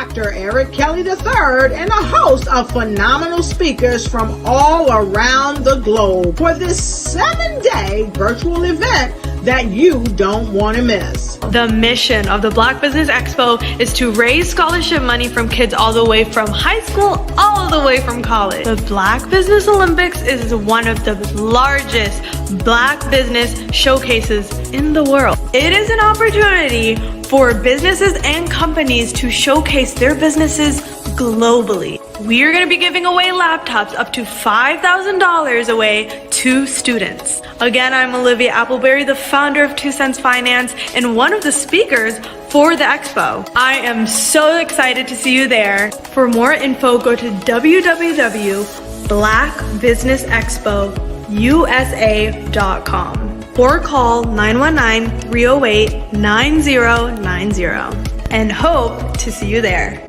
Dr. Eric Kelly III and a host of phenomenal speakers from all around the globe for this 7-day virtual event that you don't want to miss. The mission of the Black Business Expo is to raise scholarship money from kids all the way from high school all the way from college. The Black Business Olympics is one of the largest Black business showcases in the world. It is an opportunity for businesses and companies to showcase their businesses globally. We are going to be giving away laptops up to $5,000 away to students. Again, I'm Olivia Appleberry, the founder of 2 Cents Finance and one of the speakers for the expo. I am so excited to see you there. For more info, go to www.blackbusinessexpousa.com or call 919-308-9090 and hope to see you there.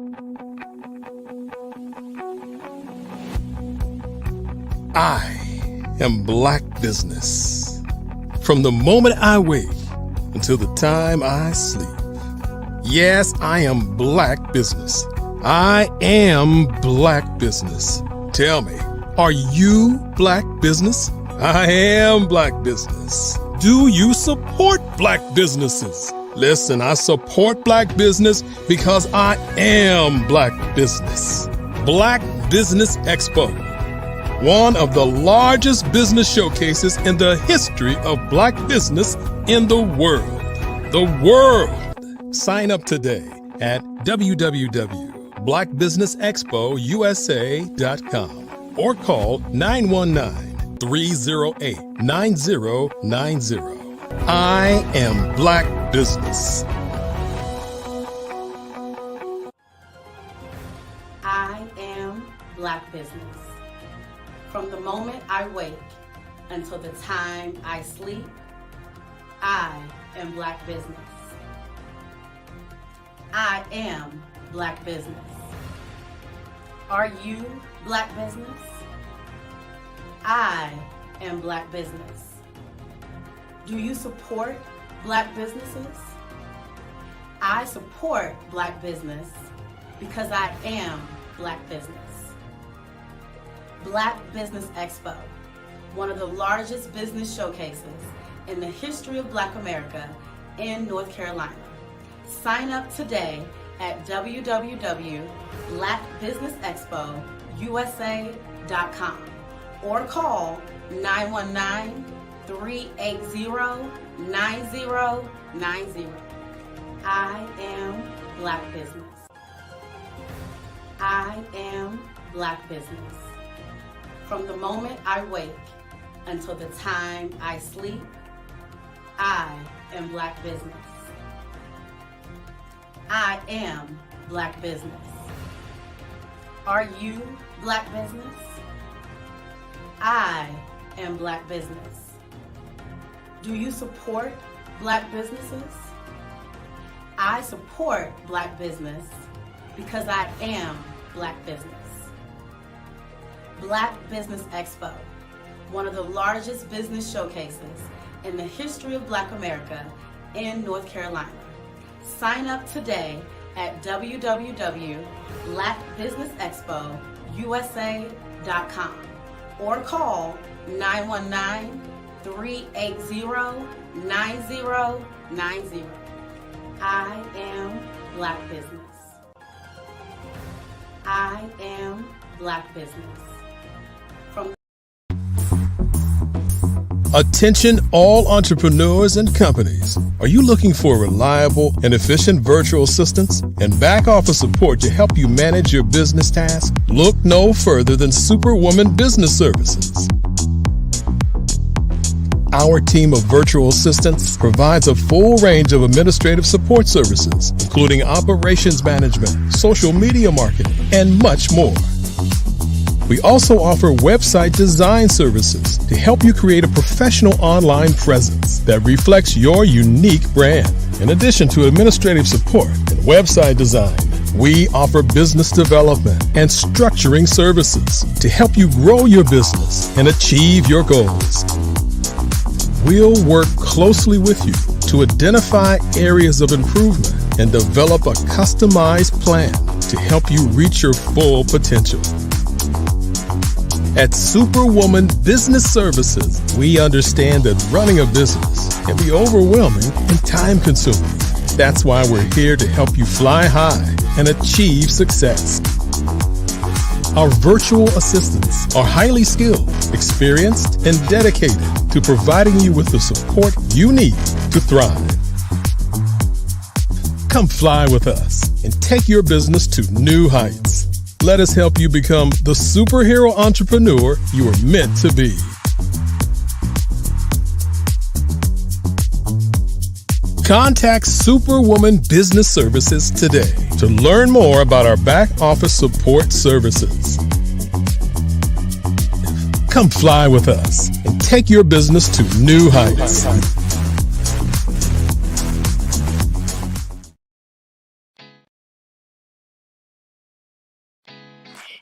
I am Black Business. From the moment I wake until the time I sleep. Yes, I am Black Business. I am Black Business. Tell me, are you Black Business? I am Black Business. Do you support Black businesses? Listen, I support Black business because I am Black Business. Black Business Expo, one of the largest business showcases in the history of Black business in the world. The world! Sign up today at www.blackbusinessexpousa.com or call 919-308-9090. I am Black Business. I am Black Business. From the moment I wake until the time I sleep, I am Black Business. I am Black Business. Are you Black Business? I am Black Business. Do you support Black businesses? I support Black business because I am Black Business. Black Business Expo, one of the largest business showcases in the history of Black America in North Carolina. Sign up today at www.blackbusinessexpousa.com or call 919-380-9090. I am Black Business. I am Black Business. From the moment I wake until the time I sleep, I am Black Business. I am Black Business. Are you Black Business? I am Black Business. Do you support Black businesses? I support Black business because I am Black Business. Black Business Expo, one of the largest business showcases in the history of Black America in North Carolina. Sign up today at www.blackbusinessexpousa.com or call 919-380-9090. I am Black Business. I am Black Business. Attention all entrepreneurs and companies. Are you looking for reliable and efficient virtual assistants and back office support to help you manage your business tasks? Look no further than Superwoman Business Services. Our team of virtual assistants provides a full range of administrative support services, including operations management, social media marketing, and much more. We also offer website design services to help you create a professional online presence that reflects your unique brand. In addition to administrative support and website design, we offer business development and structuring services to help you grow your business and achieve your goals. We'll work closely with you to identify areas of improvement and develop a customized plan to help you reach your full potential. At Superwoman Business Services, we understand that running a business can be overwhelming and time-consuming. That's why we're here to help you fly high and achieve success. Our virtual assistants are highly skilled, experienced, and dedicated to providing you with the support you need to thrive. Come fly with us and take your business to new heights. Let us help you become the superhero entrepreneur you are meant to be. Contact Superwoman Business Services today to learn more about our back office support services. Come fly with us and take your business to new heights.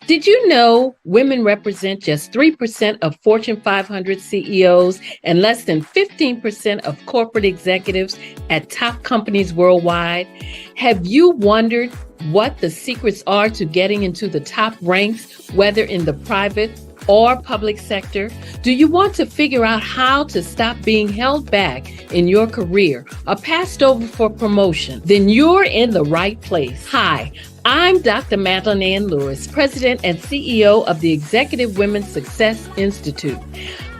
Did you know women represent just 3% of Fortune 500 CEOs and less than 15% of corporate executives at top companies worldwide? Have you wondered what the secrets are to getting into the top ranks, whether in the private or public sector? Do you want to figure out how to stop being held back in your career or passed over for promotion? Then you're in the right place. Hi, I'm Dr. Madeline Ann Lewis, President and CEO of the Executive Women's Success Institute.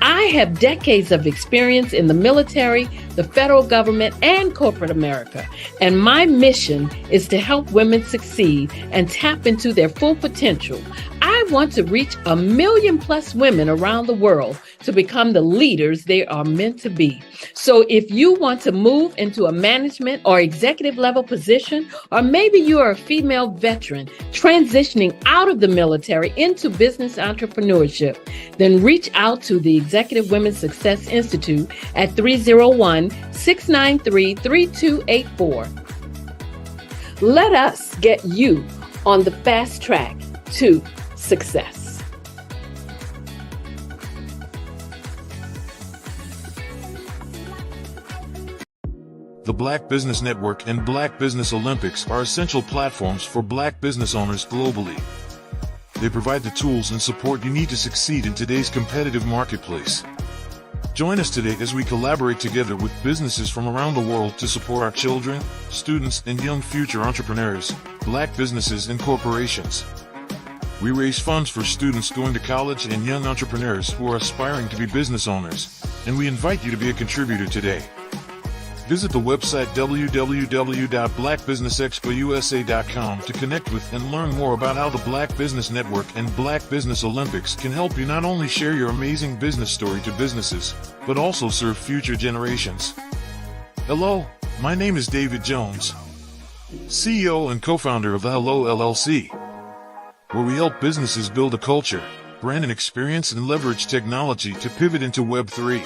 I have decades of experience in the military, the federal government, and corporate America, and my mission is to help women succeed and tap into their full potential. I want to reach 1 million+ women around the world to become the leaders they are meant to be. So if you want to move into a management or executive level position, or maybe you are a female veteran transitioning out of the military into business entrepreneurship, then reach out to the Executive Women's Success Institute at 301-693-3284. Let us get you on the fast track to success. The Black Business Network and Black Business Olympics are essential platforms for Black business owners globally. They provide the tools and support you need to succeed in today's competitive marketplace. Join us today as we collaborate together with businesses from around the world to support our children, students, and young future entrepreneurs, Black businesses and corporations. We raise funds for students going to college and young entrepreneurs who are aspiring to be business owners, and we invite you to be a contributor today. Visit the website www.blackbusinessexpousa.com to connect with and learn more about how the Black Business Network and Black Business Olympics can help you not only share your amazing business story to businesses, but also serve future generations. Hello, my name is David Jones, CEO and co-founder of the Hello LLC, where we help businesses build a culture, brand and experience, and leverage technology to pivot into Web3.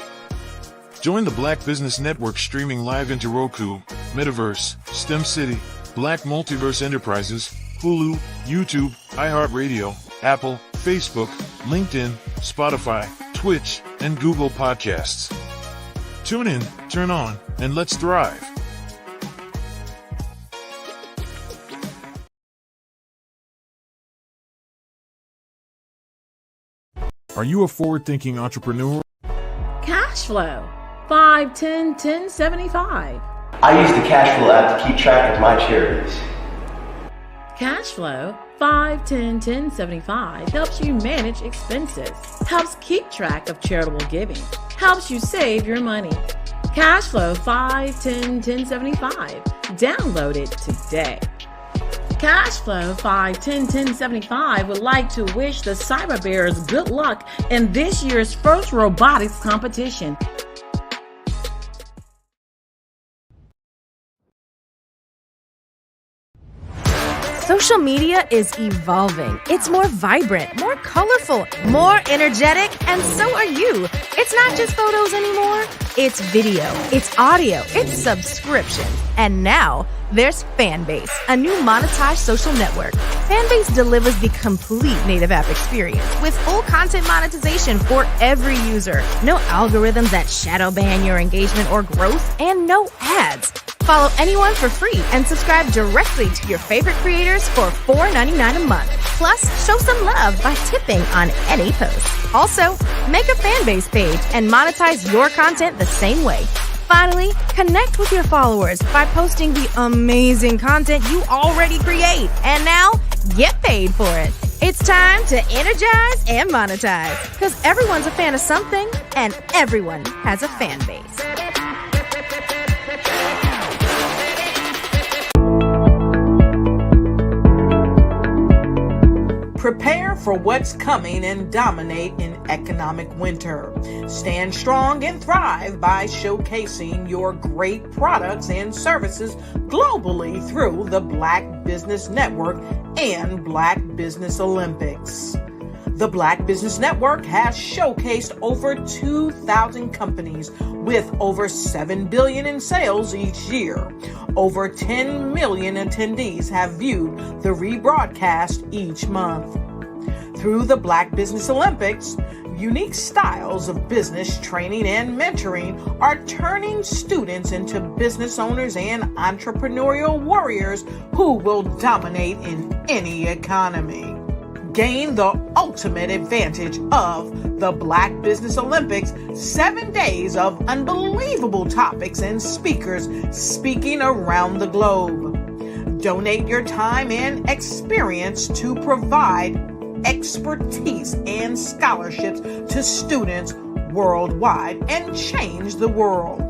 Join the Black Business Network streaming live into Roku, Metaverse, STEM City, Black Multiverse Enterprises, Hulu, YouTube, iHeartRadio, Apple, Facebook, LinkedIn, Spotify, Twitch, and Google Podcasts. Tune in, turn on, and let's thrive. Are you a forward-thinking entrepreneur? Cash flow. 5, 10, 10, 75. I use the cash flow app to keep track of my charities. Cash flow. 5, 10, 10, 75 helps you manage expenses, helps keep track of charitable giving, helps you save your money. Cash flow 5, 10, 10, 75. Download it today. Cashflow 5, 10, 10, 75 would like to wish the Cyber Bears good luck in this year's first robotics competition. Social media is evolving. It's more vibrant, more colorful, more energetic, and so are you. It's not just photos anymore. It's video, it's audio, it's subscription. And now there's Fanbase, a new monetized social network. Fanbase delivers the complete native app experience with full content monetization for every user. No algorithms that shadow ban your engagement or growth, and no ads. Follow anyone for free and subscribe directly to your favorite creators for $4.99 a month. Plus, show some love by tipping on any post. Also, make a fan base page and monetize your content the same way. Finally, connect with your followers by posting the amazing content you already create. And now, get paid for it. It's time to energize and monetize, because everyone's a fan of something and everyone has a fan base. Prepare for what's coming and dominate in economic winter. Stand strong and thrive by showcasing your great products and services globally through the Black Business Network and Black Business Olympics. The Black Business Network has showcased over 2,000 companies with over $7 billion in sales each year. Over 10 million attendees have viewed the rebroadcast each month. Through the Black Business Olympics, unique styles of business training and mentoring are turning students into business owners and entrepreneurial warriors who will dominate in any economy. Gain the ultimate advantage of the Black Business Olympics, 7 days of unbelievable topics and speakers speaking around the globe. Donate your time and experience to provide expertise and scholarships to students worldwide and change the world.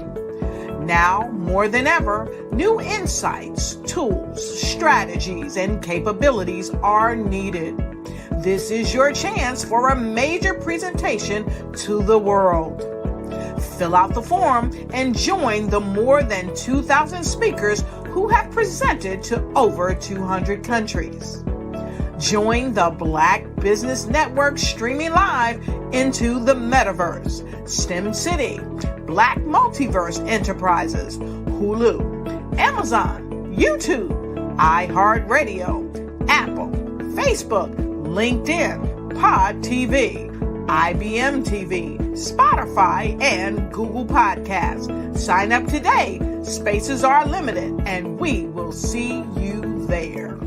Now, more than ever, new insights, tools, strategies, and capabilities are needed. This is your chance for a major presentation to the world. Fill out the form and join the more than 2,000 speakers who have presented to over 200 countries. Join the Black Business Network streaming live into the Metaverse, STEM City, Black Multiverse Enterprises, Hulu, Amazon, YouTube, iHeartRadio, Apple, Facebook, LinkedIn, Pod TV, IBM TV, Spotify, and Google Podcasts. Sign up today. Spaces are limited, and we will see you there.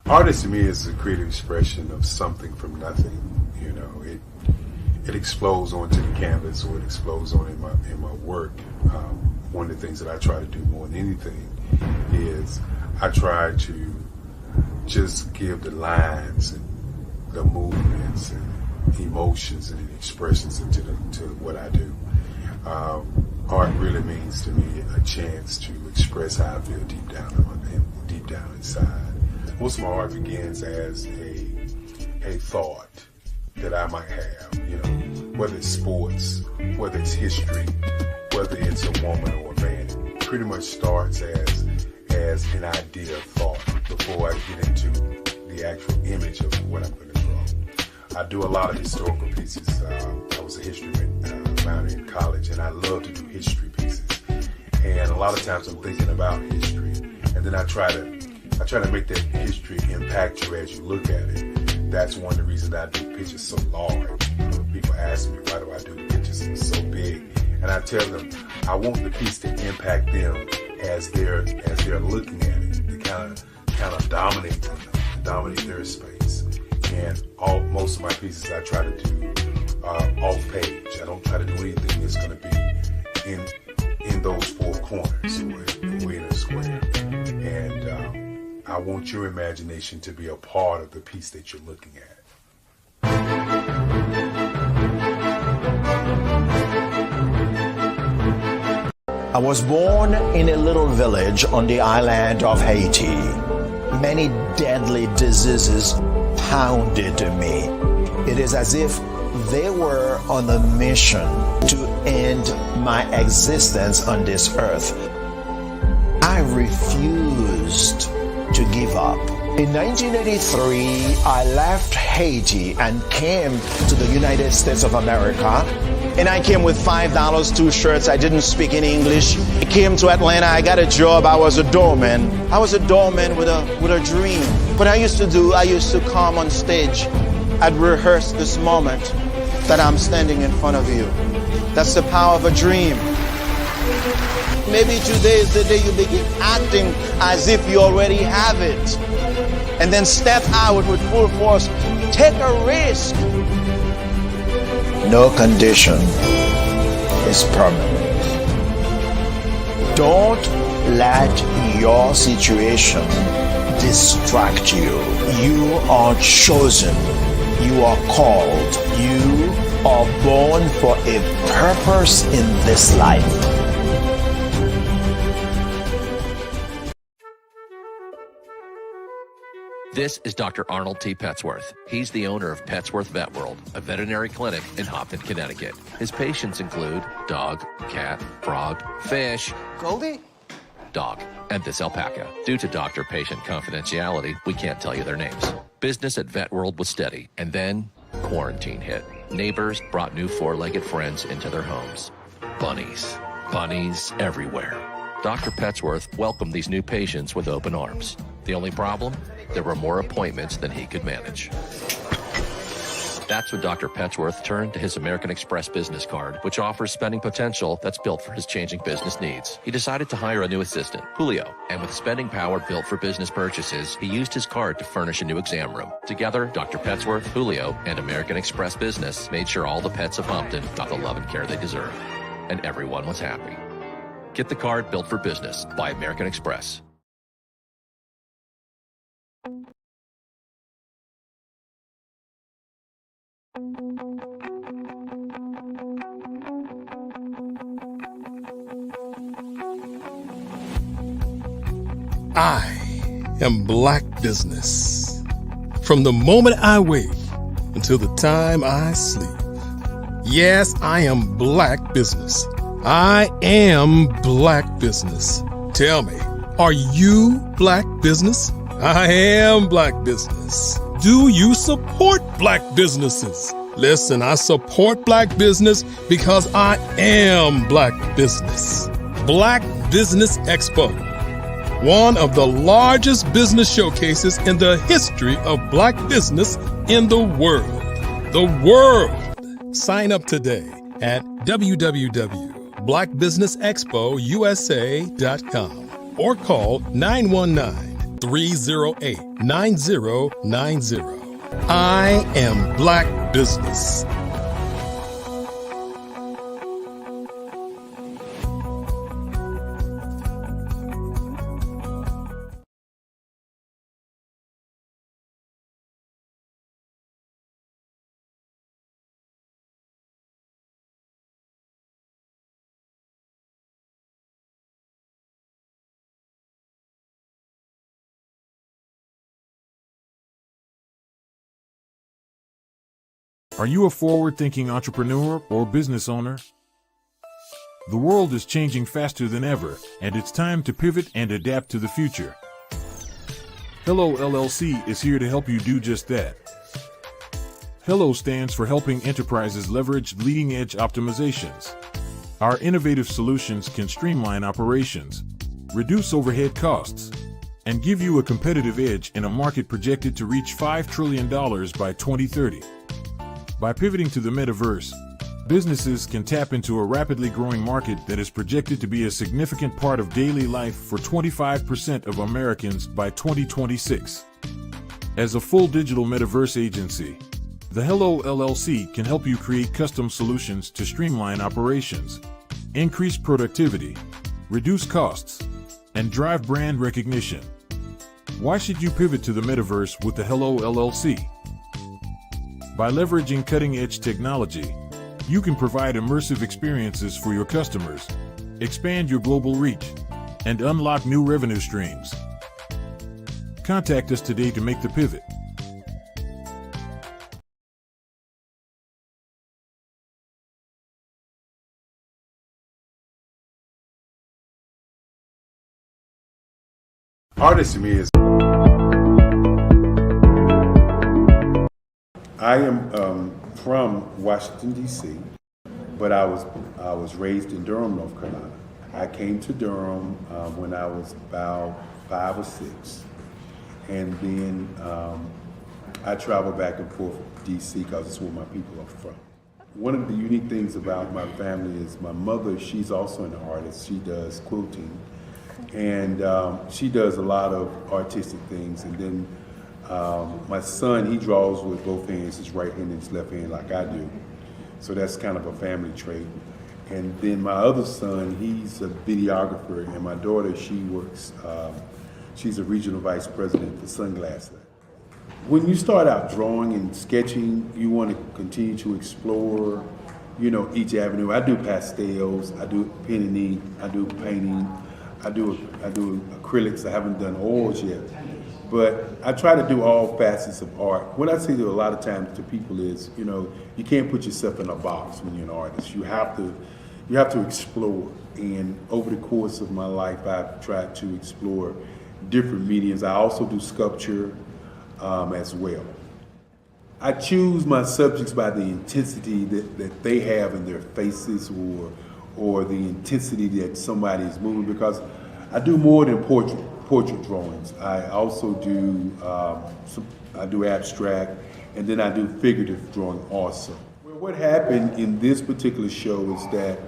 Artist to me is a creative expression of something from nothing. You know, it explodes onto the canvas, or it explodes on in my work. One of the things that I try to do more than anything is I try to just give the lines and the movements and emotions and expressions into what I do. Art really means to me a chance to express how I feel deep down inside. Most of my art begins as a thought that I might have, you know, whether it's sports, whether it's history, whether it's a woman or a man. It pretty much starts as an idea of thought before I get into the actual image of what I'm going to draw. I do a lot of historical pieces. I was a history minor in college, and I love to do history pieces. And a lot of times I'm thinking about history, and then I try to make that history impact you as you look at it. That's one of the reasons I do pictures so large. People ask me, why do I do the pictures so big? And I tell them, I want the piece to impact them as they're looking at it, to kind of dominate them, dominate their space. And most of my pieces I try to do off page. I don't try to do anything that's going to be in those four corners or in a square. And I want your imagination to be a part of the piece that you're looking at. I was born in a little village on the island of Haiti. Many deadly diseases pounded me. It is as if they were on a mission to end my existence on this earth. I refused to give up. In 1983, I left Haiti and came to the United States of America and I came with $5, 2 shirts. I didn't speak any English. I came to Atlanta. I got a job. I was a doorman. I was a doorman with a dream. What I used to come on stage. I'd rehearse this moment that I'm standing in front of you. That's the power of a dream. Maybe today is the day you begin acting as if you already have it. And then step out with full force. Take a risk. No condition is permanent. Don't let your situation distract you. You are chosen. You are called. You are born for a purpose in this life. This is Dr. Arnold T. Petsworth. He's the owner of Petsworth Vet World, a veterinary clinic in Hopton, Connecticut. His patients include dog, cat, frog, fish, Goldie? dog, and this alpaca. Due to doctor-patient confidentiality, we can't tell you their names. Business at Vet World was steady, and then quarantine hit. Neighbors brought new four-legged friends into their homes. Bunnies. Bunnies everywhere. Dr. Petsworth welcomed these new patients with open arms. The only problem? There were more appointments than he could manage. That's when Dr. Petsworth turned to his American Express business card, which offers spending potential that's built for his changing business needs. He decided to hire a new assistant, Julio, and with spending power built for business purchases, he used his card to furnish a new exam room. Together, Dr. Petsworth, Julio, and American Express Business made sure all the pets of Hopton got the love and care they deserve. And everyone was happy. Get the card built for business by American Express. I am Black Business. From the moment I wake until the time I sleep. Yes, I am Black Business. I am Black Business. Tell me, are you Black Business? I am Black Business. Do you support Black businesses? Listen, I support Black business because I am Black Business. Black Business Expo, one of the largest business showcases in the history of Black business in the world. The world! Sign up today at www.blackbusinessexpousa.com or call 919-308-9090. I am Black Business. Are you a forward-thinking entrepreneur or business owner? The world is changing faster than ever, and it's time to pivot and adapt to the future. Hello LLC is here to help you do just that. Hello stands for helping enterprises leverage leading-edge optimizations. Our innovative solutions can streamline operations, reduce overhead costs, and give you a competitive edge in a market projected to reach $5 trillion by 2030. By pivoting to the metaverse, businesses can tap into a rapidly growing market that is projected to be a significant part of daily life for 25% of Americans by 2026. As a full digital metaverse agency, the Hello LLC can help you create custom solutions to streamline operations, increase productivity, reduce costs, and drive brand recognition. Why should you pivot to the metaverse with the Hello LLC? By leveraging cutting-edge technology, you can provide immersive experiences for your customers, expand your global reach, and unlock new revenue streams. Contact us today to make the pivot. Artist to me is I am from Washington, D.C., but I was raised in Durham, North Carolina. I came to Durham when I was about 5 or 6, and then I traveled back and forth to DC because it's where my people are from. One of the unique things about my family is my mother, she's also an artist. She does quilting, and she does a lot of artistic things. And then my son, he draws with both hands, his right hand and his left hand like I do. So that's kind of a family trait. And then my other son, he's a videographer, and my daughter, she works, she's a regional vice president for Sunglasses. When you start out drawing and sketching, you want to continue to explore, you know, each avenue. I do pastels, I do pen and ink, I do painting, I do acrylics. I haven't done oils yet, but I try to do all facets of art. What I say to a lot of times to people is, you know, you can't put yourself in a box when you're an artist. You have to explore. And over the course of my life, I've tried to explore different mediums. I also do sculpture as well. I choose my subjects by the intensity that they have in their faces, or the intensity that somebody is moving, because I do more than portrait drawings. I also do I do abstract, and then I do figurative drawing also. Well, what happened in this particular show is that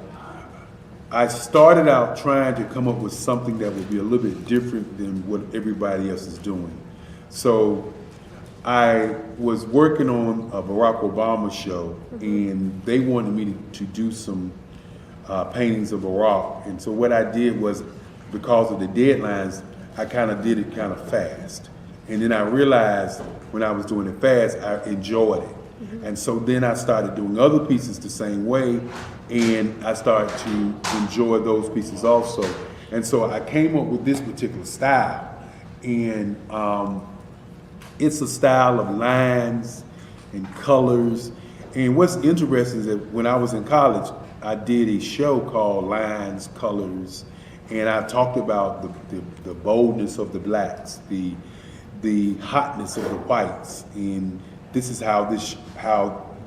I started out trying to come up with something that would be a little bit different than what everybody else is doing. So I was working on a Barack Obama show, and they wanted me to do some paintings of Barack. And so what I did was, because of the deadlines, I kind of did it kind of fast. And then I realized when I was doing it fast, I enjoyed it. And so then I started doing other pieces the same way, and I started to enjoy those pieces also. And so I came up with this particular style, and it's a style of lines and colors. And what's interesting is that when I was in college, I did a show called Lines, Colors, and I talked about the boldness of the blacks, the hotness of the whites, and this is how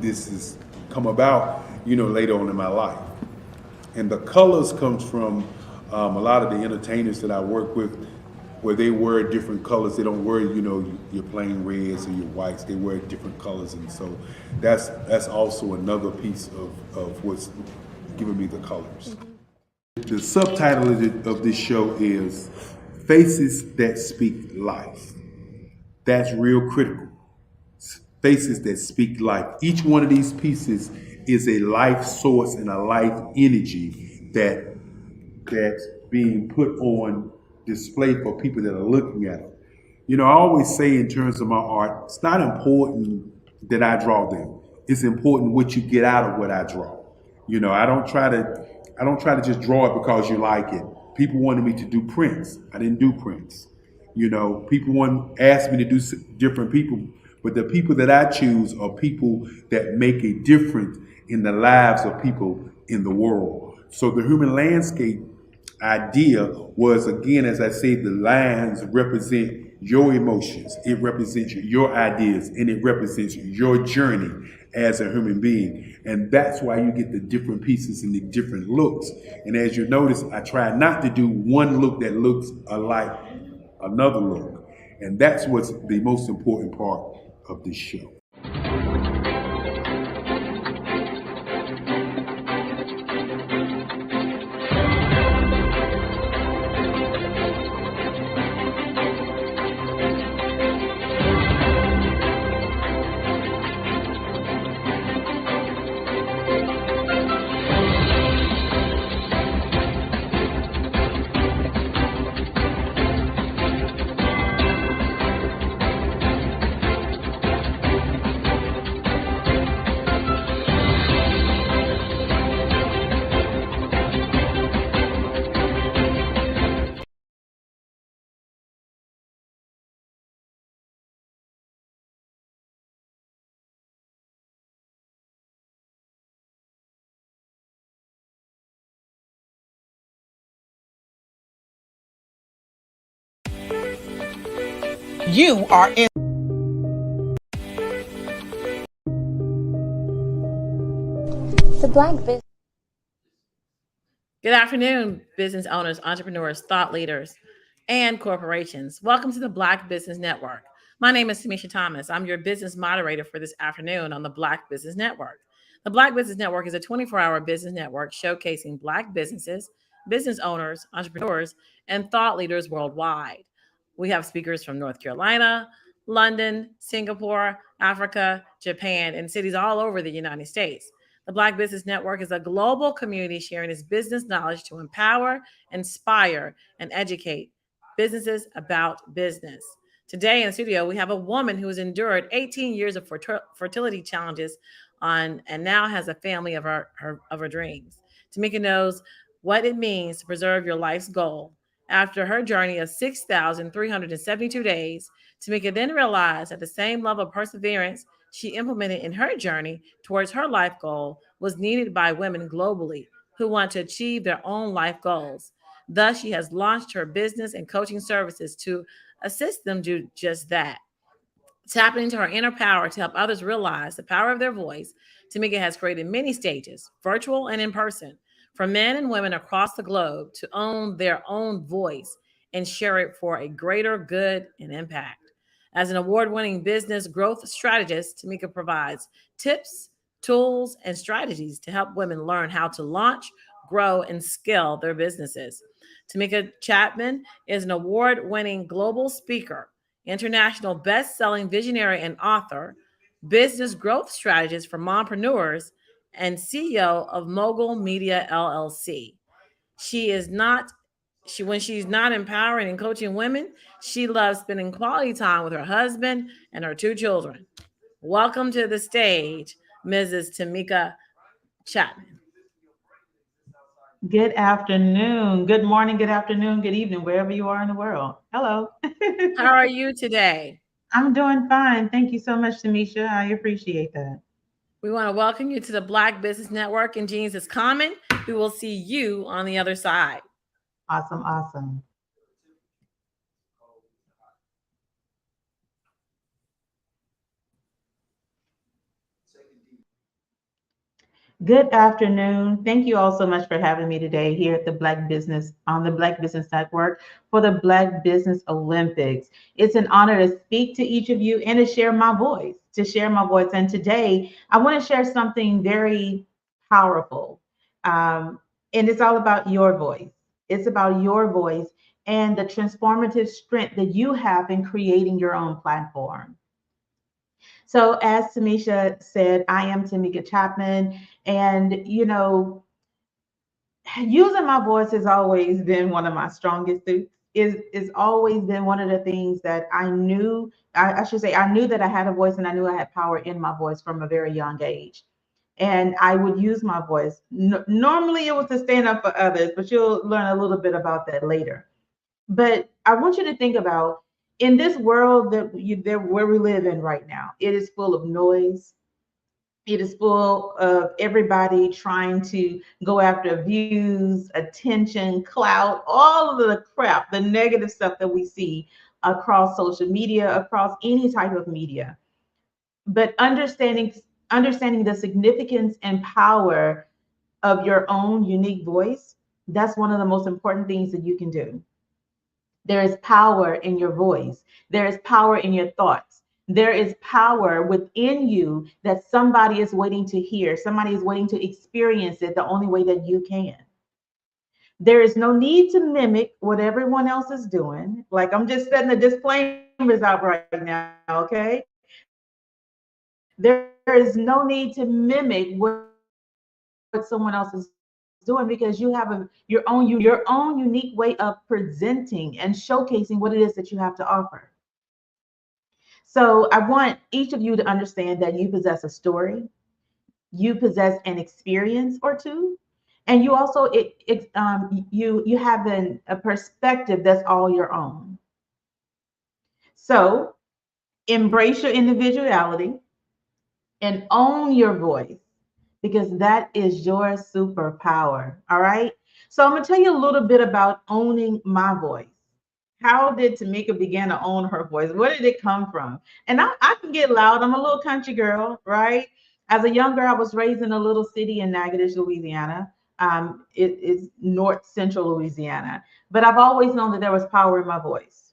this has come about, you know, later on in my life. And the colors comes from a lot of the entertainers that I work with, where they wear different colors. They don't wear, you know, your plain reds or your whites. They wear different colors, and so that's also another piece of what's giving me the colors. The subtitle of this show is Faces That Speak Life. That's real critical. Faces that speak life. Each one of these pieces is a life source and a life energy that's being put on display for people that are looking at them. You know, I always say in terms of my art, it's not important that I draw them. It's important what you get out of what I draw. You know, I don't try to just draw it because you like it. People wanted me to do prints. I didn't do prints. You know, people asked me to do different people, but the people that I choose are people that make a difference in the lives of people in the world. So the human landscape idea was, again, as I say, the lines represent your emotions, it represents your ideas, and it represents your journey as a human being. And that's why you get the different pieces and the different looks. And as you notice, I try not to do one look that looks alike another look. And that's what's the most important part of this show. You are in. The Black Business Good afternoon, business owners, entrepreneurs, thought leaders, and corporations. Welcome to the Black Business Network. My name is Tamisha Thomas. I'm your business moderator for this afternoon on the Black Business Network. The Black Business Network is a 24-hour business network showcasing Black businesses, business owners, entrepreneurs, and thought leaders worldwide. We have speakers from North Carolina, London, Singapore, Africa, Japan, and cities all over the United States. The Black Business Network is a global community sharing its business knowledge to empower, inspire, and educate businesses about business. Today in the studio, we have a woman who has endured 18 years of fertility challenges and now has a family of her dreams. Tamika knows what it means to preserve your life's goal. After her journey of 6,372 days, Tamika then realized that the same level of perseverance she implemented in her journey towards her life goal was needed by women globally who want to achieve their own life goals. Thus, she has launched her business and coaching services to assist them do just that. Tapping into her inner power to help others realize the power of their voice, Tamika has created many stages, virtual and in person, for men and women across the globe to own their own voice and share it for a greater good and impact. As an award winning business growth strategist, Tamika provides tips, tools, and strategies to help women learn how to launch, grow, and scale their businesses. Tamika Chapman is an award winning global speaker, international best-selling visionary and author, business growth strategist for mompreneurs, and CEO of Mogul Media LLC. She is not she when she's not empowering and coaching women, she loves spending quality time with her husband and her two children. Welcome to the stage, Mrs. Tamika Chapman. Good afternoon, good morning, good afternoon, good evening, wherever you are in the world. Hello. How are you today? I'm doing fine. Thank you so much, Tamisha. I appreciate that. We want to welcome you to the Black Business Network, and Genes is common. We will see you on the other side. Awesome, awesome. Good afternoon. Thank you all so much for having me today here at the Black Business on the Black Business Network for the Black Business Olympics. It's an honor to speak to each of you and to share my voice, And today I want to share something very powerful. And it's all about your voice. It's about your voice and the transformative strength that you have in creating your own platform. So, as Tamisha said, I am Tamika Chapman, and using my voice has always been one of my strongest suits. Is always been one of the things that I knew. I should say I knew that I had a voice, and I knew I had power in my voice from a very young age. And I would use my voice. Normally, it was to stand up for others, but you'll learn a little bit about that later. But I want you to think about in this world where we live in right now, it is full of noise. It is full of everybody trying to go after views, attention, clout, all of the crap, the negative stuff that we see across social media, across any type of media. But understanding the significance and power of your own unique voice, that's one of the most important things that you can do. There is power in your voice. There is power in your thoughts. There is power within you that somebody is waiting to hear. Somebody is waiting to experience it the only way that you can. There is no need to mimic what everyone else is doing. Like I'm just setting the disclaimers out right now, okay? There is no need to mimic what someone else is doing because you have your own unique way of presenting and showcasing what it is that you have to offer. So I want each of you to understand that you possess a story, you possess an experience or two, and you also you have a perspective that's all your own. So embrace your individuality and own your voice, because that is your superpower. All right. So I'm going to tell you a little bit about owning my voice. How did Tamika begin to own her voice? Where did it come from? And I can get loud. I'm a little country girl, right? As a young girl, I was raised in a little city in Natchitoches, Louisiana. It is North Central Louisiana. But I've always known that there was power in my voice.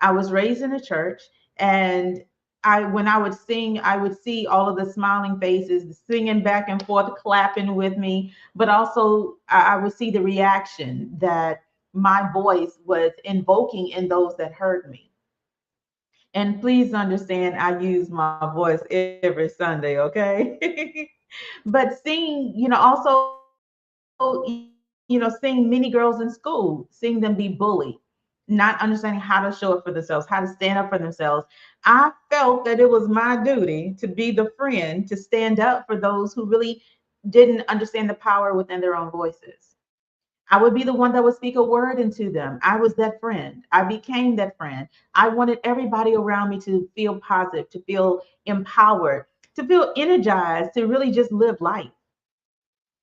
I was raised in a church, and when I would sing, I would see all of the smiling faces, singing back and forth, clapping with me, but also I would see the reaction that my voice was invoking in those that heard me. And please understand, I use my voice every Sunday, okay? But seeing, also, seeing many girls in school, seeing them be bullied, not understanding how to show up for themselves, how to stand up for themselves. I felt that it was my duty to be the friend to stand up for those who really didn't understand the power within their own voices. I would be the one that would speak a word into them. I was that friend. I became that friend. I wanted everybody around me to feel positive, to feel empowered, to feel energized, to really just live life.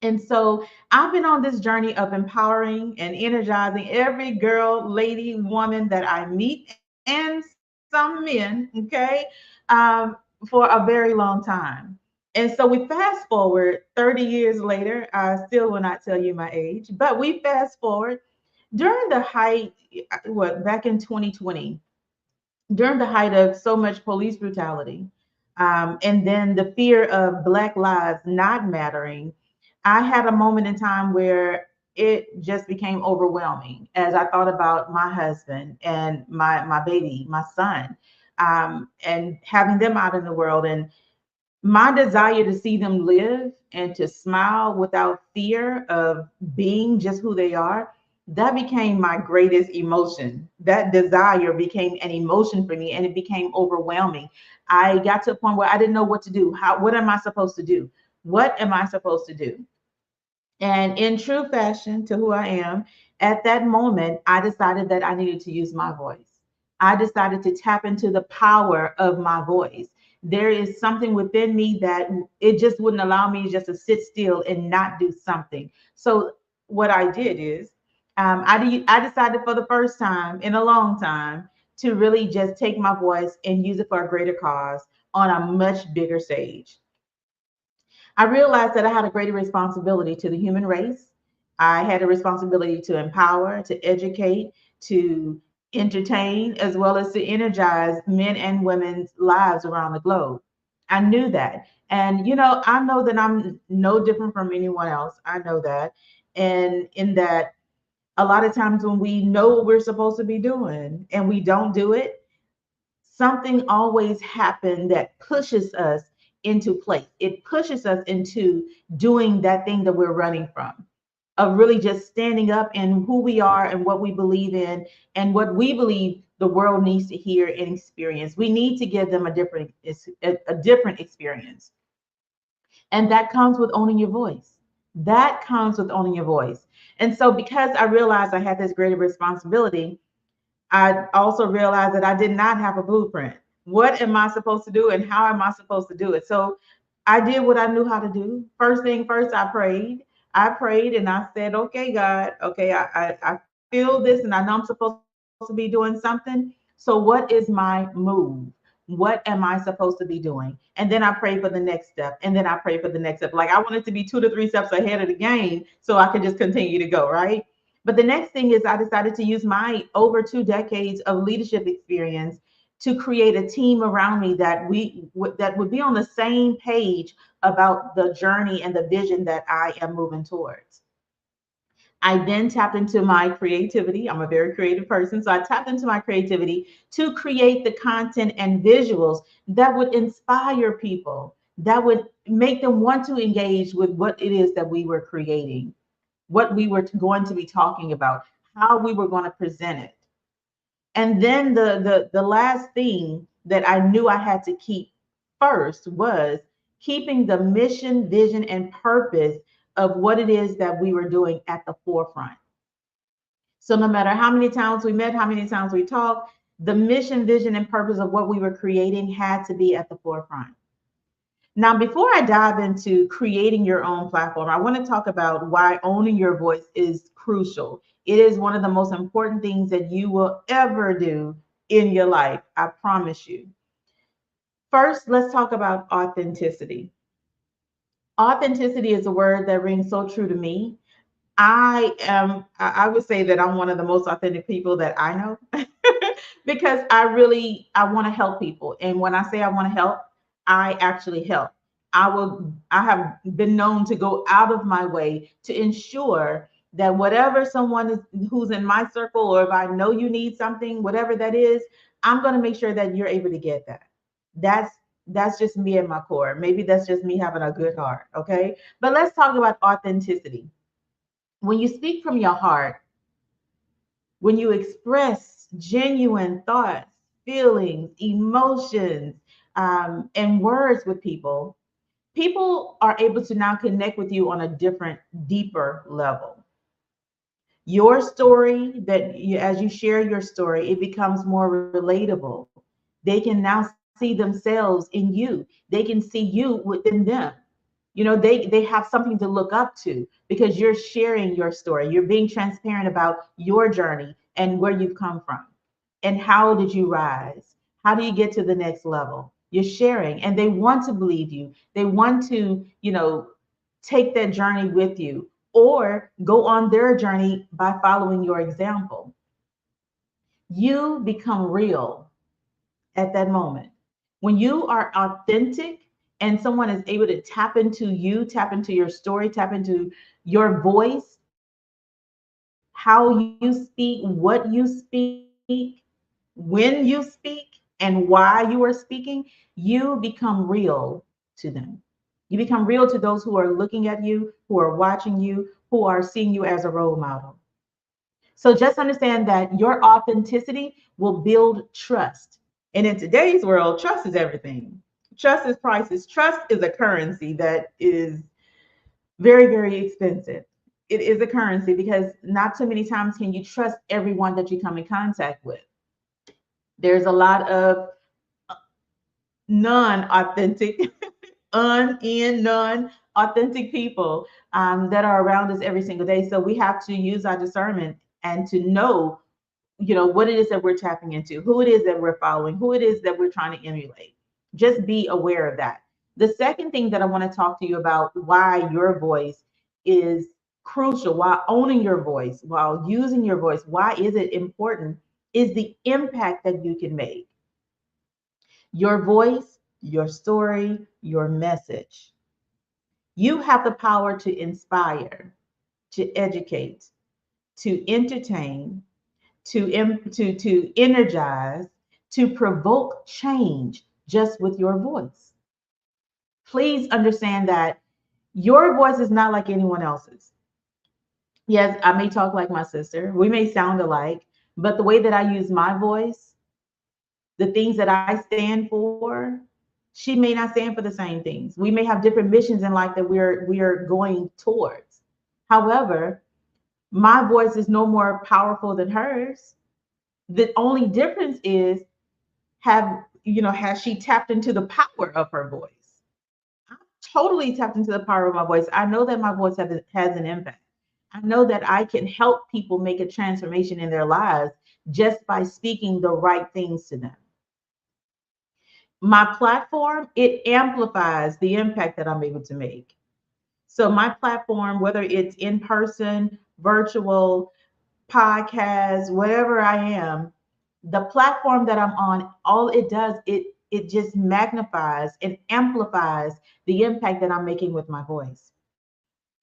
And so I've been on this journey of empowering and energizing every girl, lady, woman that I meet, and some men, okay, um, for a very long time. And so we fast forward 30 years later. I still will not tell you my age, but we fast forward during the height, back in 2020, during the height of so much police brutality, and then the fear of Black lives not mattering. I had a moment in time where it just became overwhelming as I thought about my husband and my baby, my son, and having them out in the world, and my desire to see them live and to smile without fear of being just who they are. That became my greatest emotion. That desire became an emotion for me, and it became overwhelming. I got to a point where I didn't know what to do. What am I supposed to do? What am I supposed to do? And in true fashion to who I am, at that moment, I decided that I needed to use my voice. I decided to tap into the power of my voice. There is something within me that it just wouldn't allow me just to sit still and not do something. So what I did is, I decided for the first time in a long time to really just take my voice and use it for a greater cause on a much bigger stage. I realized that I had a greater responsibility to the human race. I had a responsibility to empower, to educate, to entertain, as well as to energize men and women's lives around the globe. I knew that. And, I know that I'm no different from anyone else. I know that. And in that, a lot of times when we know what we're supposed to be doing and we don't do it, something always happens that pushes us into place. It pushes us into doing that thing that we're running from, of really just standing up in who we are and what we believe in and what we believe the world needs to hear and experience. We need to give them a different experience. And that comes with owning your voice. That comes with owning your voice. And so because I realized I had this greater responsibility, I also realized that I did not have a blueprint. What am I supposed to do and how am I supposed to do it? So I did what I knew how to do. First thing first, I prayed. I prayed and I said, okay, God, okay, I feel this and I know I'm supposed to be doing something. So what is my move? What am I supposed to be doing? And then I pray for the next step. And then I pray for the next step. Like I wanted to be 2 to 3 steps ahead of the game so I could just continue to go, right? But the next thing is I decided to use my over 2 decades of leadership experience to create a team around me that that would be on the same page about the journey and the vision that I am moving towards. I then tapped into my creativity. I'm a very creative person. So I tapped into my creativity to create the content and visuals that would inspire people, that would make them want to engage with what it is that we were creating, what we were going to be talking about, how we were going to present it. And then the last thing that I knew I had to keep first was keeping the mission, vision, and purpose of what it is that we were doing at the forefront. So no matter how many times we met, how many times we talked, the mission, vision, and purpose of what we were creating had to be at the forefront. Now, before I dive into creating your own platform, I want to talk about why owning your voice is crucial. It is one of the most important things that you will ever do in your life. I promise you. First, let's talk about authenticity. Authenticity is a word that rings so true to me I would say that I'm one of the most authentic people that I know because I want to help people. And when I say I want to help, I actually help. I have been known to go out of my way to ensure that whatever someone is who's in my circle, or if I know you need something, whatever that is, I'm going to make sure that you're able to get that. That's just me at my core. Maybe that's just me having a good heart. Okay. But let's talk about authenticity. When you speak from your heart, when you express genuine thoughts, feelings, emotions, and words with people, people are able to now connect with you on a different, deeper level. Your story, as you share your story, it becomes more relatable. They can now see themselves in you. They can see you within them. They have something to look up to because you're sharing your story. You're being transparent about your journey and where you've come from and how did you rise. How do you get to the next level? You're sharing, and they want to believe you. They want to take that journey with you or go on their journey by following your example. You become real at that moment. When you are authentic and someone is able to tap into you, tap into your story, tap into your voice, how you speak, what you speak, when you speak, and why you are speaking, you become real to them. You become real to those who are looking at you, who are watching you, who are seeing you as a role model. So just understand that your authenticity will build trust. And in today's world, trust is everything. Trust is priceless. Trust is a currency that is very, very expensive. It is a currency because not too many times can you trust everyone that you come in contact with. There's a lot of non-authentic, non-authentic people that are around us every single day. So we have to use our discernment and to know, what it is that we're tapping into, who it is that we're following, who it is that we're trying to emulate. Just be aware of that. The second thing that I want to talk to you about, why your voice is crucial, while owning your voice, while using your voice, why is it important, is the impact that you can make. Your voice, your story, your message. You have the power to inspire, to educate, to entertain, to energize, to provoke change just with your voice. Please understand that your voice is not like anyone else's. Yes, I may talk like my sister. We may sound alike, but the way that I use my voice, the things that I stand for, she may not stand for the same things. We may have different missions in life that we are going towards. However, my voice is no more powerful than hers. The only difference is has she tapped into the power of her voice? I'm totally tapped into the power of my voice. I know that my voice has an impact. I know that I can help people make a transformation in their lives just by speaking the right things to them. My platform, it amplifies the impact that I'm able to make. So my platform, whether it's in person, virtual, podcast, whatever I am, the platform that I'm on, all it does, it just magnifies and amplifies the impact that I'm making with my voice.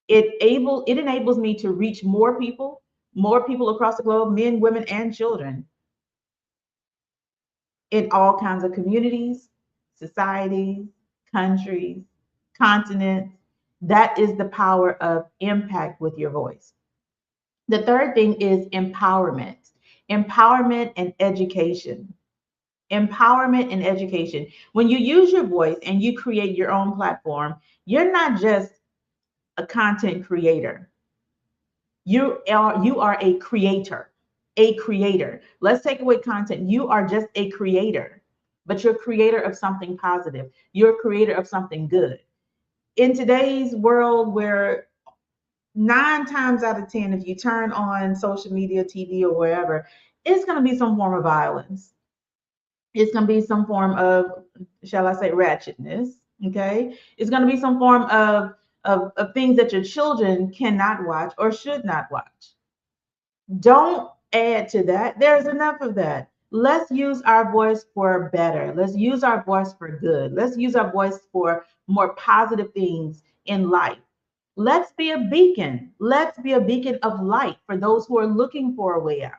It enables me to reach more people across the globe, men, women, and children, in all kinds of communities, societies, countries, continents. That is the power of impact with your voice. The third thing is empowerment and education. Empowerment and education. When you use your voice and you create your own platform, you're not just a content creator. You are a creator. A creator. Let's take away content. You are just a creator, but you're a creator of something positive. You're a creator of something good. In today's world where 9 times out of 10, if you turn on social media, TV, or wherever, it's going to be some form of violence. It's going to be some form of, shall I say, ratchetness. Okay. It's going to be some form of of things that your children cannot watch or should not watch. Don't add to that. There's enough of that. Let's use our voice for better. Let's use our voice for good. Let's use our voice for more positive things in life. Let's be a beacon. Let's be a beacon of light for those who are looking for a way out.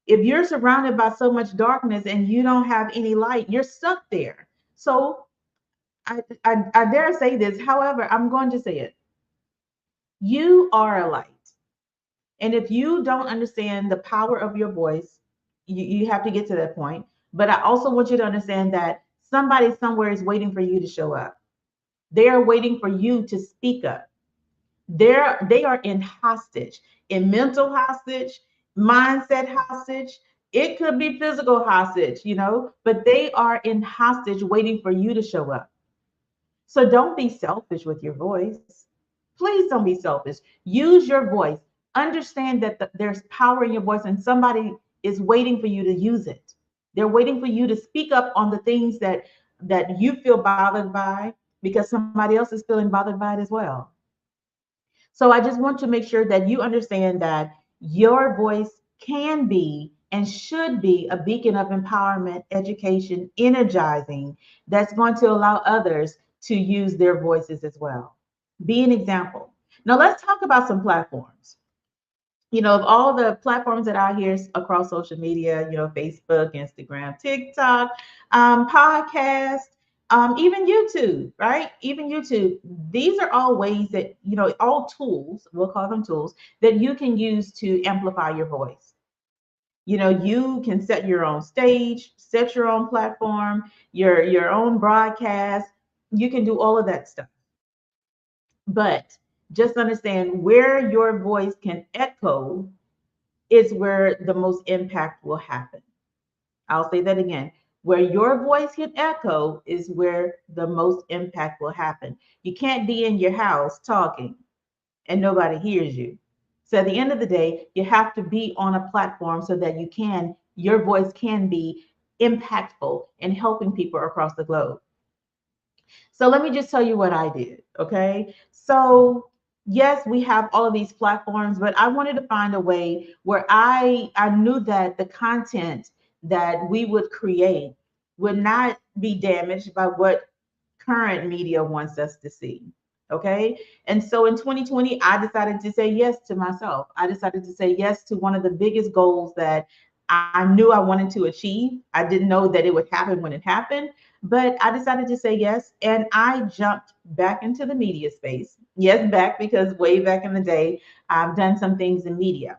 If you're surrounded by so much darkness and you don't have any light, you're stuck there. So I dare say this. However, I'm going to say it. You are a light. And if you don't understand the power of your voice, you have to get to that point. But I also want you to understand that somebody somewhere is waiting for you to show up. They are waiting for you to speak up. They are in mental hostage, mindset hostage. It could be physical hostage, but they are in hostage waiting for you to show up. So don't be selfish with your voice. Please don't be selfish. Use your voice. Understand that there's power in your voice and somebody is waiting for you to use it. They're waiting for you to speak up on the things that you feel bothered by because somebody else is feeling bothered by it as well. So I just want to make sure that you understand that your voice can be and should be a beacon of empowerment, education, energizing, that's going to allow others to use their voices as well. Be an example. Now let's talk about some platforms. Of all the platforms that are here across social media, Facebook, Instagram, TikTok, podcast, even YouTube, right? Even YouTube. These are all ways that, all tools, we'll call them tools, that you can use to amplify your voice. You can set your own stage, set your own platform, your own broadcast. You can do all of that stuff. But just understand where your voice can echo is where the most impact will happen. I'll say that again. Where your voice can echo is where the most impact will happen. You can't be in your house talking and nobody hears you. So at the end of the day, you have to be on a platform so that your voice can be impactful in helping people across the globe. So let me just tell you what I did, okay? So yes, we have all of these platforms, but I wanted to find a way where I knew that the content that we would create would not be damaged by what current media wants us to see. Okay. And so in 2020, I decided to say yes to myself. I decided to say yes to one of the biggest goals that I knew I wanted to achieve. I didn't know that it would happen when it happened, but I decided to say yes. And I jumped back into the media space. Yes, back because way back in the day, I've done some things in media.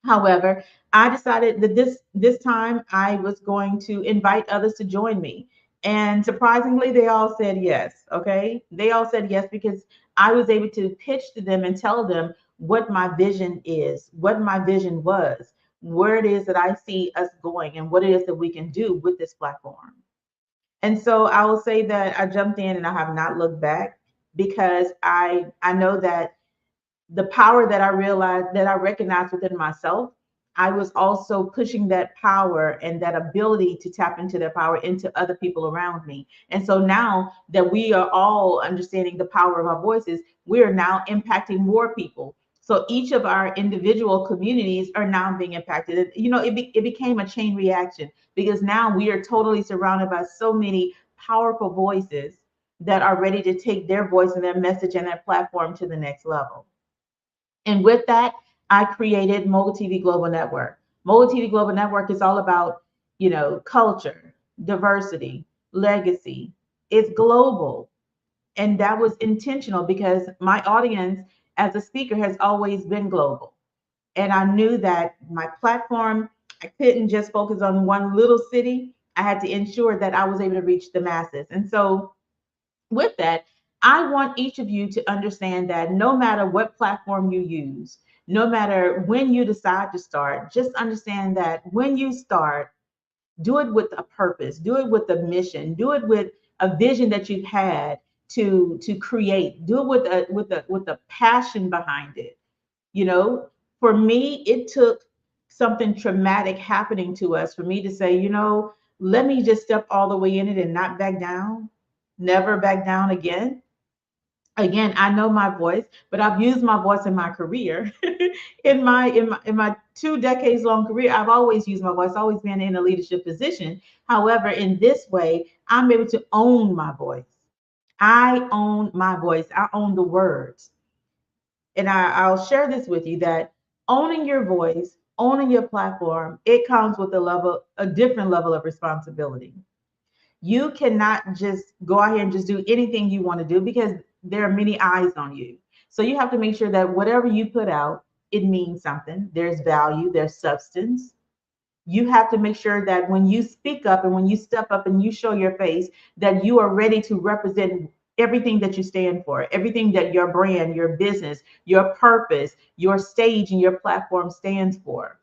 However, I decided that this time I was going to invite others to join me. And surprisingly, they all said yes. Okay. They all said yes because I was able to pitch to them and tell them what my vision is, what my vision was, where it is that I see us going, and what it is that we can do with this platform. And so I will say that I jumped in and I have not looked back because I know that the power that I realized, that I recognized within myself, I was also pushing that power and that ability to tap into that power into other people around me. And so now that we are all understanding the power of our voices, we are now impacting more people. So each of our individual communities are now being impacted. It became a chain reaction because now we are totally surrounded by so many powerful voices that are ready to take their voice and their message and their platform to the next level. And with that, I created Mogul TV Global Network. Mogul TV Global Network is all about, culture, diversity, legacy. It's global. And that was intentional because my audience as a speaker has always been global. And I knew that my platform, I couldn't just focus on one little city. I had to ensure that I was able to reach the masses. And so with that, I want each of you to understand that no matter what platform you use, no matter when you decide to start, just understand that when you start, do it with a purpose, do it with a mission, do it with a vision that you've had to create, do it with a passion behind it. For me, it took something traumatic happening to us for me to say, let me just step all the way in it and not back down, never back down again. Again, I know my voice, but I've used my voice in my career. In my 2 decades long career, I've always used my voice, always been in a leadership position. However, in this way, I'm able to own my voice. I own my voice. I own the words. And I'll share this with you that owning your voice, owning your platform, it comes with a different level of responsibility. You cannot just go out here and just do anything you want to do because there are many eyes on you. So you have to make sure that whatever you put out, it means something. There's value, there's substance. You have to make sure that when you speak up and when you step up and you show your face, that you are ready to represent everything that you stand for, everything that your brand, your business, your purpose, your stage, and your platform stands for.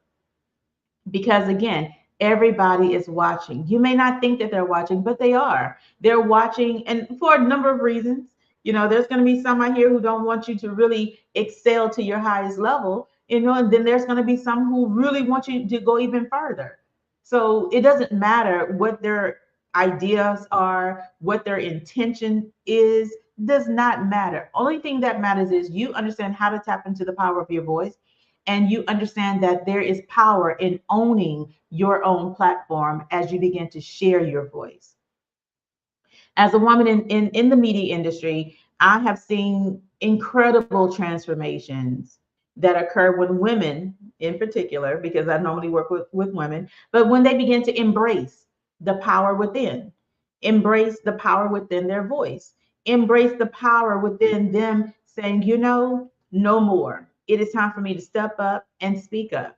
Because again, everybody is watching. You may not think that they're watching, but they are. They're watching, and for a number of reasons. There's going to be some out here who don't want you to really excel to your highest level, and then there's going to be some who really want you to go even further. So it doesn't matter what their ideas are, what their intention is, does not matter. Only thing that matters is you understand how to tap into the power of your voice, and you understand that there is power in owning your own platform as you begin to share your voice. As a woman in the media industry, I have seen incredible transformations that occur when women, in particular, because I normally work with women, but when they begin to embrace the power within, embrace the power within their voice, embrace the power within them saying, no more. It is time for me to step up and speak up.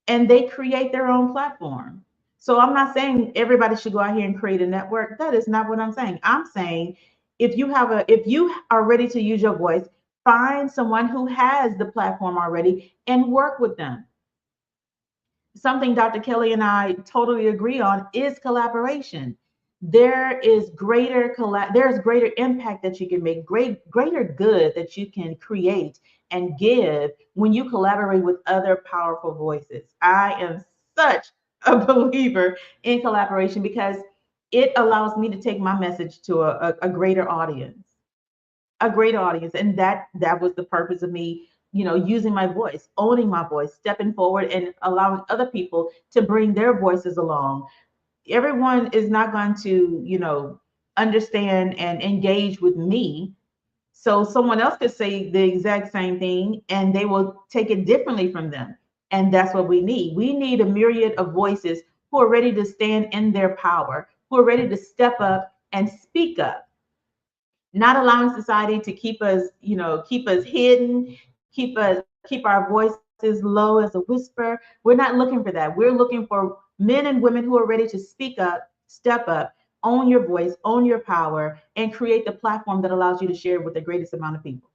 And they create their own platform. So I'm not saying everybody should go out here and create a network. That is not what I'm saying. I'm saying if you are ready to use your voice, find someone who has the platform already and work with them. Something Dr. Kelly and I totally agree on is collaboration. There's greater impact that you can make, greater good that you can create and give when you collaborate with other powerful voices. I am such a believer in collaboration because it allows me to take my message to a greater audience, and that was the purpose of me using my voice, owning my voice, stepping forward and allowing other people to bring their voices along. Everyone is not going to understand and engage with me, so someone else could say the exact same thing and they will take it differently from them. And that's what we need a myriad of voices who are ready to stand in their power, who are ready to step up and speak up, not allowing society to keep us hidden, keep our voices low as a whisper. We're not looking for that. We're looking for men and women who are ready to speak up, step up, own your voice, own your power, and create the platform that allows you to share with the greatest amount of people.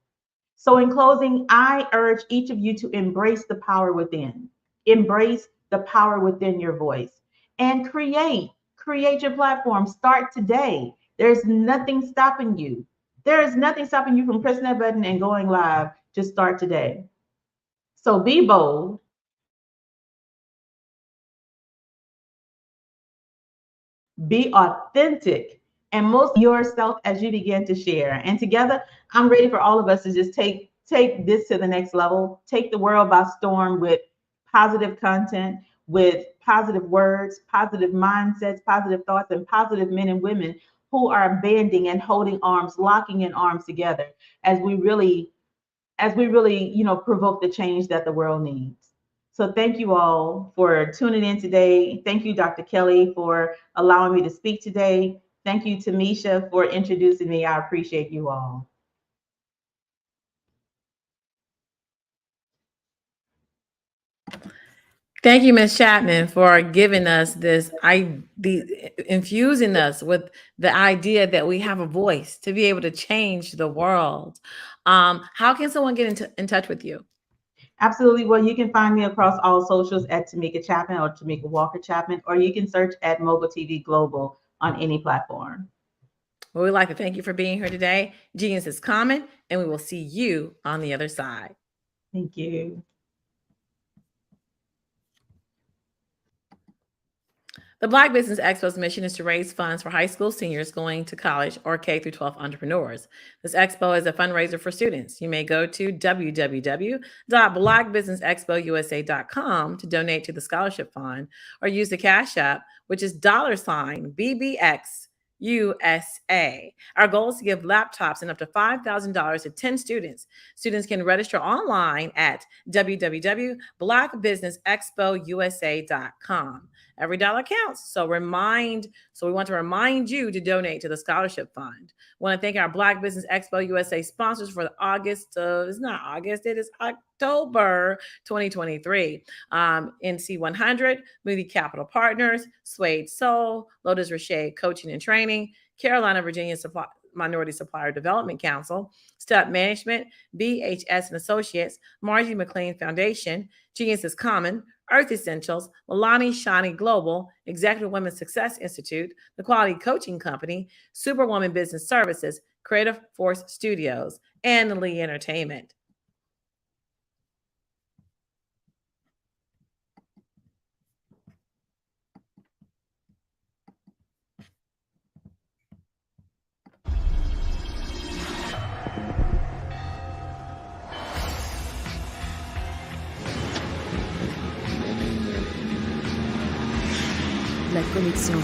So in closing, I urge each of you to embrace the power within. Embrace the power within your voice and create your platform. Start today. There's nothing stopping you. There is nothing stopping you from pressing that button and going live. Just start today. So be bold. Be authentic, and most yourself as you begin to share. And together, I'm ready for all of us to just take this to the next level, take the world by storm with positive content, with positive words, positive mindsets, positive thoughts, and positive men and women who are banding and holding arms, locking in arms together as we really, provoke the change that the world needs. So thank you all for tuning in today. Thank you, Dr. Kelly, for allowing me to speak today. Thank you, Tamisha, for introducing me. I appreciate you all. Thank you, Ms. Chapman, for giving us infusing us with the idea that we have a voice to be able to change the world. How can someone get in touch with you? Absolutely. Well, you can find me across all socials at Tamika Chapman or Tamika Walker Chapman, or you can search at Mogul TV Global on any platform. Well, we'd like to thank you for being here today. Genius is common, and we will see you on the other side. Thank you. The Black Business Expo's mission is to raise funds for high school seniors going to college or K through 12 entrepreneurs. This expo is a fundraiser for students. You may go to www.blackbusinessexpousa.com to donate to the scholarship fund or use the Cash App, which is $BBX USA. Our goal is to give laptops and up to $5,000 to 10 students. Students can register online at www.blackbusinessexpousa.com. Every dollar counts. So we want to remind you to donate to the scholarship fund. We want to thank our Black Business Expo USA sponsors for it is October 2023. NC 100, Movie Capital Partners, Suede Soul, Lotus Rocher Coaching and Training, Carolina, Virginia Minority Supplier Development Council, Step Management, BHS and Associates, Margie McLean Foundation, Genius is Common, Earth Essentials, Milani Shani Global, Executive Women's Success Institute, The Quality Coaching Company, Superwoman Business Services, Creative Force Studios, and Lee Entertainment. La connexion.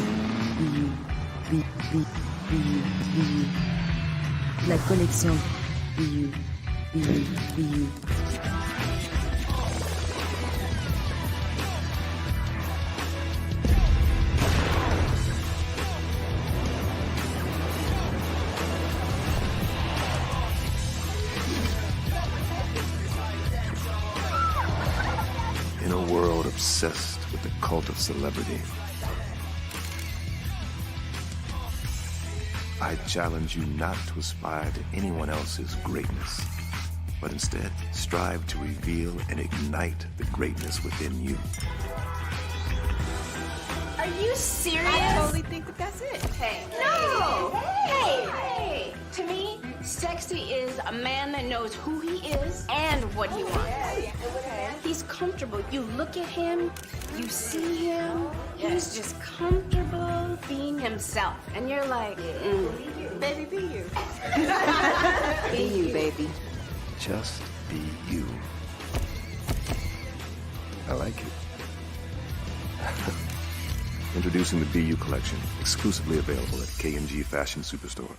La connexion. In a world obsessed with the cult of celebrity, I challenge you not to aspire to anyone else's greatness, but instead strive to reveal and ignite the greatness within you. Are you serious? I totally think that's it. Hey. No! Hey! To me, sexy is a man that knows who he is and what he wants. He's comfortable. You look at him, you see him, he's just comfortable being himself. And you're like, Baby, be you. be you, baby. Just be you. I like it. Introducing the Be You collection, exclusively available at K&G Fashion Superstore.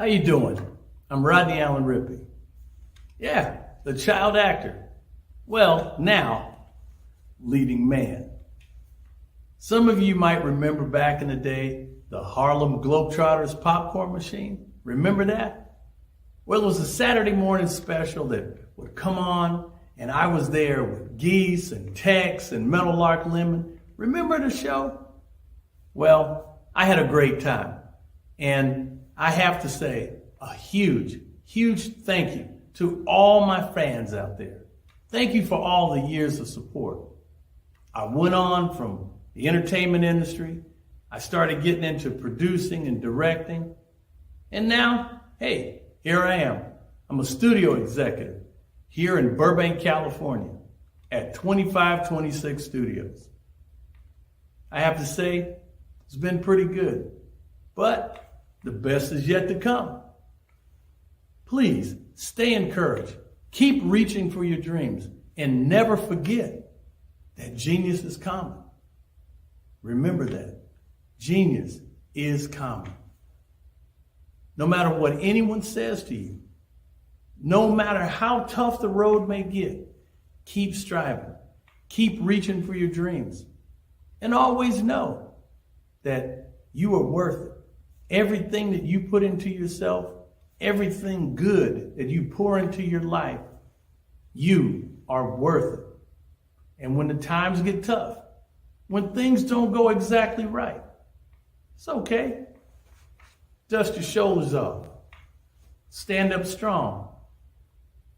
How you doing? I'm Rodney Allen Rippey. Yeah, the child actor. Well, now, leading man. Some of you might remember back in the day, the Harlem Globetrotters popcorn machine. Remember that? Well, it was a Saturday morning special that would come on, and I was there with Geese and Tex and Meadowlark Lemon. Remember the show? Well, I had a great time. And I have to say a huge, huge thank you to all my fans out there. Thank you for all the years of support. I went on from the entertainment industry. I started getting into producing and directing. And now, hey, here I am. I'm a studio executive here in Burbank, California at 2526 Studios. I have to say, it's been pretty good. But the best is yet to come. Please stay encouraged. Keep reaching for your dreams and never forget that genius is common. Remember that. Genius is common. No matter what anyone says to you, no matter how tough the road may get, keep striving. Keep reaching for your dreams. And always know that you are worth it. Everything that you put into yourself, everything good that you pour into your life, you are worth it. And when the times get tough, when things don't go exactly right, it's okay. Dust your shoulders off. Stand up strong.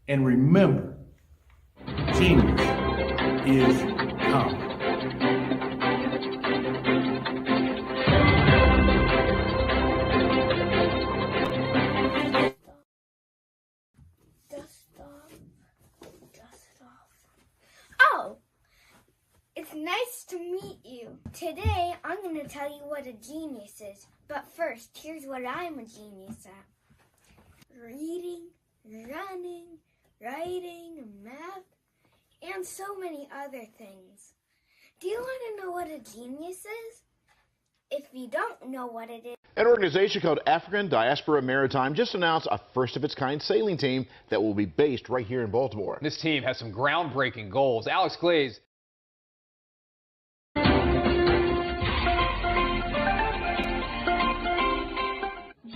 And remember, genius is common. nice to meet you. Today, I'm going to tell you what a genius is. But first, here's what I'm a genius at. Reading, running, writing, math, and so many other things. Do you want to know what a genius is? If you don't know what it is, An organization called African Diaspora Maritime just announced a first-of-its-kind sailing team that will be based right here in Baltimore. This team has some groundbreaking goals. Alex Glaze.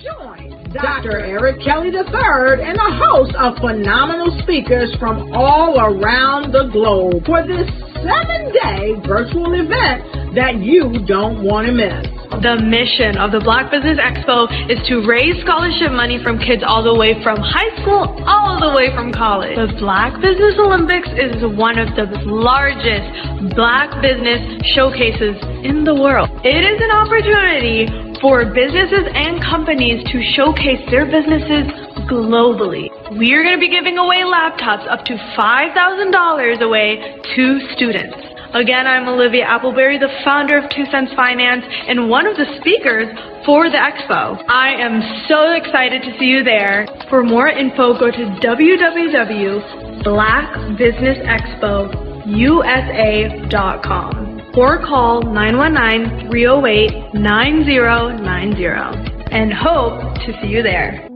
Join Dr. Eric Kelly III and a host of phenomenal speakers from all around the globe for this 7-day virtual event that you don't want to miss. The mission of the Black Business Expo is to raise scholarship money from kids all the way from high school, all the way from college. The Black Business Olympics is one of the largest Black business showcases in the world. It is an opportunity for businesses and companies to showcase their businesses globally. We are going to be giving away laptops up to $5,000 away to students. Again, I'm Olivia Appleberry, the founder of 2 Cents Finance and one of the speakers for the expo. I am so excited to see you there. For more info, go to www.blackbusinessexpousa.com or call 919-308-9090 and hope to see you there.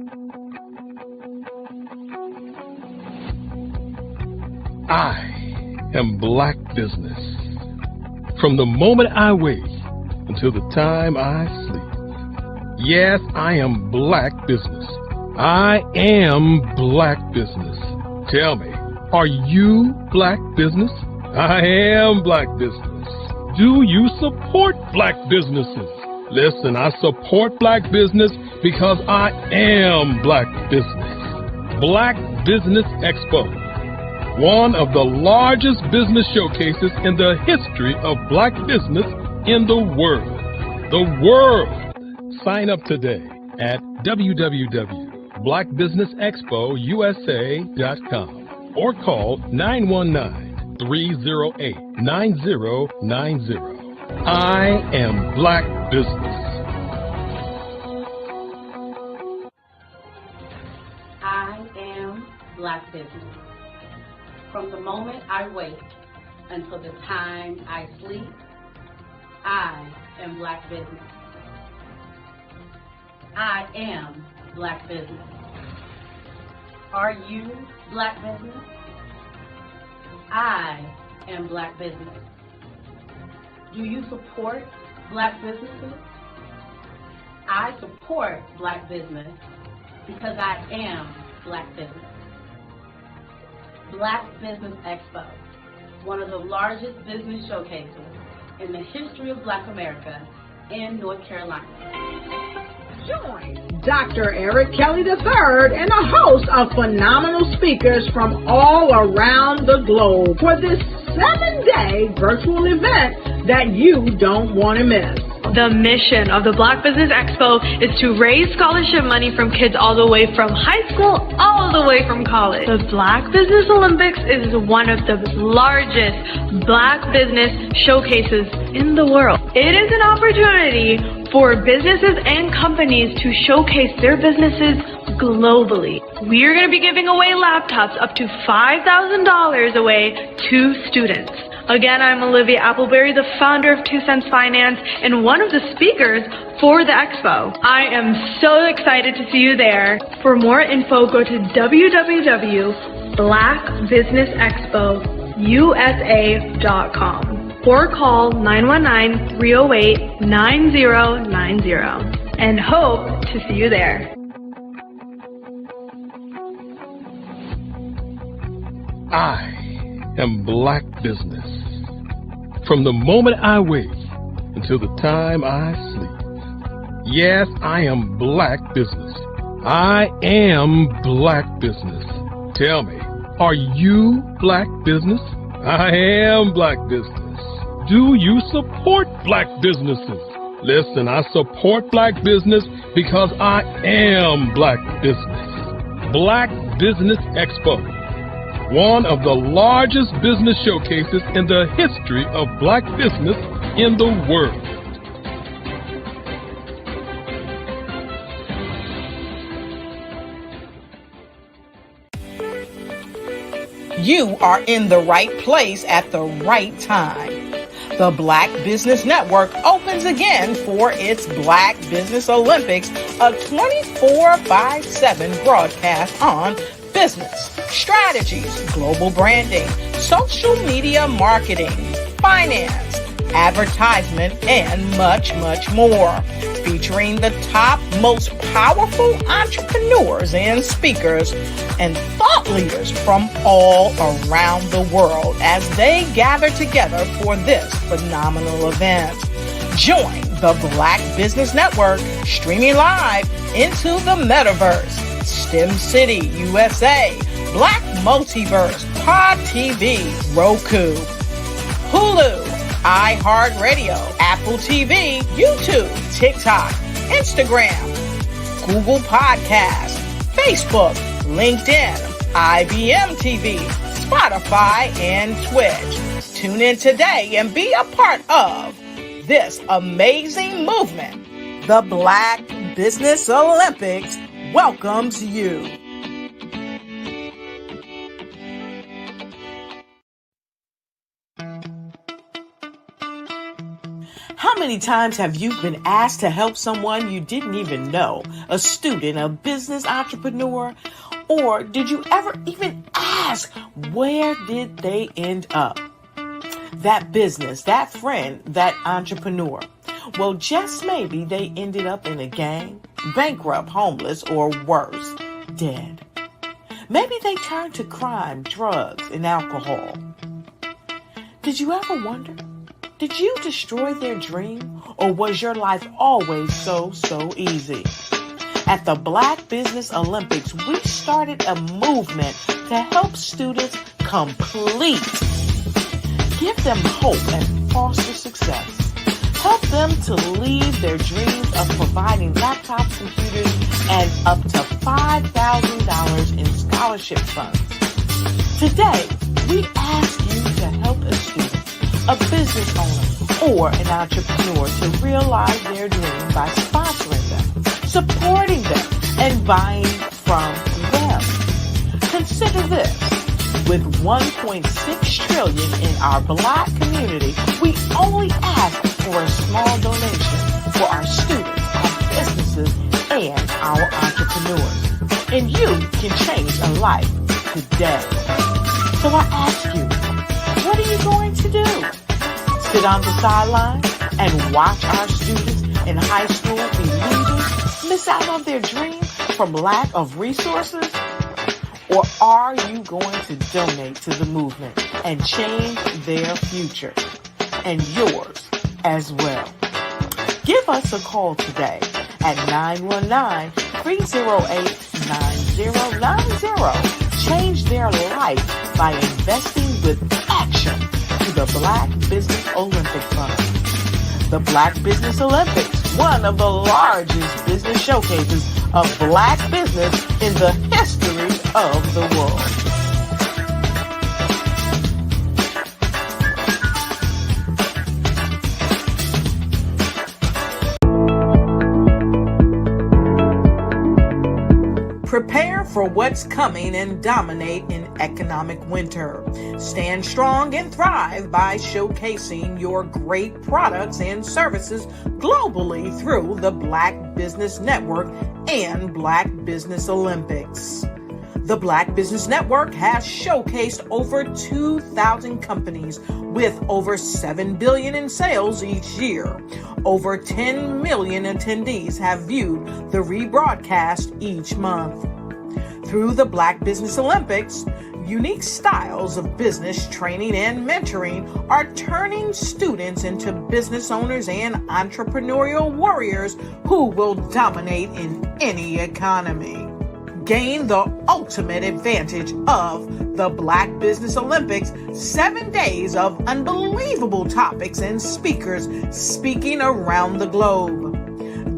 I am Black Business. From the moment I wake until the time I sleep. Yes, I am Black Business. I am Black Business. Tell me, are you Black Business? I am Black Business. Do you support Black businesses? Listen, I support Black business because I am Black Business. Black Business Expo, one of the largest business showcases in the history of Black business in the world. The world! Sign up today at www.blackbusinessexpousa.com or call 919-308-9090. I am Black Business. I am Black Business. From the moment I wake until the time I sleep, I am Black Business. I am Black Business. Are you Black Business? I am Black Business. Do you support Black businesses? I support Black business because I am Black Business. Black Business Expo, one of the largest business showcases in the history of Black America in North Carolina. Join Dr. Eric Kelly III and a host of phenomenal speakers from all around the globe for this 7-day virtual event that you don't want to miss. The mission of the Black Business Expo is to raise scholarship money from kids all the way from high school, all the way from college. The Black Business Olympics is one of the largest Black business showcases in the world. It is an opportunity for businesses and companies to showcase their businesses globally. We are going to be giving away laptops up to $5,000 away to students. Again, I'm Olivia Appleberry, the founder of 2 Cents Finance and one of the speakers for the expo. I am so excited to see you there. For more info, go to www.blackbusinessexpousa.com or call 919-308-9090 and hope to see you there. I am Black Business. From the moment I wake until the time I sleep. Yes, I am Black Business. I am Black Business. Tell me, are you Black Business? I am Black Business. Do you support Black businesses? Listen, I support Black business because I am Black Business. Black Business Expo, one of the largest business showcases in the history of black business in the world. You are in the right place at the right time. The Black Business Network opens again for its Black Business Olympics, a 24/7 broadcast on business, strategies, global branding, social media marketing, finance, advertisement, and much, much more. Featuring the top, most powerful entrepreneurs and speakers and thought leaders from all around the world as they gather together for this phenomenal event. Join the Black Business Network streaming live into the metaverse, STEM City, USA, Black Multiverse, Pod TV, Roku, Hulu, iHeartRadio, Apple TV, YouTube, TikTok, Instagram, Google Podcasts, Facebook, LinkedIn, IBM TV, Spotify, and Twitch. Tune in today and be a part of this amazing movement. The Black Business Olympics welcomes you. How many times have you been asked to help someone you didn't even know, a student, a business entrepreneur? Or did you ever even ask, where did they end up? That business, that friend, that entrepreneur. Well, just maybe they ended up in a gang, bankrupt, homeless, or worse, dead. Maybe they turned to crime, drugs, and alcohol. Did you ever wonder? Did you destroy their dream, or was your life always so easy? At the Black Business Olympics, we started a movement to help students complete. Give them hope and foster success. Help them to leave their dreams of providing laptops, computers, and up to $5,000 in scholarship funds. Today, we ask you to help a student, a business owner, or an entrepreneur to realize their dream by sponsoring them, supporting them, and buying from them. Consider this. With $1.6 trillion in our Black community, we only ask for a small donation for our students, our businesses, and our entrepreneurs. And you can change a life today. So I ask you, what are you going to do? Sit on the sidelines and watch our students in high school be leaders, miss out on their dream from lack of resources? Or are you going to donate to the movement and change their future and yours as well? Give us a call today at 919-308-9090. Change their life by investing with action to the Black Business Olympic Fund. The Black Business Olympics, one of the largest business showcases of Black business in the history of the world. Prepare for what's coming and dominate in economic winter. Stand strong and thrive by showcasing your great products and services globally through the Black Business Network and Black Business Olympics. The Black Business Network has showcased over 2,000 companies with over $7 billion in sales each year. Over 10 million attendees have viewed the rebroadcast each month. Through the Black Business Olympics, unique styles of business training and mentoring are turning students into business owners and entrepreneurial warriors who will dominate in any economy. Gain the ultimate advantage of the Black Business Olympics, 7 days of unbelievable topics and speakers speaking around the globe.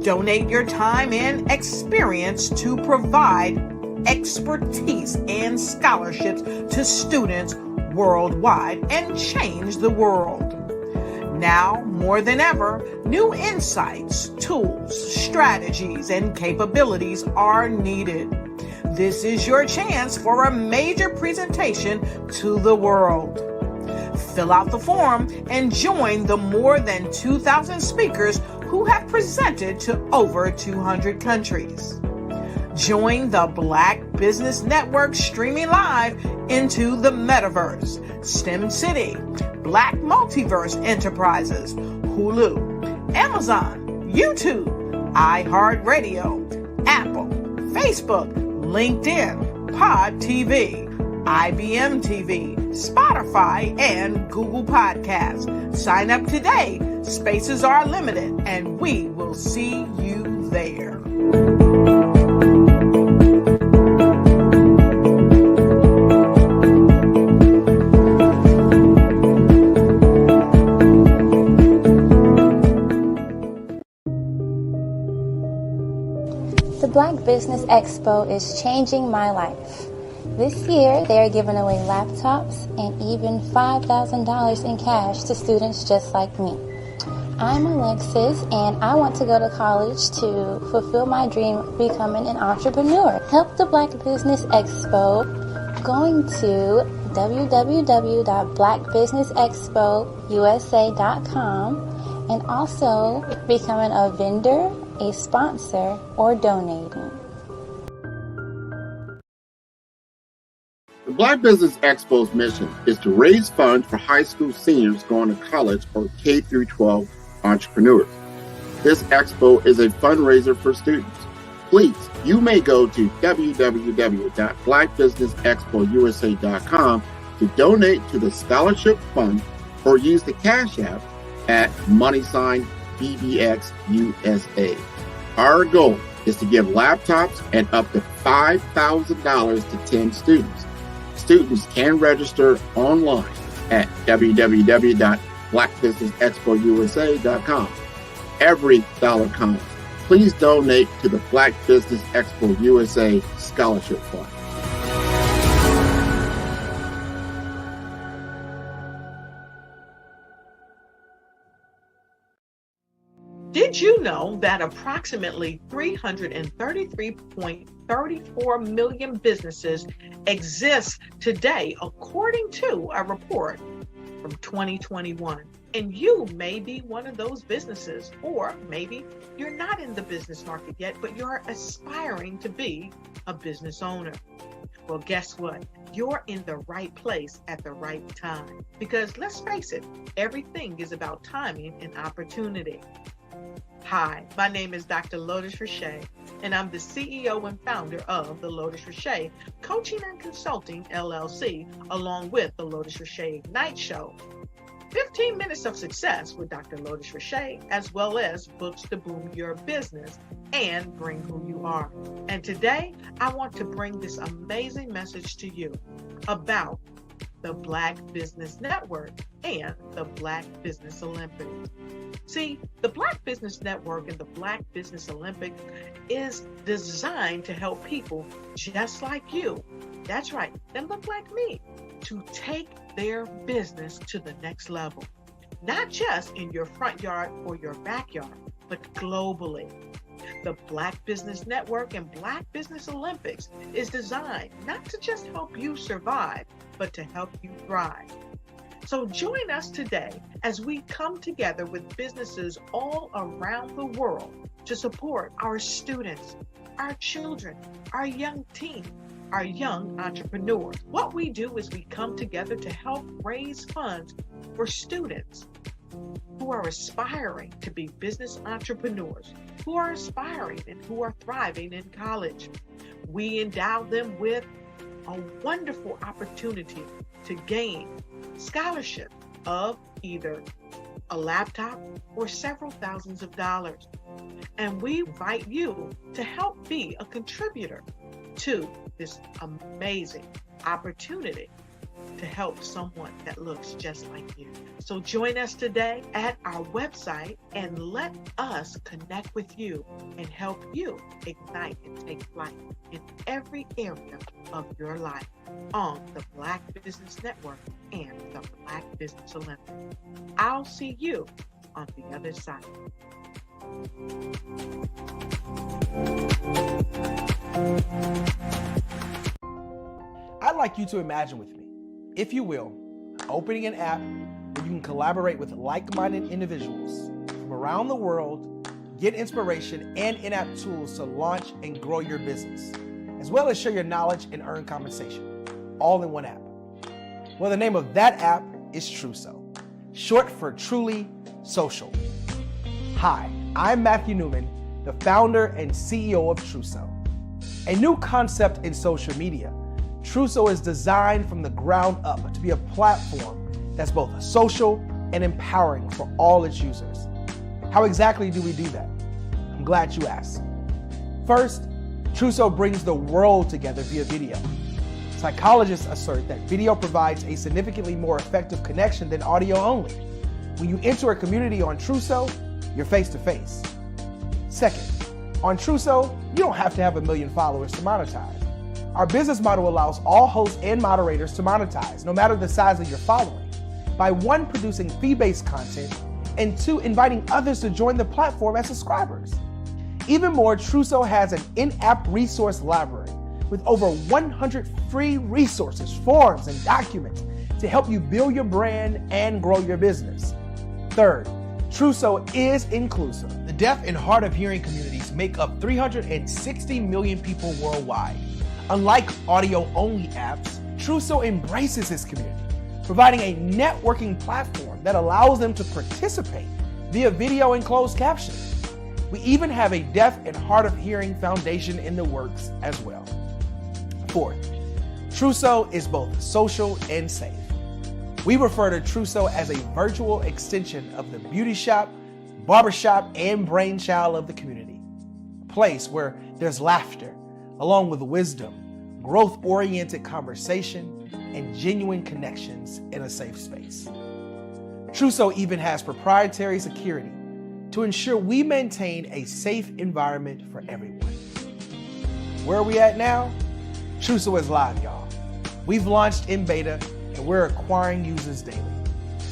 Donate your time and experience to provide expertise and scholarships to students worldwide and change the world. Now, more than ever, new insights, tools, strategies, and capabilities are needed. This is your chance for a major presentation to the world. Fill out the form and join the more than 2,000 speakers who have presented to over 200 countries. Join the Black Business Network streaming live into the Metaverse, STEM City, Black Multiverse Enterprises, Hulu, Amazon, YouTube, iHeartRadio, Apple, Facebook, LinkedIn, Pod TV, IBM TV, Spotify, and Google Podcasts. Sign up today. Spaces are limited, and we will see you there. The Black Business Expo is changing my life. This year, they are giving away laptops and even $5,000 in cash to students just like me. I'm Alexis, and I want to go to college to fulfill my dream of becoming an entrepreneur. Help the Black Business Expo going to www.blackbusinessexpousa.com and also becoming a vendor, a sponsor, or donating. The Black Business Expo's mission is to raise funds for high school seniors going to college or K-12 entrepreneurs. This expo is a fundraiser for students. Please, you may go to www.blackbusinessexpousa.com to donate to the scholarship fund or use the Cash App at $BBXUSA. Our goal is to give laptops and up to $5,000 to 10 students. Students can register online at www.blackbusinessexpousa.com. Every dollar counts. Please donate to the Black Business Expo USA Scholarship Fund. Did you know that approximately 333.34 million businesses exist today, according to a report from 2021? And you may be one of those businesses, or maybe you're not in the business market yet, but you're aspiring to be a business owner. Well, guess what? You're in the right place at the right time. Because let's face it, everything is about timing and opportunity. Hi, my name is Dr. Lotus Richey, and I'm the CEO and founder of the Lotus Richey Coaching and Consulting LLC, along with the Lotus Richey Ignite Show. 15 minutes of success with Dr. Lotus Richey, as well as books to boom your business and bring who you are. And today, I want to bring this amazing message to you about the Black Business Network and the Black Business Olympics. See, the Black Business Network and the Black Business Olympics is designed to help people just like you, that's right, that look like me, to take their business to the next level. Not just in your front yard or your backyard, but globally. The Black Business Network and Black Business Olympics is designed not to just help you survive, but to help you thrive. So join us today as we come together with businesses all around the world to support our students, our children, our young teens, our young entrepreneurs. What we do is we come together to help raise funds for students who are aspiring to be business entrepreneurs, who are aspiring and who are thriving in college. We endow them with a wonderful opportunity to gain scholarship of either a laptop or several thousands of dollars. And we invite you to help be a contributor to this amazing opportunity to help someone that looks just like you. So join us today at our website and let us connect with you and help you ignite and take flight in every area of your life on the Black Business Network and the Black Business Olympics. I'll see you on the other side. I'd like you to imagine with me, if you will, opening an app where you can collaborate with like-minded individuals from around the world, get inspiration and in-app tools to launch and grow your business, as well as share your knowledge and earn compensation, all in one app. Well, the name of that app is Truso, short for Truly Social. Hi, I'm Matthew Newman, the founder and CEO of Truso. A new concept in social media, Truso is designed from the ground up to be a platform that's both social and empowering for all its users. How exactly do we do that? I'm glad you asked. First, Truso brings the world together via video. Psychologists assert that video provides a significantly more effective connection than audio only. When you enter a community on Truso, you're face to face. Second, on Truso, you don't have to have 1 million followers to monetize. Our business model allows all hosts and moderators to monetize, no matter the size of your following, by 1, producing fee-based content, and 2, inviting others to join the platform as subscribers. Even more, Truso has an in-app resource library with over 100 free resources, forms, and documents to help you build your brand and grow your business. Third, Truso is inclusive. The deaf and hard of hearing communities make up 360 million people worldwide. Unlike audio-only apps, Truso embraces this community, providing a networking platform that allows them to participate via video and closed captioning. We even have a deaf and hard of hearing foundation in the works as well. Fourth, Truso is both social and safe. We refer to Truso as a virtual extension of the beauty shop, barbershop, and brainchild of the community. A place where there's laughter, along with wisdom, growth-oriented conversation, and genuine connections in a safe space. Truso even has proprietary security to ensure we maintain a safe environment for everyone. Where are we at now? Truso is live, y'all. We've launched in beta and we're acquiring users daily.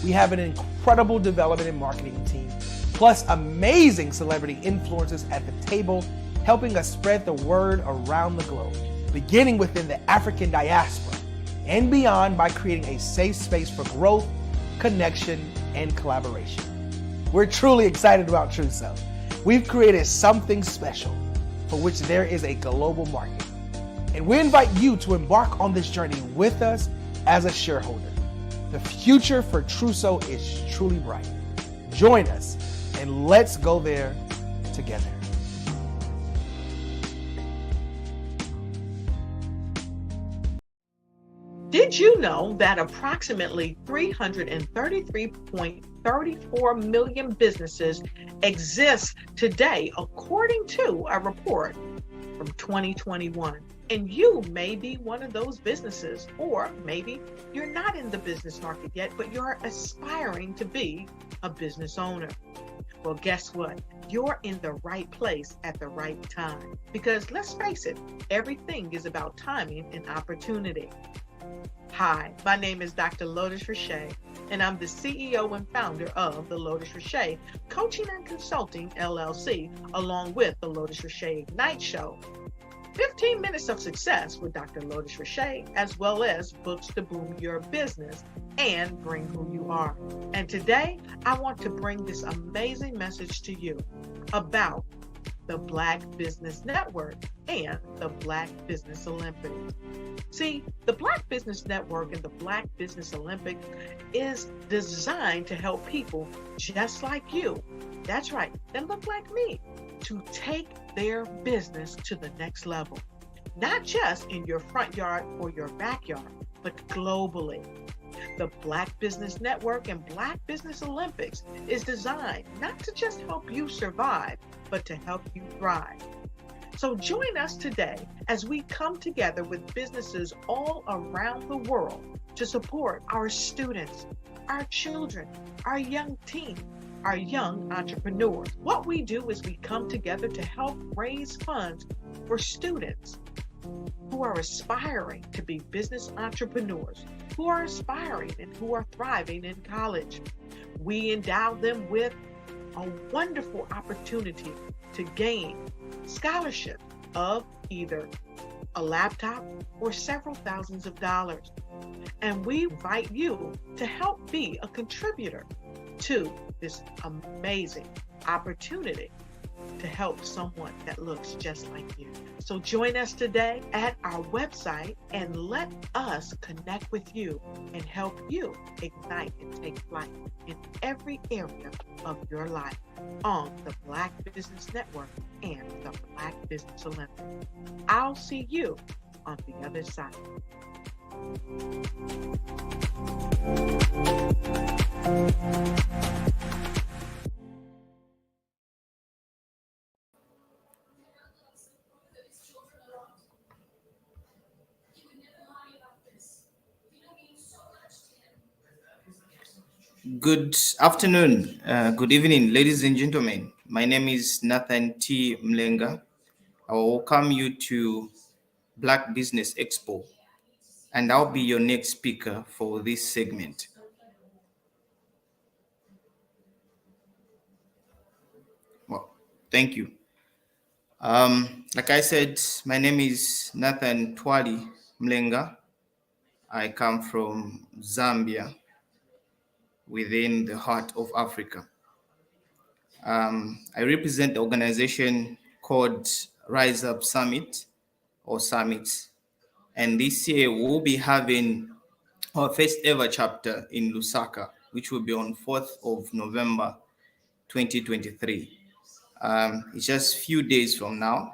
We have an incredible development and marketing team, plus amazing celebrity influencers at the table, helping us spread the word around the globe, beginning within the African diaspora and beyond by creating a safe space for growth, connection, and collaboration. We're truly excited about Truso. We've created something special for which there is a global market. And we invite you to embark on this journey with us as a shareholder. The future for Truso is truly bright. Join us and let's go there together. Did you know that approximately 333.34 million businesses exist today, according to a report from 2021? And you may be one of those businesses, or maybe you're not in the business market yet, but you're aspiring to be a business owner. Well, guess what? You're in the right place at the right time. Because let's face it, everything is about timing and opportunity. Hi, my name is Dr. Lotus Richey, and I'm the CEO and founder of the Lotus Richey Coaching and Consulting LLC, along with the Lotus Richey Ignite Show. 15 minutes of success with Dr. Lotus Richey, as well as books to boom your business and bring who you are. And today, I want to bring this amazing message to you about the Black Business Network and the Black Business Olympics. See, the Black Business Network and the Black Business Olympics is designed to help people just like you, that's right, that look like me, to take their business to the next level. Not just in your front yard or your backyard, but globally. The Black Business Network and Black Business Olympics is designed not to just help you survive, but to help you thrive. So join us today as we come together with businesses all around the world to support our students, our children, our young teens, our young entrepreneurs. What we do is we come together to help raise funds for students who are aspiring to be business entrepreneurs, who are aspiring and who are thriving in college. We endow them with a wonderful opportunity to gain scholarship of either a laptop or several thousands of dollars. And we invite you to help be a contributor to this amazing opportunity to help someone that looks just like you. So join us today at our website and let us connect with you and help you ignite and take flight in every area of your life on the Black Business Network and the Black Business Olympics. I'll see you on the other side. Good afternoon, good evening, ladies and gentlemen. My name is Nathan T. Mlenga. I will welcome you to Black Business Expo, and I'll be your next speaker for this segment. Well, thank you. Like I said, my name is Nathan Twali Mlenga. I come from Zambia, within the heart of Africa. I represent the organization called Rise Up Summit or Summits. And this year we'll be having our first ever chapter in Lusaka, which will be on 4th of November, 2023. It's just a few days from now.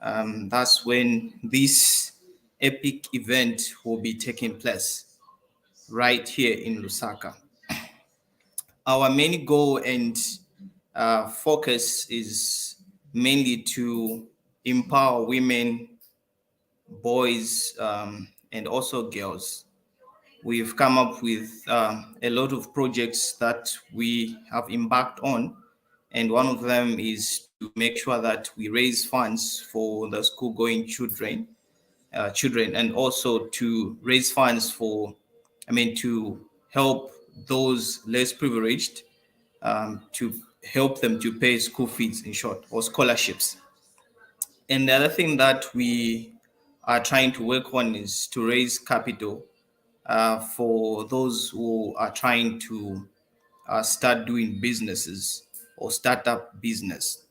That's when this epic event will be taking place right here in Lusaka. Our main goal and focus is mainly to empower women, boys, and also girls. We've come up with a lot of projects that we have embarked on, and one of them is to make sure that we raise funds for the school-going children, and also to raise funds to help those less privileged, to help them to pay school fees, in short, or scholarships. And the other thing that we are trying to work on is to raise capital for those who are trying to start doing businesses or start up business.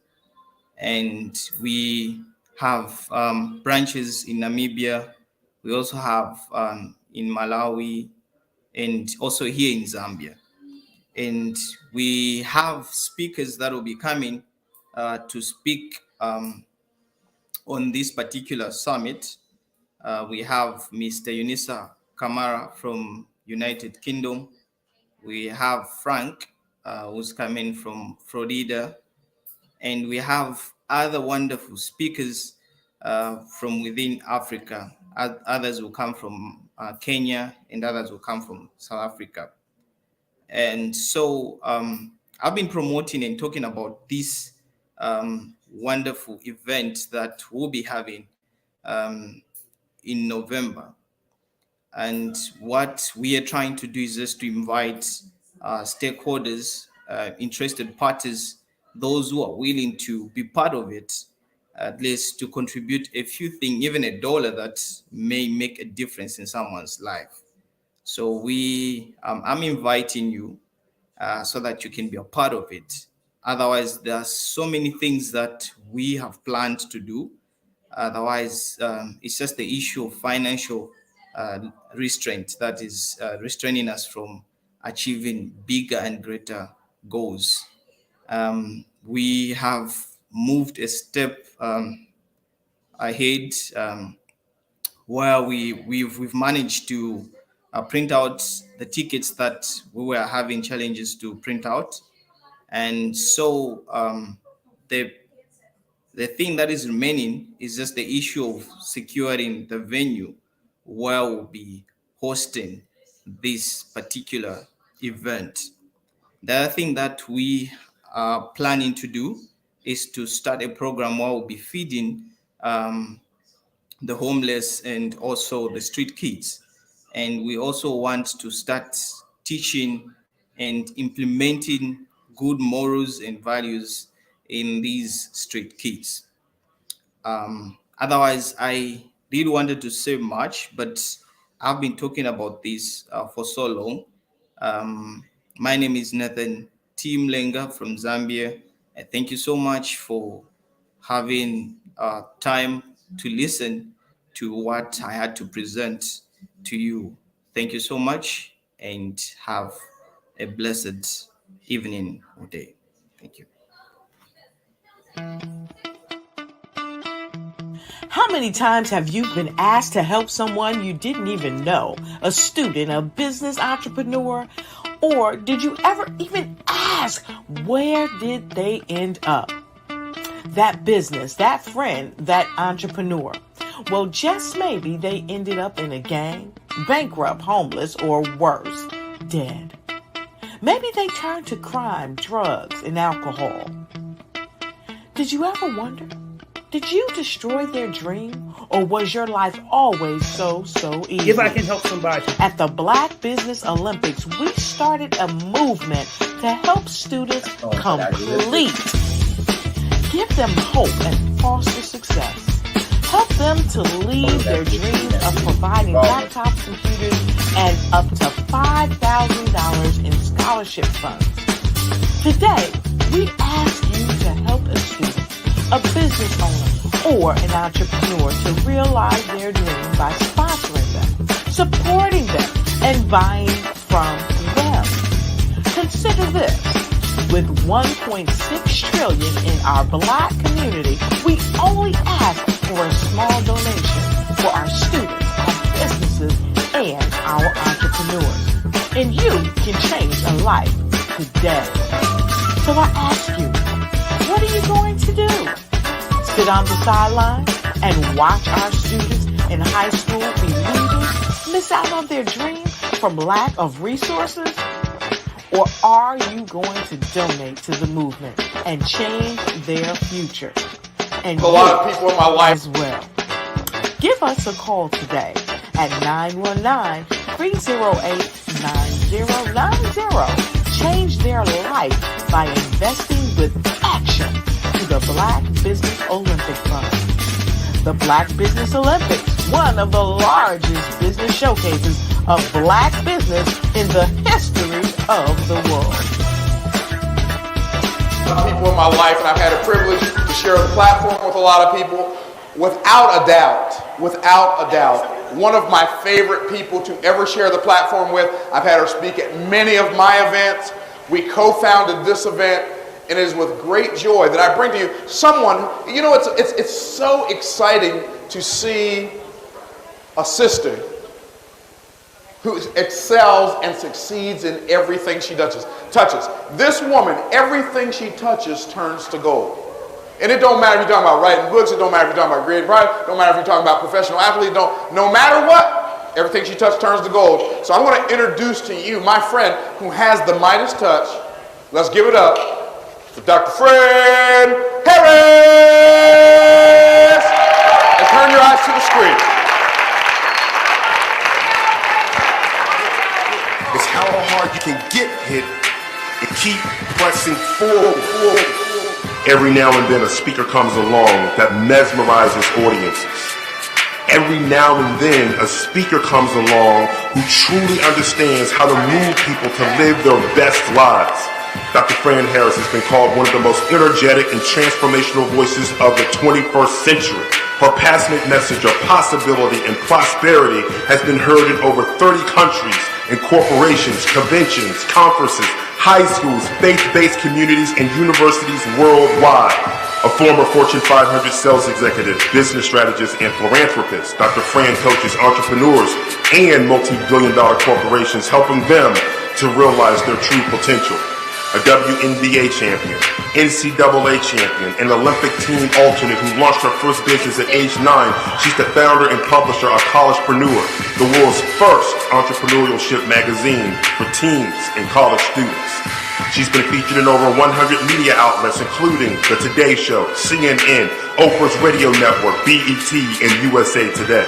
And we have branches in Namibia. We also have in Malawi and also here in Zambia. And we have speakers that will be coming to speak on this particular summit. We have Mr. Unisa Kamara from United Kingdom. We have Frank, who's coming from Florida. And we have other wonderful speakers from within Africa. Others will come from Kenya, and others will come from South Africa. And so I've been promoting and talking about this wonderful event that we'll be having in November. And what we are trying to do is just to invite stakeholders, interested parties, those who are willing to be part of it, at least to contribute a few things, even $1 that may make a difference in someone's life. So I'm inviting you so that you can be a part of it. Otherwise, there are so many things that we have planned to do. Otherwise, it's just the issue of financial restraint that is restraining us from achieving bigger and greater goals. We have moved a step ahead where we've managed to print out the tickets that we were having challenges to print out. And so the thing that is remaining is just the issue of securing the venue where we'll be hosting this particular event. The other thing that we are planning to do is to start a program where we'll be feeding the homeless and also the street kids. And we also want to start teaching and implementing good morals and values in these street kids. Otherwise, I really wanted to say much, but I've been talking about this for so long. My name is Nathan T. Mlenga from Zambia. And thank you so much for having time to listen to what I had to present to you. Thank you so much and have a blessed evening or day. Thank you. How many times have you been asked to help someone you didn't even know, a student, a business entrepreneur? Or did you ever even ask, where did they end up? That business, that friend, that entrepreneur. Well, just maybe they ended up in a gang, bankrupt, homeless, or worse, dead. Maybe they turned to crime, drugs, and alcohol. Did you ever wonder? Did you destroy their dream, or was your life always so easy? If I can help somebody. At the Black Business Olympics, we started a movement to help students complete. Give them hope and foster success. Help them to leave their dreams of providing laptops, computers, and up to $5,000 in scholarship funds. Today, we ask you to help a student, a business owner, or an entrepreneur to realize their dream by sponsoring them, supporting them, and buying from them. Consider this. With $1.6 trillion in our Black community, we only ask for a small donation for our students, our businesses, and our entrepreneurs. And you can change a life today. So I ask you, what are you going to do? Sit on the sideline and watch our students in high school be leaders, miss out on their dream from lack of resources? Or are you going to donate to the movement and change their future? And a lot of people in my life as well. Give us a call today at 919-308-9090. Change their life by investing with action to the Black Business Olympic Fund. The Black Business Olympics, one of the largest business showcases of Black business in the history of the world. People in my life, and I've had a privilege to share the platform with a lot of people. Without a doubt, one of my favorite people to ever share the platform with. I've had her speak at many of my events. We co-founded this event, and it is with great joy that I bring to you someone, you know, it's so exciting to see a sister who excels and succeeds in everything she touches. This woman, everything she touches turns to gold. And it don't matter if you're talking about writing books, it don't matter if you're talking about creative writing, it don't matter if you're talking about professional athletes, no matter what, everything she touches turns to gold. So I want to introduce to you my friend who has the Midas touch. Let's give it up for Dr. Fred Harris! And turn your eyes to the screen. It's how hard you can get hit and keep pressing forward. Every now and then a speaker comes along that mesmerizes audiences. Every now and then a speaker comes along who truly understands how to move people to live their best lives. Dr. Fran Harris has been called one of the most energetic and transformational voices of the 21st century. Her passionate message of possibility and prosperity has been heard in over 30 countries, in corporations, conventions, conferences, high schools, faith-based communities, and universities worldwide. A former Fortune 500 sales executive, business strategist, and philanthropist, Dr. Fran coaches entrepreneurs and multi-billion-dollar corporations, helping them to realize their true potential. a WNBA champion, NCAA champion, and Olympic team alternate who launched her first business at age 9. She's the founder and publisher of Collegepreneur, the world's first entrepreneurship magazine for teens and college students. She's been featured in over 100 media outlets, including The Today Show, CNN, Oprah's Radio Network, BET, and USA Today.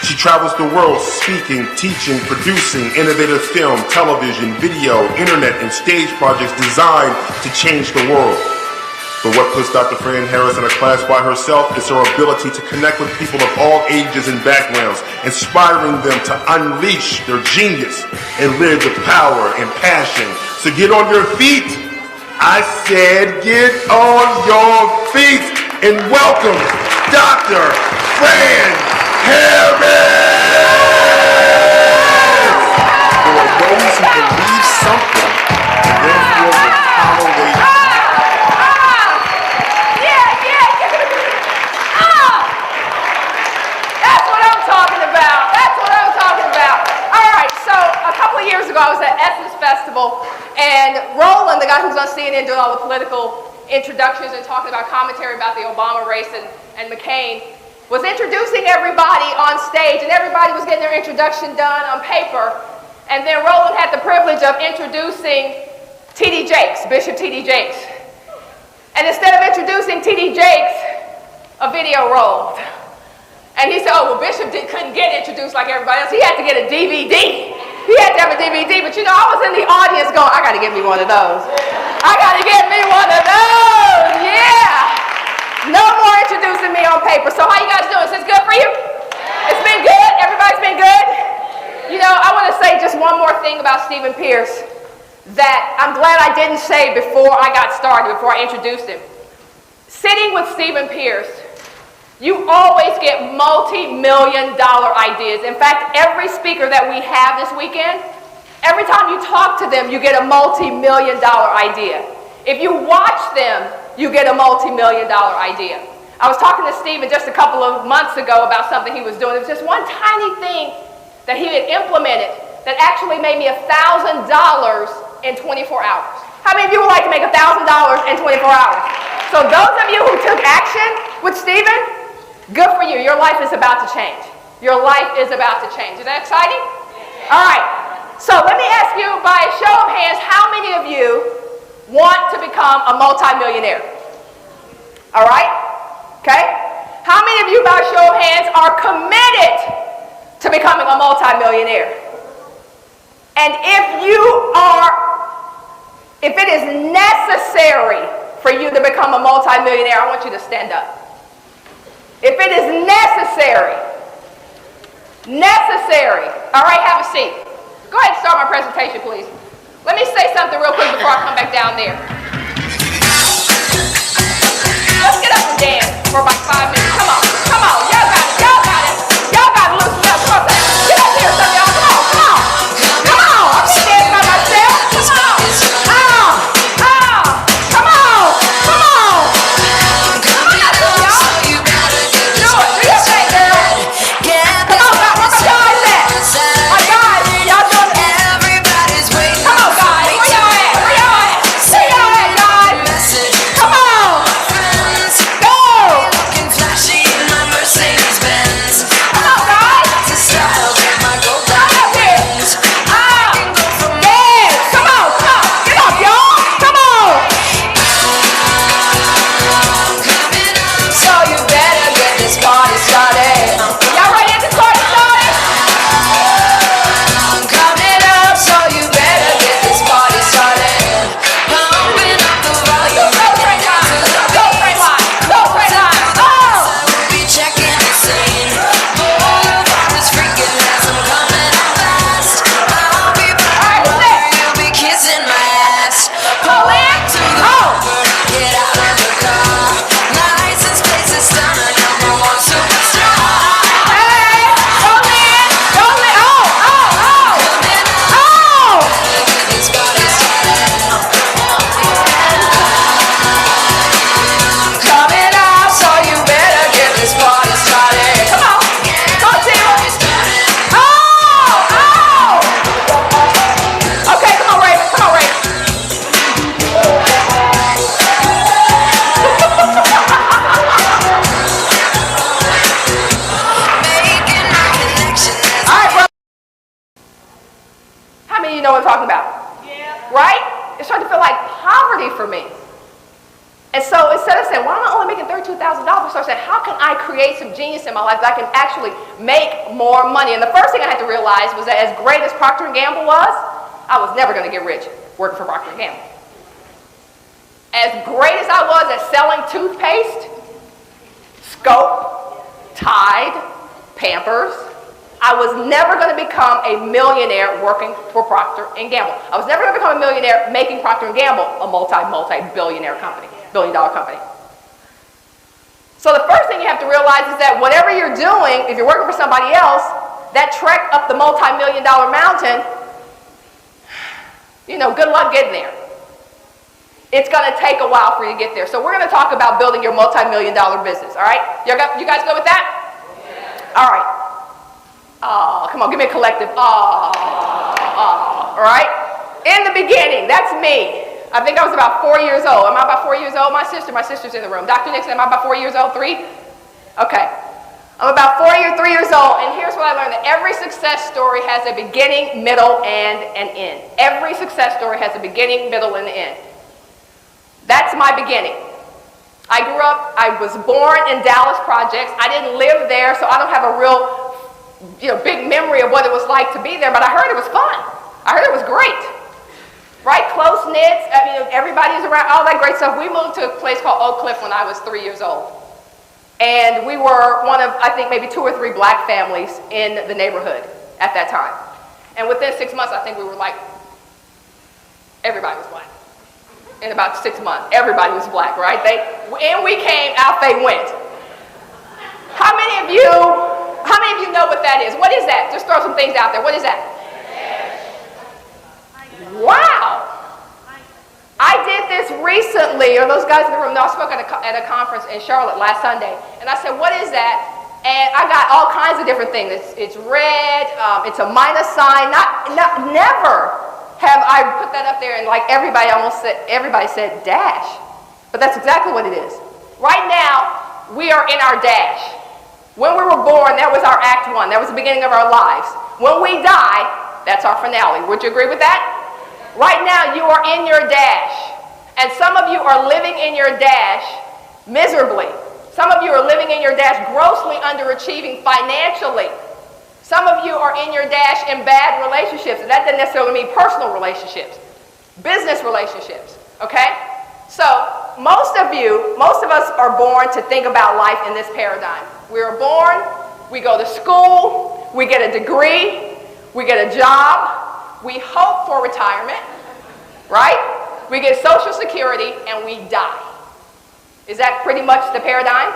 She travels the world speaking, teaching, producing innovative film, television, video, internet, and stage projects designed to change the world. But what puts Dr. Fran Harris in a class by herself is her ability to connect with people of all ages and backgrounds, inspiring them to unleash their genius and live with power and passion. So get on your feet. I said get on your feet and welcome Dr. Fran Harris! There are those who believe something and therefore will tolerate. That's what I'm talking about. That's what I'm talking about. All right, so a couple of years ago, I was at Essence Festival, and Roland, the guy who's on CNN doing all the political introductions and talking about commentary about the Obama race and McCain, was introducing everybody on stage, and everybody was getting their introduction done on paper. And then Roland had the privilege of introducing T.D. Jakes, Bishop T.D. Jakes. And instead of introducing T.D. Jakes, a video rolled. And he said, oh, well, Bishop couldn't get introduced like everybody else. He had to get a DVD. He had to have a DVD. But you know, I was in the audience going, I got to get me one of those. I got to get me one of those. Yeah. No more introducing me on paper. So how you guys doing? Is this good for you? It's been good? Everybody's been good? You know, I want to say just one more thing about Stephen Pierce that I'm glad I didn't say before I got started, before I introduced him. Sitting with Stephen Pierce, you always get multi-million-dollar ideas. In fact, every speaker that we have this weekend, every time you talk to them, you get a multi-million-dollar idea. If you watch them, you get a multi-million-dollar idea. I was talking to Stephen just a couple of months ago about something he was doing. It was just one tiny thing that he had implemented that actually made me $1,000 in 24 hours. How many of you would like to make $1,000 in 24 hours? So those of you who took action with Stephen, good for you. Your life is about to change. Your life is about to change. Is that exciting? All right. So let me ask you by a show of hands, how many of you want to become a multimillionaire? All right? Okay? How many of you, by a show of hands, are committed to becoming a multimillionaire? And if it is necessary for you to become a multimillionaire, I want you to stand up. If it is necessary, all right, have a seat. Go ahead and start my presentation, please. Let me say something real quick before I come back down there. Let's get up and dance for about 5 minutes. Come on, come on. Y'all got it, y'all got it. Y'all got to loosen up. Come on, get up here, some of y'all. Come on, come on. Come on, I can dance by myself. Come on. Come on. Come on. Come on. Come on, y'all. Do it. Do your thing, girl. Come on, where my guys at? My guys, y'all doing it. Come on, guys. Where y'all at? Where y'all at? Where y'all at, guys? Come on. Go. How many of you know what I'm talking about? Yeah. Right? It started to feel like poverty for me. And so instead of saying, why am I only making $32,000? I started saying, how can I create some genius in my life that I can actually make more money? And the first thing I had to realize was that as great as Procter & Gamble was, I was never going to get rich working for Procter & Gamble. As great as I was at selling toothpaste, Scope, Tide, Pampers, I was never going to become a millionaire working for Procter & Gamble. I was never going to become a millionaire making Procter & Gamble a multi-billion-dollar company. So the first thing you have to realize is that whatever you're doing, if you're working for somebody else, that trek up the multi-million-dollar mountain, good luck getting there. It's going to take a while for you to get there. So we're going to talk about building your multi-million-dollar business, all right? You guys go with that? Yeah. All right. Come on, give me a collective. All right? In the beginning, that's me. I think I was about 4 years old. Am I about 4 years old? My sister's in the room. Dr. Nixon, am I about 4 years old? 3? Okay. I'm about 3 years old, and here's what I learned, that every success story has a beginning, middle, and an end. Every success story has a beginning, middle, and an end. That's my beginning. I was born in Dallas Projects. I didn't live there, so I don't have a real, big memory of what it was like to be there, but I heard it was fun. I heard it was great. Right? Close knits. Everybody's around, all that great stuff. We moved to a place called Oak Cliff when I was 3 years old. And we were one of, I think, maybe 2 or 3 black families in the neighborhood at that time. And within 6 months, I think we were like, everybody was black. In about 6 months, everybody was black, right? And we came, out they went. How many of you know what that is? What is that? Just throw some things out there. What is that? Wow. I did this recently, or those guys in the room, I spoke at a conference in Charlotte last Sunday, and I said, what is that? And I got all kinds of different things. It's red, it's a minus sign. Never have I put that up there, and like everybody said dash. But that's exactly what it is. Right now, we are in our dash. When we were born, that was our act 1. That was the beginning of our lives. When we die, that's our finale. Would you agree with that? Right now, you are in your dash. And some of you are living in your dash miserably. Some of you are living in your dash grossly underachieving financially. Some of you are in your dash in bad relationships. And that doesn't necessarily mean personal relationships. Business relationships. Okay? So, most of us are born to think about life in this paradigm. We are born, we go to school, we get a degree, we get a job, we hope for retirement, right? We get Social Security, and we die. Is that pretty much the paradigm?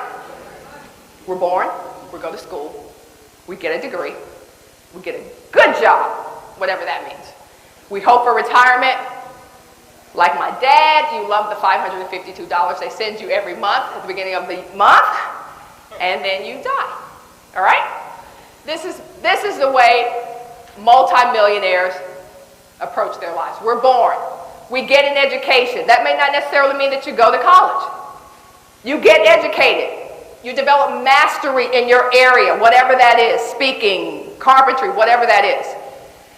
We're born, we go to school, we get a degree, we get a good job, whatever that means. We hope for retirement. Like my dad, you love the $552 they send you every month at the beginning of the month, and then you die. All right? This is the way multimillionaires approach their lives. We're born. We get an education. That may not necessarily mean that you go to college. You get educated. You develop mastery in your area, whatever that is, speaking, carpentry, whatever that is.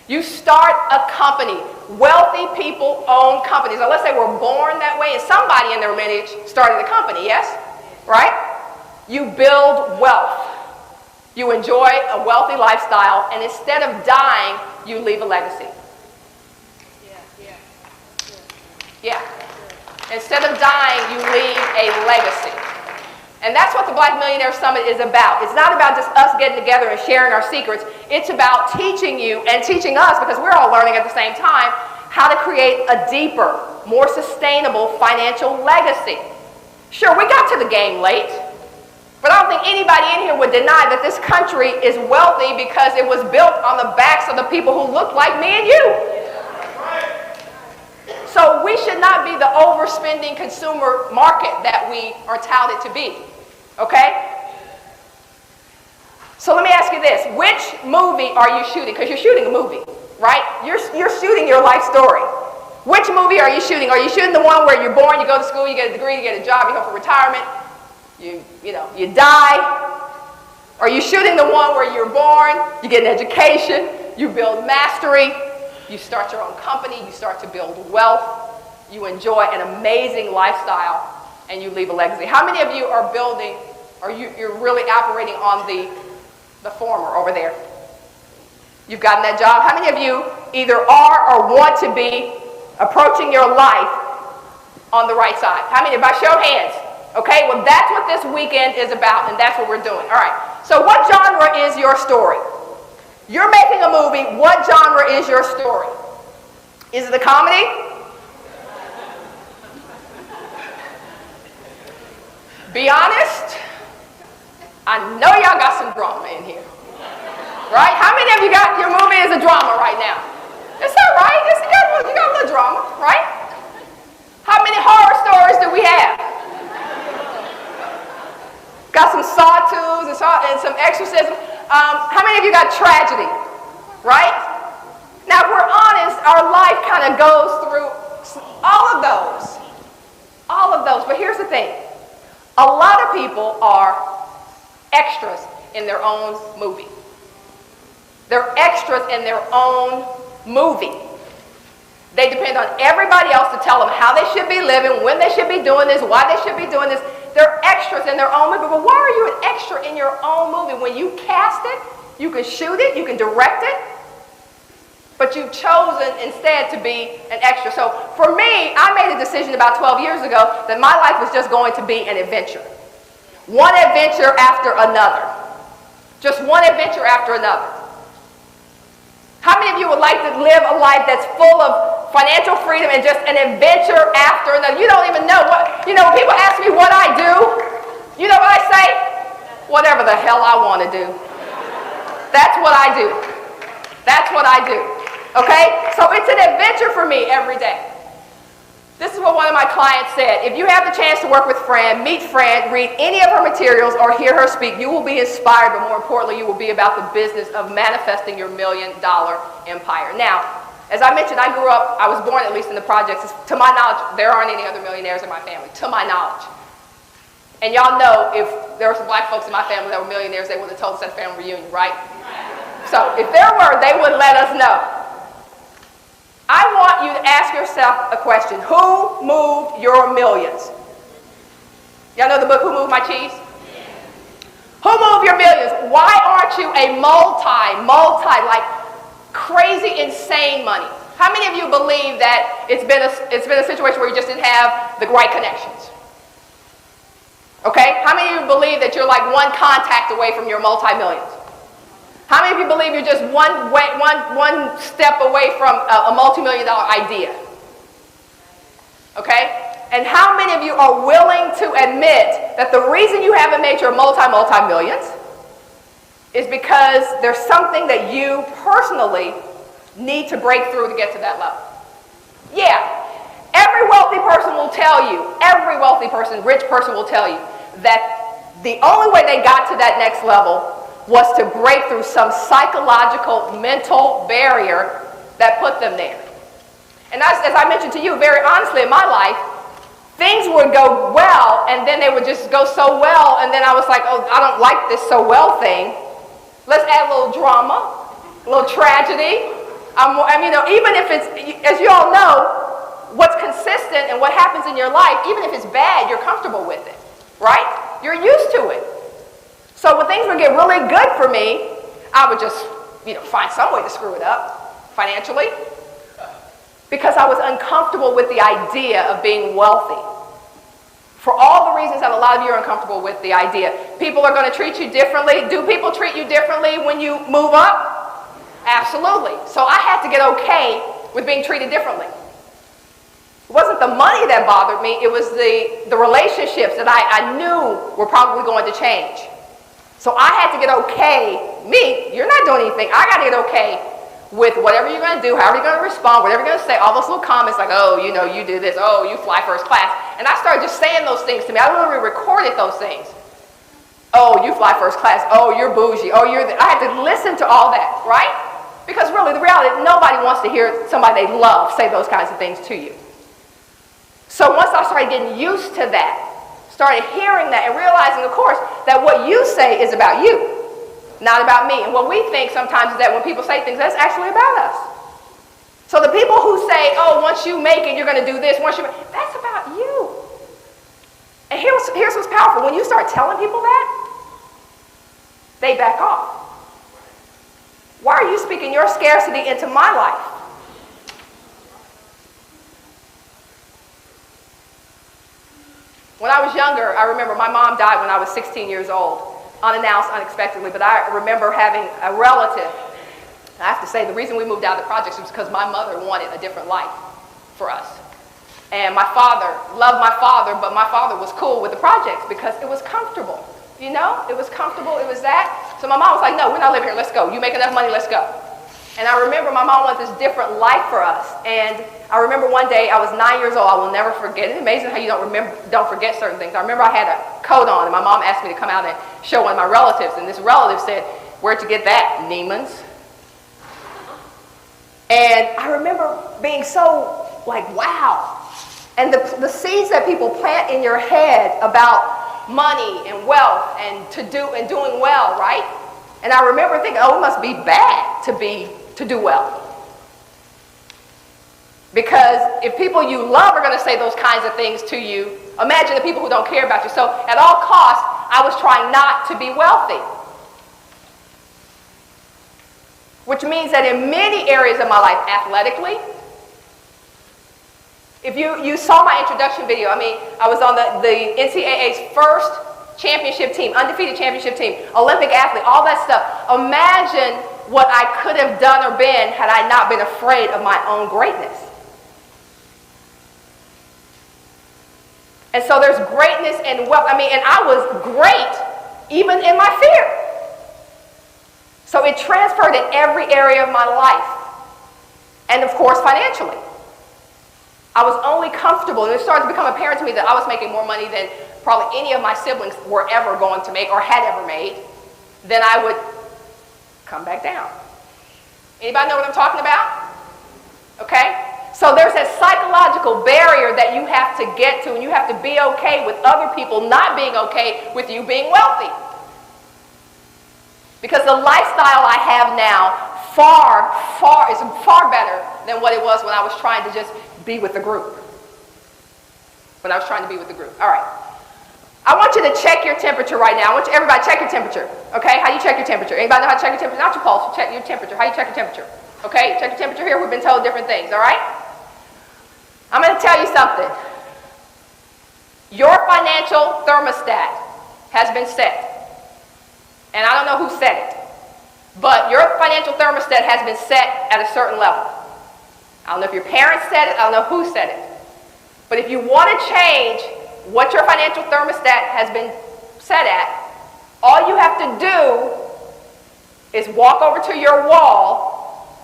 You start a company. Wealthy people own companies. Unless they were born that way, and somebody in their lineage started a company, yes? Right? You build wealth. You enjoy a wealthy lifestyle, and instead of dying, you leave a legacy. Yeah. Instead of dying, you leave a legacy. And that's what the Black Millionaire Summit is about. It's not about just us getting together and sharing our secrets. It's about teaching you and teaching us, because we're all learning at the same time, how to create a deeper, more sustainable financial legacy. Sure, we got to the game late, but I don't think anybody in here would deny that this country is wealthy because it was built on the backs of the people who look like me and you. So we should not be the overspending consumer market that we are touted to be, okay? So let me ask you this. Which movie are you shooting? Because you're shooting a movie, right? You're shooting your life story. Which movie are you shooting? Are you shooting the one where you're born, you go to school, you get a degree, you get a job, you hope for retirement, you die? Are you shooting the one where you're born, you get an education, you build mastery, You start your own company, you start to build wealth, you enjoy an amazing lifestyle, and you leave a legacy. How many of you are building, or you're really operating on the former over there? You've gotten that job. How many of you either are or want to be approaching your life on the right side? How many? By show of hands. Okay, well that's what this weekend is about, and that's what we're doing. All right, so what genre is your story? You're making a movie. What genre is your story? Is it a comedy? Be honest. I know y'all got some drama in here. Right? How many of you got your movie is a drama right now? Is that right? You got a little drama, right? How many horror stories do we have? Got some sawtooths and some exorcism. How many of you got tragedy? Right? Now, if we're honest, our life kind of goes through all of those. All of those. But here's the thing. A lot of people are extras in their own movie. They're extras in their own movie. They depend on everybody else to tell them how they should be living, when they should be doing this, why they should be doing this. They're extras in their own movie. But why are you an extra in your own movie? When you cast it, you can shoot it, you can direct it, but you've chosen instead to be an extra. So for me, I made a decision about 12 years ago that my life was just going to be an adventure. One adventure after another. Just one adventure after another. How many of you would like to live a life that's full of financial freedom and just an adventure after another? You don't even know what, when people ask me what I do, you know what I say? Whatever the hell I want to do. That's what I do. That's what I do. Okay? So it's an adventure for me every day. This is what one of my clients said. If you have the chance to work with Fran, meet Fran, read any of her materials, or hear her speak, you will be inspired, but more importantly, you will be about the business of manifesting your $1 million empire. Now, as I mentioned, I was born at least in the projects. To my knowledge, there aren't any other millionaires in my family, to my knowledge. And y'all know if there were some black folks in my family that were millionaires, they would have told us at the family reunion, right? So if there were, they would let us know. I want you to ask yourself a question. Who moved your millions? Y'all know the book, Who Moved My Cheese? Who moved your millions? Why aren't you a like crazy, insane money? How many of you believe that it's been a situation where you just didn't have the right connections? Okay? How many of you believe that you're like one contact away from your multi-millions? How many of you believe you're just one step away from a multi-million-dollar idea? Okay? And how many of you are willing to admit that the reason you haven't made your multi-millions is because there's something that you personally need to break through to get to that level? Yeah. Every wealthy person will tell you, every wealthy person, rich person will tell you that the only way they got to that next level was to break through some psychological, mental barrier that put them there. And as I mentioned to you, very honestly, in my life, things would go well, and then they would just go so well, and then I was like, oh, I don't like this so well thing. Let's add a little drama, a little tragedy. Even if it's, as you all know, what's consistent and what happens in your life, even if it's bad, you're comfortable with it, right? You're used to it. So when things would get really good for me, I would just, find some way to screw it up financially because I was uncomfortable with the idea of being wealthy. For all the reasons that a lot of you are uncomfortable with the idea. People are going to treat you differently. Do people treat you differently when you move up? Absolutely. So I had to get okay with being treated differently. It wasn't the money that bothered me. It was the relationships that I knew were probably going to change. So I had to get okay. You're not doing anything. I got to get okay with whatever you're going to do, however you're going to respond, whatever you're going to say, all those little comments like, oh, you do this, oh, you fly first class. And I started just saying those things to me. I literally recorded those things. Oh, you fly first class. Oh, you're bougie. Oh, I had to listen to all that, right? Because really, the reality, nobody wants to hear somebody they love say those kinds of things to you. So once I started getting used to that, started hearing that and realizing, of course, that what you say is about you, not about me. And what we think sometimes is that when people say things, that's actually about us. say, oh, once you make it, you're going to do this. That's about you. And here's what's powerful. When you start telling people that, they back off. Why are you speaking your scarcity into my life? When I was younger, I remember my mom died when I was 16 years old, unannounced, unexpectedly, but I remember having a relative. I have to say, the reason we moved out of the projects was because my mother wanted a different life for us. And my father loved my father, but my father was cool with the projects because it was comfortable. You know, it was comfortable, it was that. So my mom was like, no, we're not living here, let's go. You make enough money, let's go. And I remember my mom wanted this different life for us. And I remember one day, I was 9 years old, I will never forget. It's amazing how you don't forget certain things. I remember I had a coat on, and my mom asked me to come out and show one of my relatives. And this relative said, where'd you get that? Neiman's. And I remember being so like, wow. And the seeds that people plant in your head about money and wealth and doing well, right? And I remember thinking, oh, it must be bad to do well. Because if people you love are going to say those kinds of things to you, imagine the people who don't care about you. So at all costs, I was trying not to be wealthy. Which means that in many areas of my life, athletically, if you saw my introduction video, I mean, I was on the NCAA's first championship team, undefeated championship team, Olympic athlete, all that stuff. Imagine what I could have done or been had I not been afraid of my own greatness. And so there's greatness and wealth. I mean, and I was great even in my fear. So it transferred in every area of my life. And of course, financially. I was only comfortable, and it started to become apparent to me that I was making more money than probably any of my siblings were ever going to make or had ever made. Then I would come back down. Anybody know what I'm talking about? Okay? So there's that psychological barrier that you have to get to, and you have to be okay with other people not being okay with you being wealthy. Because the lifestyle I have now is far better than what it was when I was trying to just be with the group. When I was trying to be with the group. All right. I want you to check your temperature right now. I want you, everybody, check your temperature. Okay? How do you check your temperature? Anybody know how to check your temperature? Not your pulse. Check your temperature. How do you check your temperature? Okay? Check your temperature here. We've been told different things. All right? I'm going to tell you something. Your financial thermostat has been set. And I don't know who set it. But your financial thermostat has been set at a certain level. I don't know if your parents set it. I don't know who set it. But if you want to change what your financial thermostat has been set at, all you have to do is walk over to your wall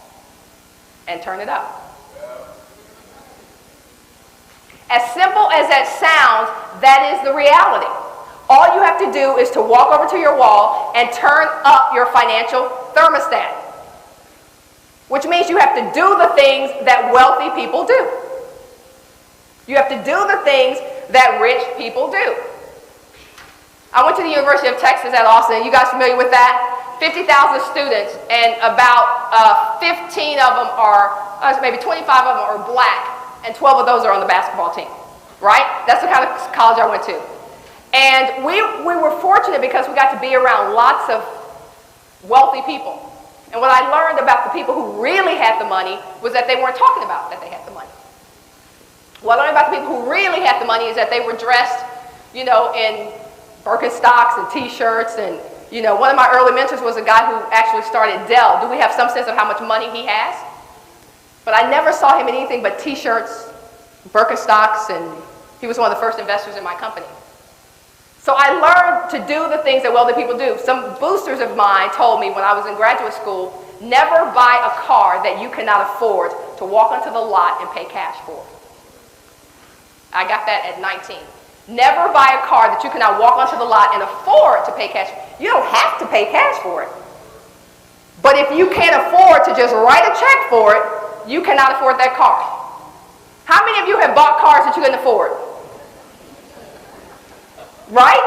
and turn it up. As simple as that sounds, that is the reality. All you have to do is to walk over to your wall and turn up your financial thermostat. Which means you have to do the things that wealthy people do. You have to do the things that rich people do. I went to the University of Texas at Austin. You guys familiar with that? 50,000 students, and about 15 of them are, maybe 25 of them are black, and 12 of those are on the basketball team. Right? That's the kind of college I went to. And we were fortunate because we got to be around lots of wealthy people. And what I learned about the people who really had the money was that they weren't talking about that they had the money. What I learned about the people who really had the money is that they were dressed, you know, in Birkenstocks and T-shirts. And, you know, one of my early mentors was a guy who actually started Dell. Do we have some sense of how much money he has? But I never saw him in anything but T-shirts, Birkenstocks, and he was one of the first investors in my company. So I learned to do the things that wealthy people do. Some boosters of mine told me when I was in graduate school, never buy a car that you cannot afford to walk onto the lot and pay cash for. I got that at 19. Never buy a car that you cannot walk onto the lot and afford to pay cash. You don't have to pay cash for it. But if you can't afford to just write a check for it, you cannot afford that car. How many of you have bought cars that you couldn't afford? Right?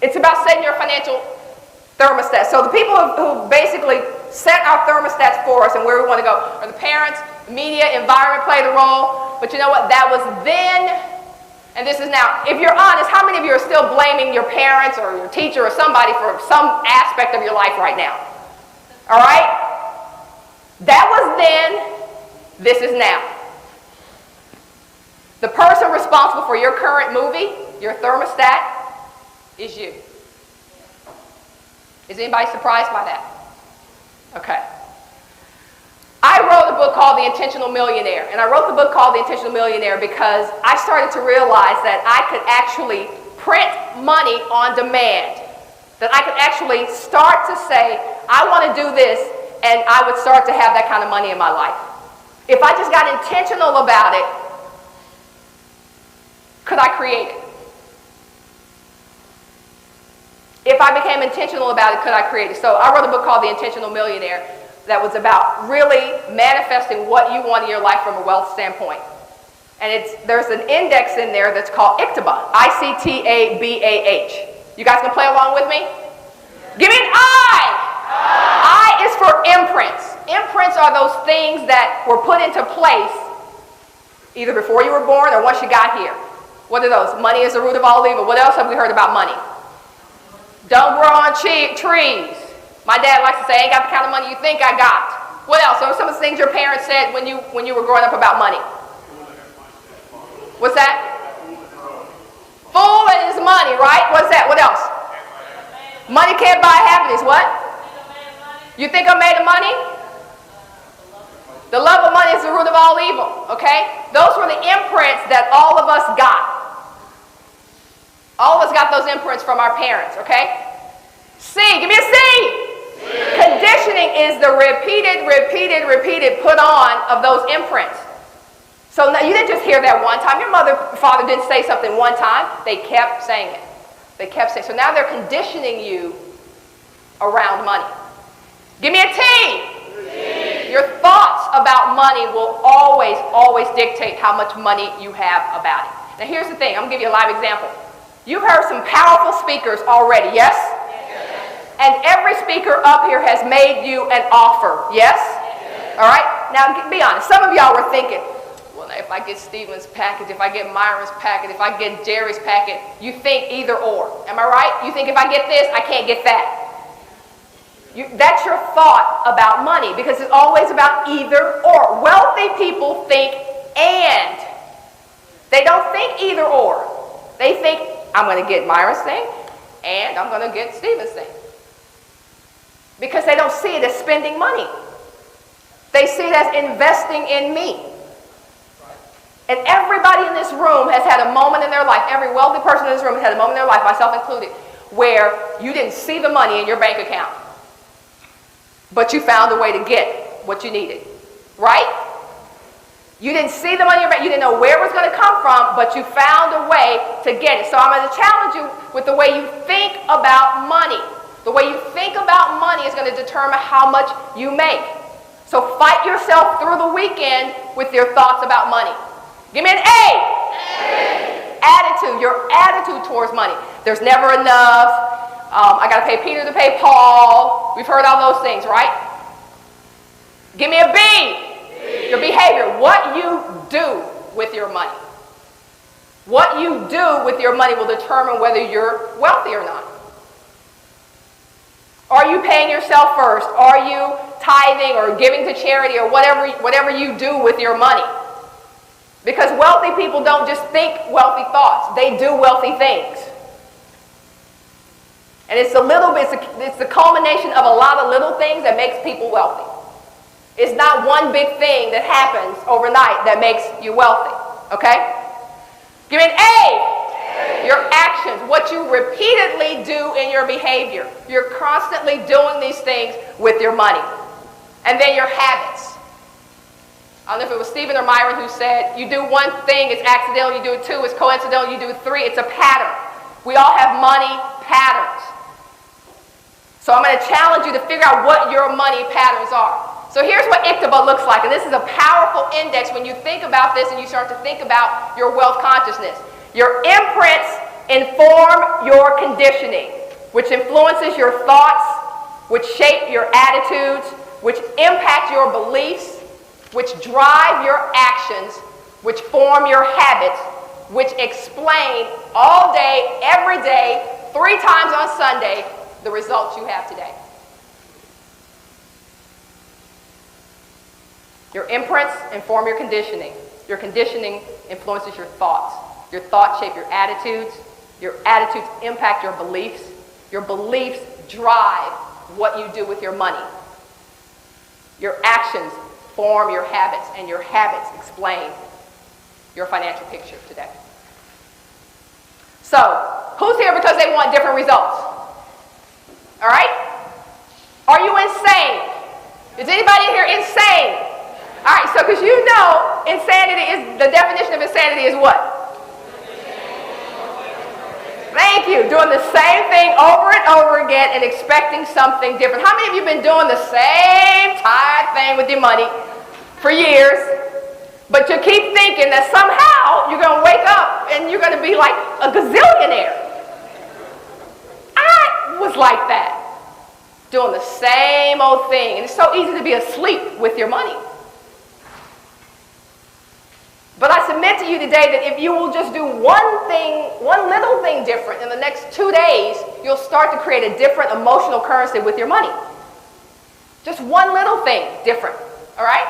It's about setting your financial thermostat. So the people who basically set our thermostats for us and where we want to go are the parents, media, environment played a role. But you know what? That was then, and this is now. If you're honest, how many of you are still blaming your parents or your teacher or somebody for some aspect of your life right now? All right? That was then, this is now. The person responsible for your current movie, your thermostat, is you. Is anybody surprised by that? Okay. I wrote a book called The Intentional Millionaire, and I wrote the book called The Intentional Millionaire because I started to realize that I could actually print money on demand, that I could actually start to say, I want to do this, and I would start to have that kind of money in my life. If I just got intentional about it, could I create it? If I became intentional about it, could I create it? So I wrote a book called The Intentional Millionaire that was about really manifesting what you want in your life from a wealth standpoint. And there's an index in there that's called ICTABAH, I-C-T-A-B-A-H. You guys can play along with me? Give me an I! I is for imprints. Imprints are those things that were put into place either before you were born or once you got here. What are those? Money is the root of all evil. What else have we heard about money? Don't grow on trees. My dad likes to say, I ain't got the kind of money you think I got. What else? So some of the things your parents said when you were growing up about money. What's that? Fool and his money, right? What's that? What else? Money can't buy happiness. What? You think I'm made of money? The love of money is the root of all evil. Okay? Those were the imprints that all of us got. All of us got those imprints from our parents, okay? C, give me a C. Conditioning is the repeated put on of those imprints. So now you didn't just hear that one time. Your mother, father didn't say something one time. They kept saying it. They kept saying it. So now they're conditioning you around money. Give me a T. Your thoughts about money will always dictate how much money you have about it. Now here's the thing. I'm going to give you a live example. You've heard some powerful speakers already, yes? And every speaker up here has made you an offer, yes? All right? Now, be honest. Some of y'all were thinking, well, if I get Stephen's package, if I get Myron's package, if I get Jerry's package, you think either or. Am I right? You think if I get this, I can't get that. That's your thought about money because it's always about either or. Wealthy people think and. They don't think either or. They think, I'm going to get Myra's thing, and I'm going to get Stephen's thing. Because they don't see it as spending money. They see it as investing in me. And everybody in this room has had a moment in their life, every wealthy person in this room has had a moment in their life, myself included, where you didn't see the money in your bank account. But you found a way to get what you needed. Right? You didn't see the money in your bank. You didn't know where it was going to come from, but you found a way to get it. So I'm going to challenge you with the way you think about money. The way you think about money is going to determine how much you make. So fight yourself through the weekend with your thoughts about money. Give me an A. Attitude. Your attitude towards money. There's never enough. I got to pay Peter to pay Paul. We've heard all those things, right? Give me a B. Your behavior, what you do with your money. What you do with your money will determine whether you're wealthy or not. Are you paying yourself first? Are you tithing or giving to charity or whatever you do with your money? Because wealthy people don't just think wealthy thoughts. They do wealthy things. And it's the culmination of a lot of little things that makes people wealthy. It's not one big thing that happens overnight that makes you wealthy, okay? Give me an A. Your actions, what you repeatedly do in your behavior. You're constantly doing these things with your money. And then your habits. I don't know if it was Stephen or Myron who said, you do one thing, it's accidental, you do it two, it's coincidental, you do it three, it's a pattern. We all have money patterns. So I'm going to challenge you to figure out what your money patterns are. So here's what ICTABAH looks like, and this is a powerful index when you think about this and you start to think about your wealth consciousness. Your imprints inform your conditioning, which influences your thoughts, which shape your attitudes, which impact your beliefs, which drive your actions, which form your habits, which explain all day, every day, 3 times on Sunday, the results you have today. Your imprints inform your conditioning. Your conditioning influences your thoughts. Your thoughts shape your attitudes. Your attitudes impact your beliefs. Your beliefs drive what you do with your money. Your actions form your habits, and your habits explain your financial picture today. So, who's here because they want different results? All right? Are you insane? Is anybody here insane? All right, so because you know insanity is, the definition of insanity is what? Thank you. Doing the same thing over and over again and expecting something different. How many of you have been doing the same tired thing with your money for years, but you keep thinking that somehow you're going to wake up and you're going to be like a gazillionaire? I was like that, doing the same old thing. And it's so easy to be asleep with your money. But I submit to you today that if you will just do one little thing different in the next 2 days, you'll start to create a different emotional currency with your money. Just one little thing different, all right?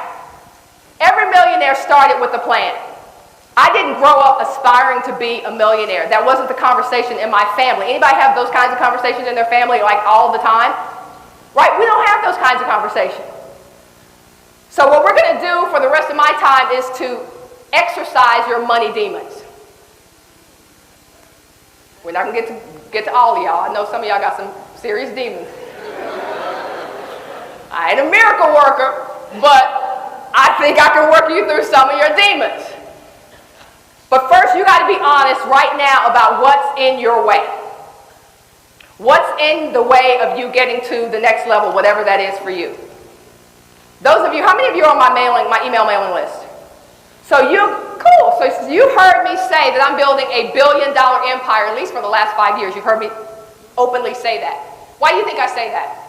Every millionaire started with a plan. I didn't grow up aspiring to be a millionaire. That wasn't the conversation in my family. Anybody have those kinds of conversations in their family like all the time? Right? We don't have those kinds of conversations. So what we're going to do for the rest of my time is to exercise your money demons. We're not going to get to all of y'all. I know some of y'all got some serious demons. I ain't a miracle worker, but I think I can work you through some of your demons. But first, you got to be honest right now about what's in your way. What's in the way of you getting to the next level, whatever that is for you. Those of you, how many of you are on my email mailing list? So cool. So you've heard me say that I'm building $1 billion empire, at least for the last 5 years. You've heard me openly say that. Why do you think I say that?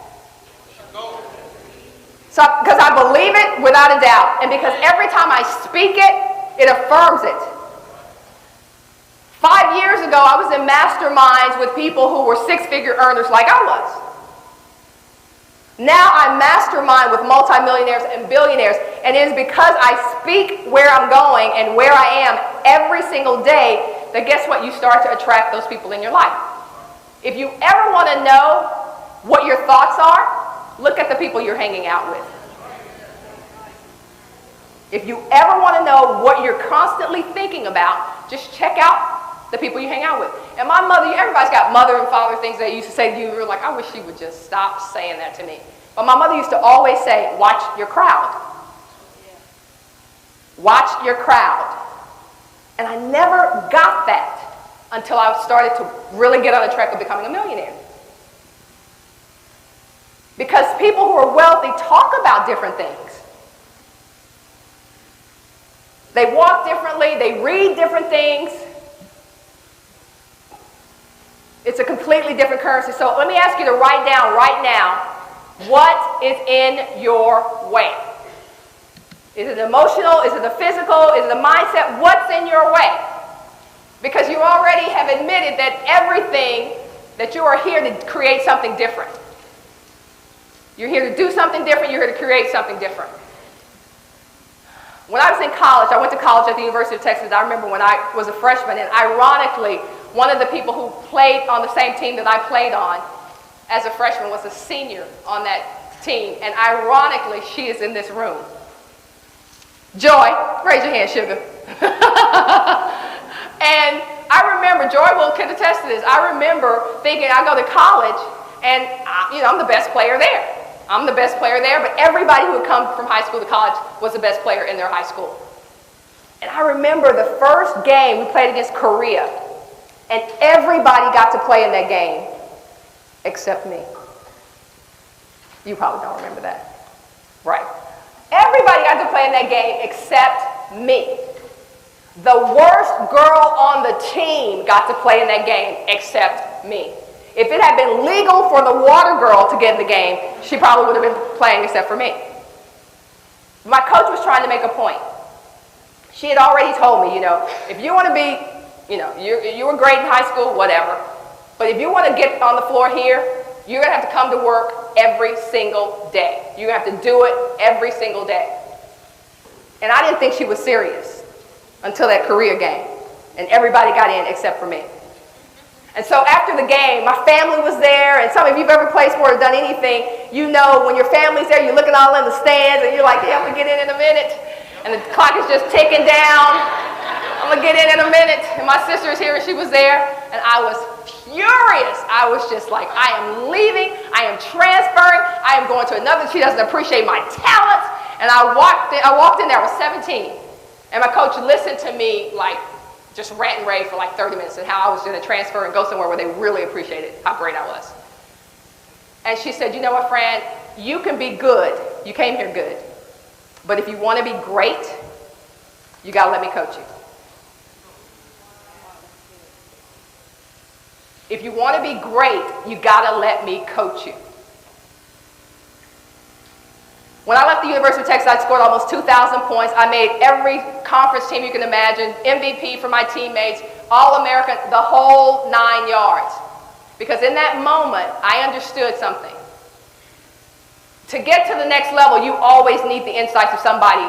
So, because I believe it without a doubt. And because every time I speak it, it affirms it. 5 years ago, I was in masterminds with people who were 6-figure earners like I was. Now I mastermind with multimillionaires and billionaires, and it is because I speak where I'm going and where I am every single day that guess what? You start to attract those people in your life. If you ever want to know what your thoughts are, look at the people you're hanging out with. If you ever want to know what you're constantly thinking about, just check out the people you hang out with. And my mother, everybody's got mother and father things they used to say to you. You're like, I wish she would just stop saying that to me. But my mother used to always say, watch your crowd. Watch your crowd. And I never got that until I started to really get on the track of becoming a millionaire. Because people who are wealthy talk about different things. They walk differently, they read different things. It's a completely different currency. So let me ask you to write down right now, what is in your way? Is it emotional? Is it the physical? Is it the mindset? What's in your way? Because you already have admitted that everything that you are here to create something different. You're here to do something different. You're here to create something different. When I was in college, I went to college at the University of Texas. I remember when I was a freshman, and ironically, one of the people who played on the same team that I played on as a freshman was a senior on that team. And ironically, she is in this room. Joy, raise your hand, sugar. And I remember, Joy can attest to this, I remember thinking I go to college and I'm the best player there. I'm the best player there, but everybody who had come from high school to college was the best player in their high school. And I remember the first game we played against Korea, and everybody got to play in that game except me. You probably don't remember that. Right. Everybody got to play in that game except me. The worst girl on the team got to play in that game except me. If it had been legal for the water girl to get in the game, she probably would have been playing except for me. My coach was trying to make a point. She had already told me, if you want to be, you were great in high school, whatever. But if you want to get on the floor here, you're going to have to come to work every single day. You're going to have to do it every single day. And I didn't think she was serious until that career game. And everybody got in except for me. And so after the game, my family was there, and some of you have ever played sport or done anything, when your family's there, you're looking all in the stands, and you're like, yeah, I'm going to get in a minute. And the clock is just ticking down. I'm going to get in a minute. And my sister is here, and she was there, and I was furious. I was just like, I am leaving. I am transferring. I am going to another. She doesn't appreciate my talents. And I walked in there, I was 17. And my coach listened to me like, just rant and rave for like 30 minutes and how I was going to transfer and go somewhere where they really appreciated how great I was. And she said, you know what, Fran, you can be good. You came here good. But if you want to be great, you got to let me coach you. If you want to be great, you got to let me coach you. When I left the University of Texas, I scored almost 2,000 points. I made every conference team you can imagine, MVP for my teammates, All-American, the whole 9 yards. Because in that moment, I understood something. To get to the next level, you always need the insights of somebody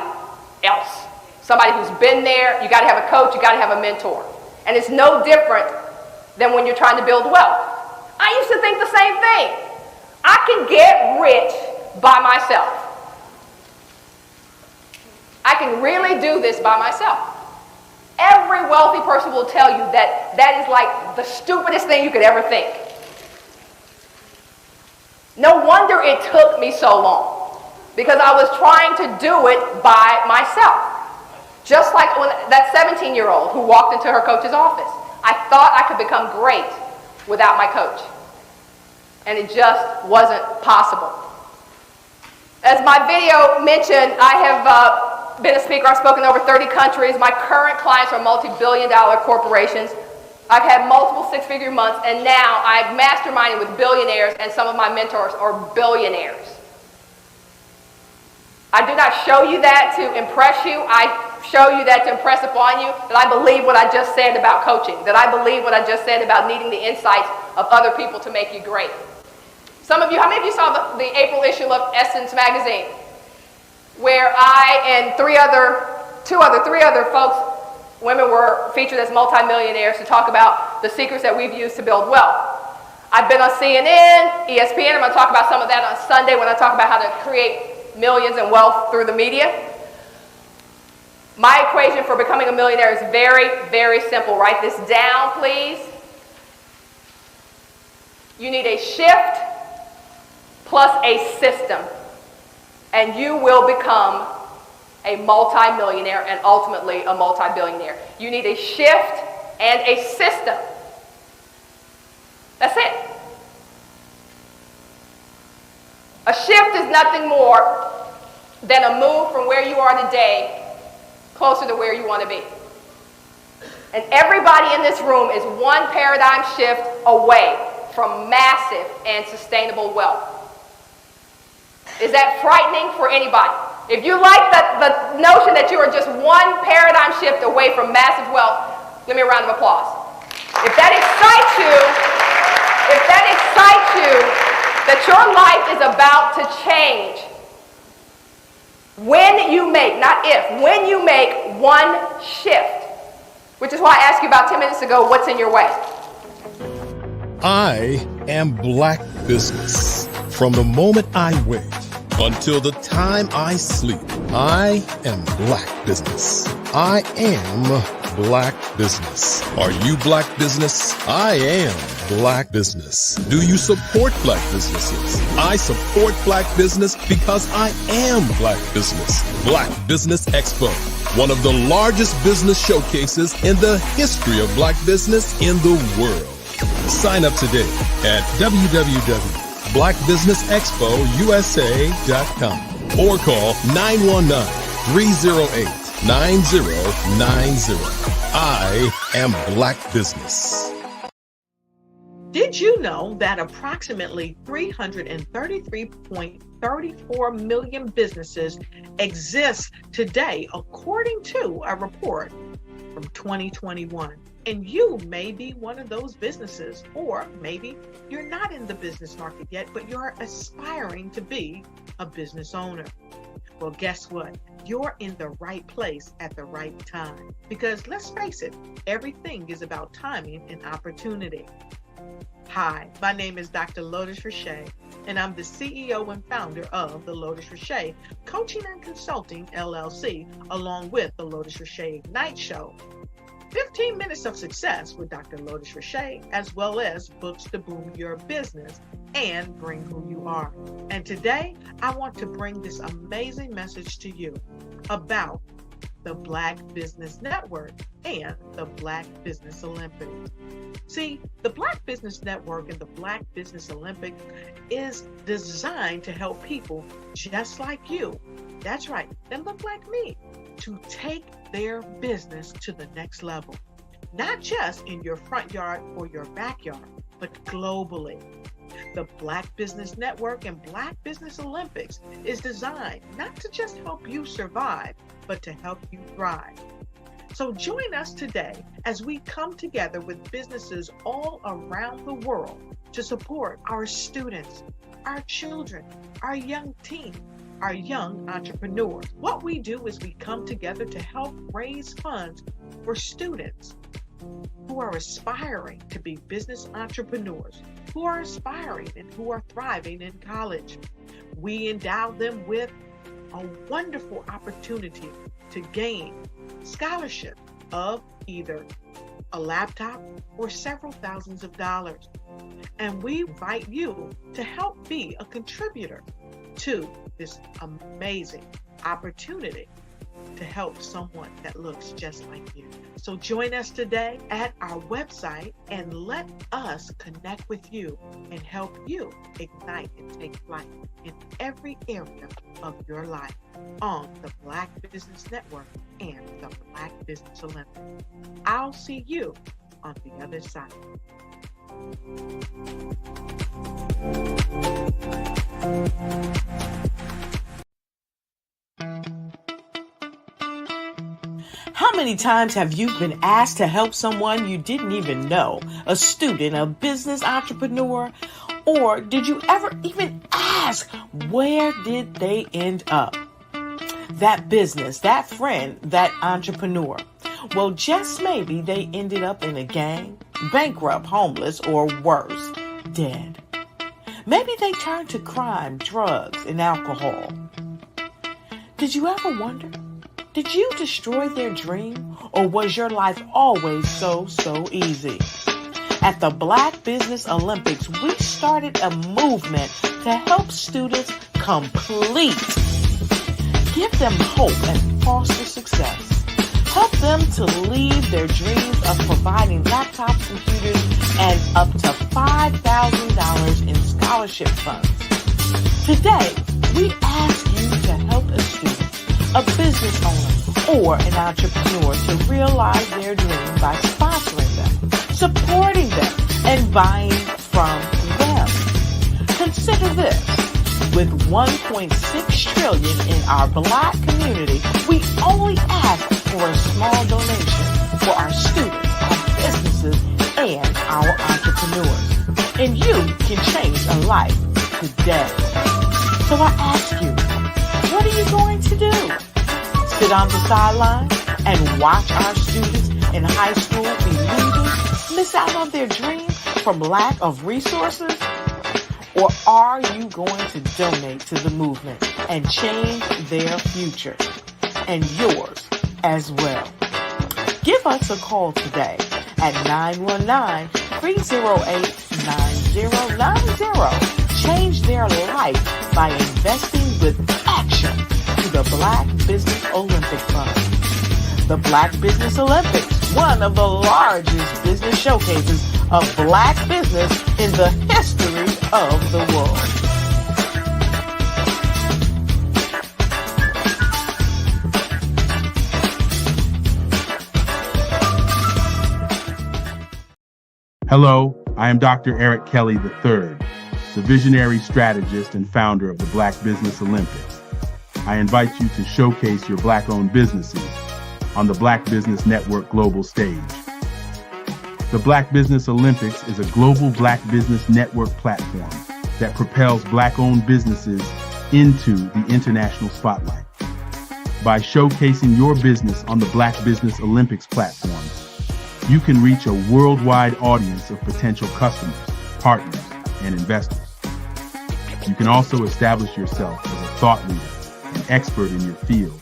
else. Somebody who's been there. You got to have a coach. You got to have a mentor. And it's no different than when you're trying to build wealth. I used to think the same thing. I can get rich by myself. I can really do this by myself. Every wealthy person will tell you that that is like the stupidest thing you could ever think. No wonder it took me so long, because I was trying to do it by myself. Just like when that 17-year-old who walked into her coach's office. I thought I could become great without my coach. And it just wasn't possible. As my video mentioned, I have been a speaker. I've spoken to over 30 countries. My current clients are multi-billion-dollar corporations. I've had multiple six-figure months, and now I'm masterminding with billionaires, and some of my mentors are billionaires. I do not show you that to impress you. I show you that to impress upon you that I believe what I just said about coaching, that I believe what I just said about needing the insights of other people to make you great. Some of you, how many of you saw the April issue of Essence magazine, where I and three other folks, women, were featured as multimillionaires to talk about the secrets that we've used to build wealth. I've been on CNN, ESPN. I'm going to talk about some of that on Sunday when I talk about how to create millions in wealth through the media. My equation for becoming a millionaire is very, very simple. Write this down, please. You need a shift plus a system, and you will become a multi-millionaire and ultimately a multi-billionaire. You need a shift and a system. That's it. A shift is nothing more than a move from where you are today closer to where you want to be. And everybody in this room is one paradigm shift away from massive and sustainable wealth. Is that frightening for anybody? If you like the notion that you are just one paradigm shift away from massive wealth, give me a round of applause. If that excites you, that your life is about to change when you make, not if, when you make one shift, which is why I asked you about 10 minutes ago, what's in your way? I am Black Business. From the moment I wake until the time I sleep, I am Black Business. I am Black Business. Are you Black Business? I am Black Business. Do you support Black businesses? I support Black business because I am Black Business. Black Business Expo, one of the largest business showcases in the history of Black business in the world. Sign up today at www.blackbusinessexpousa.com or call 919-308-9090. I am Black Business. Did you know that approximately 333.4 34 million businesses exist today, according to a report from 2021. And you may be one of those businesses, or maybe you're not in the business market yet, but you're aspiring to be a business owner. Well, guess what? You're in the right place at the right time. Because let's face it, everything is about timing and opportunity. Hi, my name is Dr. Lotus Richey, and I'm the CEO and founder of the Lotus Richey Coaching and Consulting LLC, along with the Lotus Richey Ignite Show. 15 minutes of success with Dr. Lotus Richey, as well as books to boom your business and bring who you are. And today, I want to bring this amazing message to you about the Black Business Network and the Black Business Olympics. See, the Black Business Network and the Black Business Olympics is designed to help people just like you, that's right, that look like me, to take their business to the next level. Not just in your front yard or your backyard, but globally. The Black Business Network and Black Business Olympics is designed not to just help you survive, but to help you thrive. So join us today as we come together with businesses all around the world to support our students, our children, our young teens, our young entrepreneurs. What we do is we come together to help raise funds for students who are aspiring to be business entrepreneurs, who are aspiring and who are thriving in college. We endow them with a wonderful opportunity to gain scholarship of either a laptop or several thousands of dollars. And we invite you to help be a contributor to this amazing opportunity to help someone that looks just like you. So join us today at our website and let us connect with you and help you ignite and take flight in every area of your life on the Black Business Network and the Black Business Olympics. I'll see you on the other side. How many times have you been asked to help someone you didn't even know, a student, a business entrepreneur, or did you ever even ask, where did they end up? That business, that friend, that entrepreneur. Well, just maybe they ended up in a gang, bankrupt, homeless, or worse, dead. Maybe they turned to crime, drugs, and alcohol. Did you ever wonder? Did you destroy their dream, or was your life always so easy? At the Black Business Olympics, we started a movement to help students complete. Give them hope and foster success. Help them to leave their dreams of providing laptops, computers, and up to $5,000 in scholarship funds. Today, we ask you to help a student, a business owner, or an entrepreneur to realize their dream by sponsoring them, supporting them, and buying from them. Consider this. With $1.6 trillion in our Black community, we only ask for a small donation for our students, our businesses, and our entrepreneurs. And you can change a life today. So I ask you, what are you going to do? Sit on the sideline and watch our students in high school be leaving, miss out on their dream from lack of resources? Or are you going to donate to the movement and change their future and yours as well? Give us a call today at 919-308-9090. Change their life by investing with action to the Black Business Olympic Fund. The Black Business Olympics, one of the largest business showcases of Black business in the history of the world. Hello, I am Dr. Eric Kelly III, the visionary strategist and founder of the Black Business Olympics, I invite you to showcase your Black-owned businesses on the Black Business Network global stage. The Black Business Olympics is a global Black Business Network platform that propels Black-owned businesses into the international spotlight. By showcasing your business on the Black Business Olympics platform, you can reach a worldwide audience of potential customers, partners, and investors. You can also establish yourself as a thought leader and expert in your field,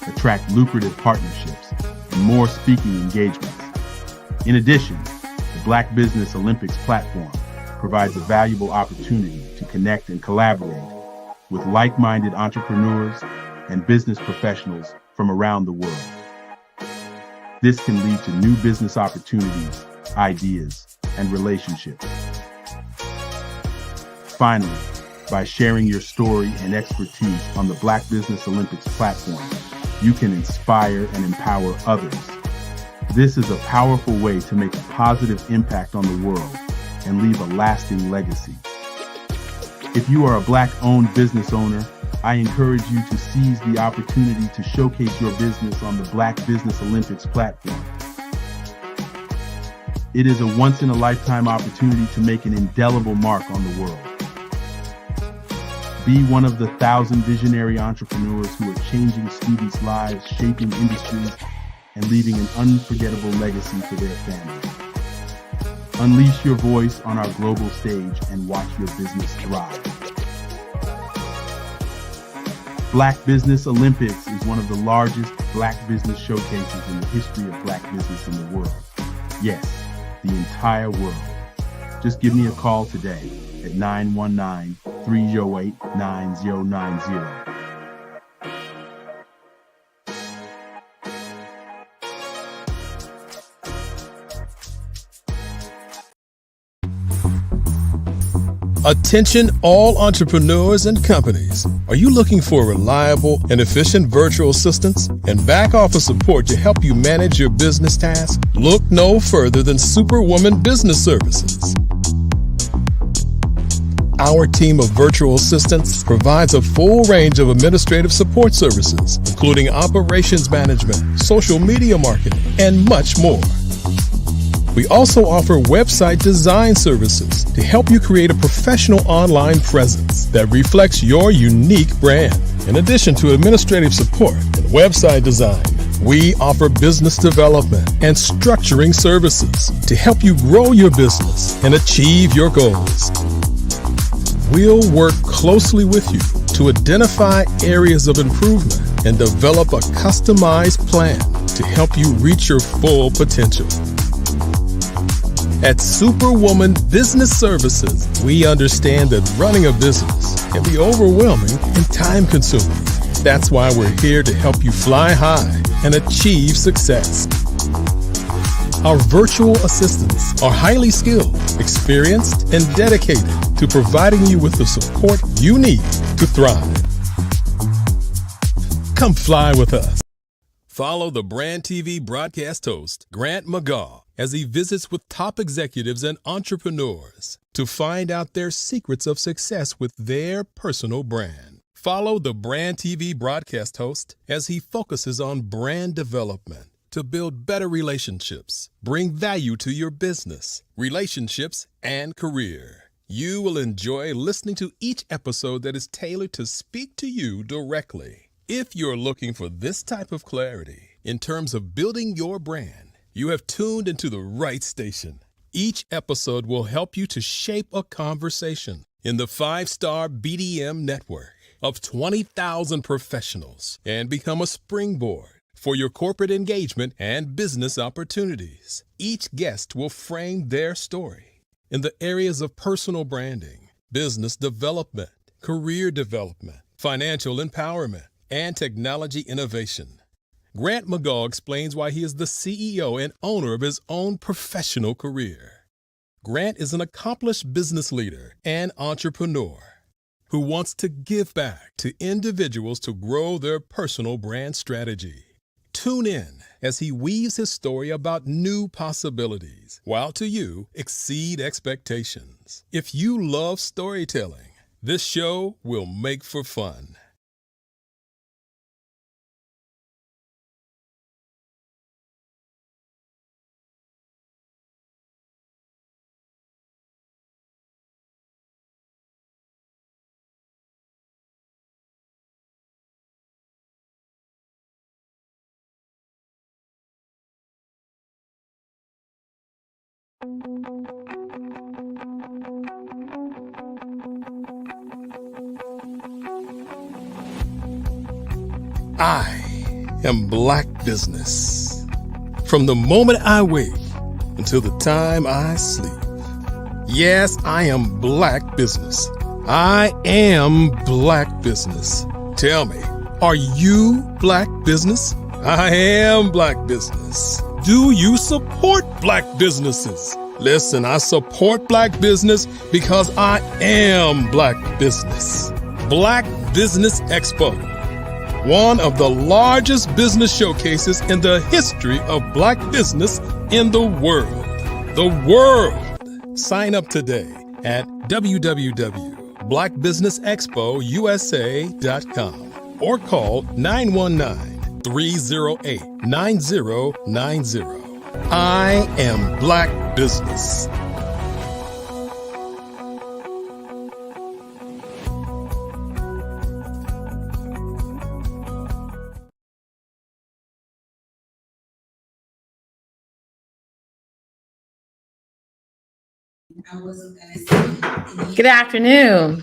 attract lucrative partnerships, and more speaking engagements. In addition, the Black Business Olympics platform provides a valuable opportunity to connect and collaborate with like-minded entrepreneurs and business professionals from around the world. This can lead to new business opportunities, ideas, and relationships. Finally, by sharing your story and expertise on the Black Business Olympics platform, you can inspire and empower others. This is a powerful way to make a positive impact on the world and leave a lasting legacy. If you are a Black-owned business owner, I encourage you to seize the opportunity to showcase your business on the Black Business Olympics platform. It is a once-in-a-lifetime opportunity to make an indelible mark on the world. Be one of the 1,000 visionary entrepreneurs who are changing students' lives, shaping industries, and leaving an unforgettable legacy for their families. Unleash your voice on our global stage and watch your business thrive. Black Business Olympics is one of the largest Black business showcases in the history of Black business in the world. Yes, the entire world. Just give me a call today at 919-308-9090. Attention all entrepreneurs and companies. Are you looking for reliable and efficient virtual assistants and back office support to help you manage your business tasks? Look no further than Superwoman Business Services. Our team of virtual assistants provides a full range of administrative support services, including operations management, social media marketing, and much more. We also offer website design services to help you create a professional online presence that reflects your unique brand. In addition to administrative support and website design, we offer business development and structuring services to help you grow your business and achieve your goals. We'll work closely with you to identify areas of improvement and develop a customized plan to help you reach your full potential. At Superwoman Business Services, we understand that running a business can be overwhelming and time-consuming. That's why we're here to help you fly high and achieve success. Our virtual assistants are highly skilled, experienced, and dedicated to providing you with the support you need to thrive. Come fly with us. Follow the Brand TV broadcast host, Grant McGaugh, as he visits with top executives and entrepreneurs to find out their secrets of success with their personal brand. Follow the Brand TV broadcast host as he focuses on brand development to build better relationships, bring value to your business, relationships, and career. You will enjoy listening to each episode that is tailored to speak to you directly. If you're looking for this type of clarity in terms of building your brand, you have tuned into the right station. Each episode will help you to shape a conversation in the 5-star BDM network of 20,000 professionals and become a springboard for your corporate engagement and business opportunities. Each guest will frame their story in the areas of personal branding, business development, career development, financial empowerment, and technology innovation. Grant McGaugh explains why he is the CEO and owner of his own professional career. Grant is an accomplished business leader and entrepreneur who wants to give back to individuals to grow their personal brand strategy. Tune in as he weaves his story about new possibilities, while to you exceed expectations. business. If you love storytelling, this show will make for fun. I am Black Business. From the moment I wake until the time I sleep. Yes, I am Black Business. I am Black Business. Tell me, are you Black Business? I am Black Business. Do you support Black businesses? Listen, I support Black business because I am Black Business. Black Business Expo, one of the largest business showcases in the history of Black business in the world. The world! Sign up today at www.blackbusinessexpousa.com or call 919-308-9090. I am Black Business. Good afternoon,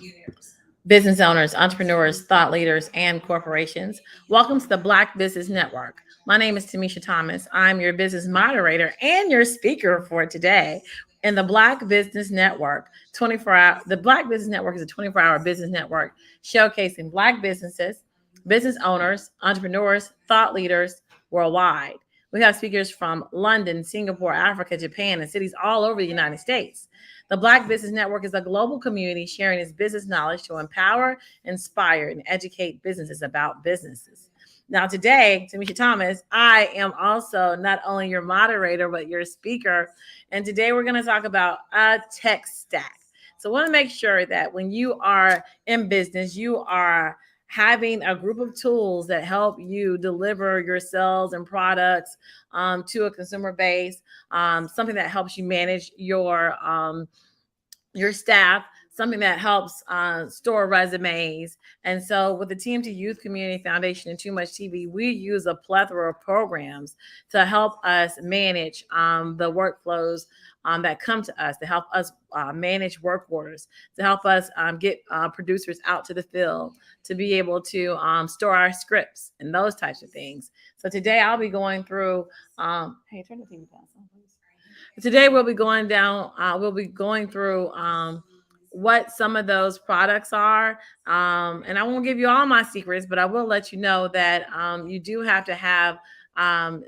business owners, entrepreneurs, thought leaders, and corporations. Welcome to the Black Business Network. My name is Tamisha Thomas. I'm your business moderator and your speaker for today in the Black Business Network. 24-hour. The Black Business Network is a 24-hour business network showcasing Black businesses, business owners, entrepreneurs, thought leaders worldwide. We have speakers from London, Singapore, Africa, Japan, and cities all over the United States. The Black Business Network is a global community sharing its business knowledge to empower, inspire, and educate businesses about businesses. Now, today, Tamisha Thomas, I am also not only your moderator, but your speaker. And today we're going to talk about a tech stack. So I want to make sure that when you are in business, you are having a group of tools that help you deliver your sales and products to a consumer base, something that helps you manage your staff, something that helps store resumes. And so with the TMT Youth Community Foundation and Too Much TV, we use a plethora of programs to help us manage the workflows that come to us, to help us manage work orders, to help us get producers out to the field, to be able to store our scripts and those types of things. So today I'll be going through, hey, turn the TV down. Today we'll be going through what some of those products are. And I won't give you all my secrets, but I will let you know that you do have to have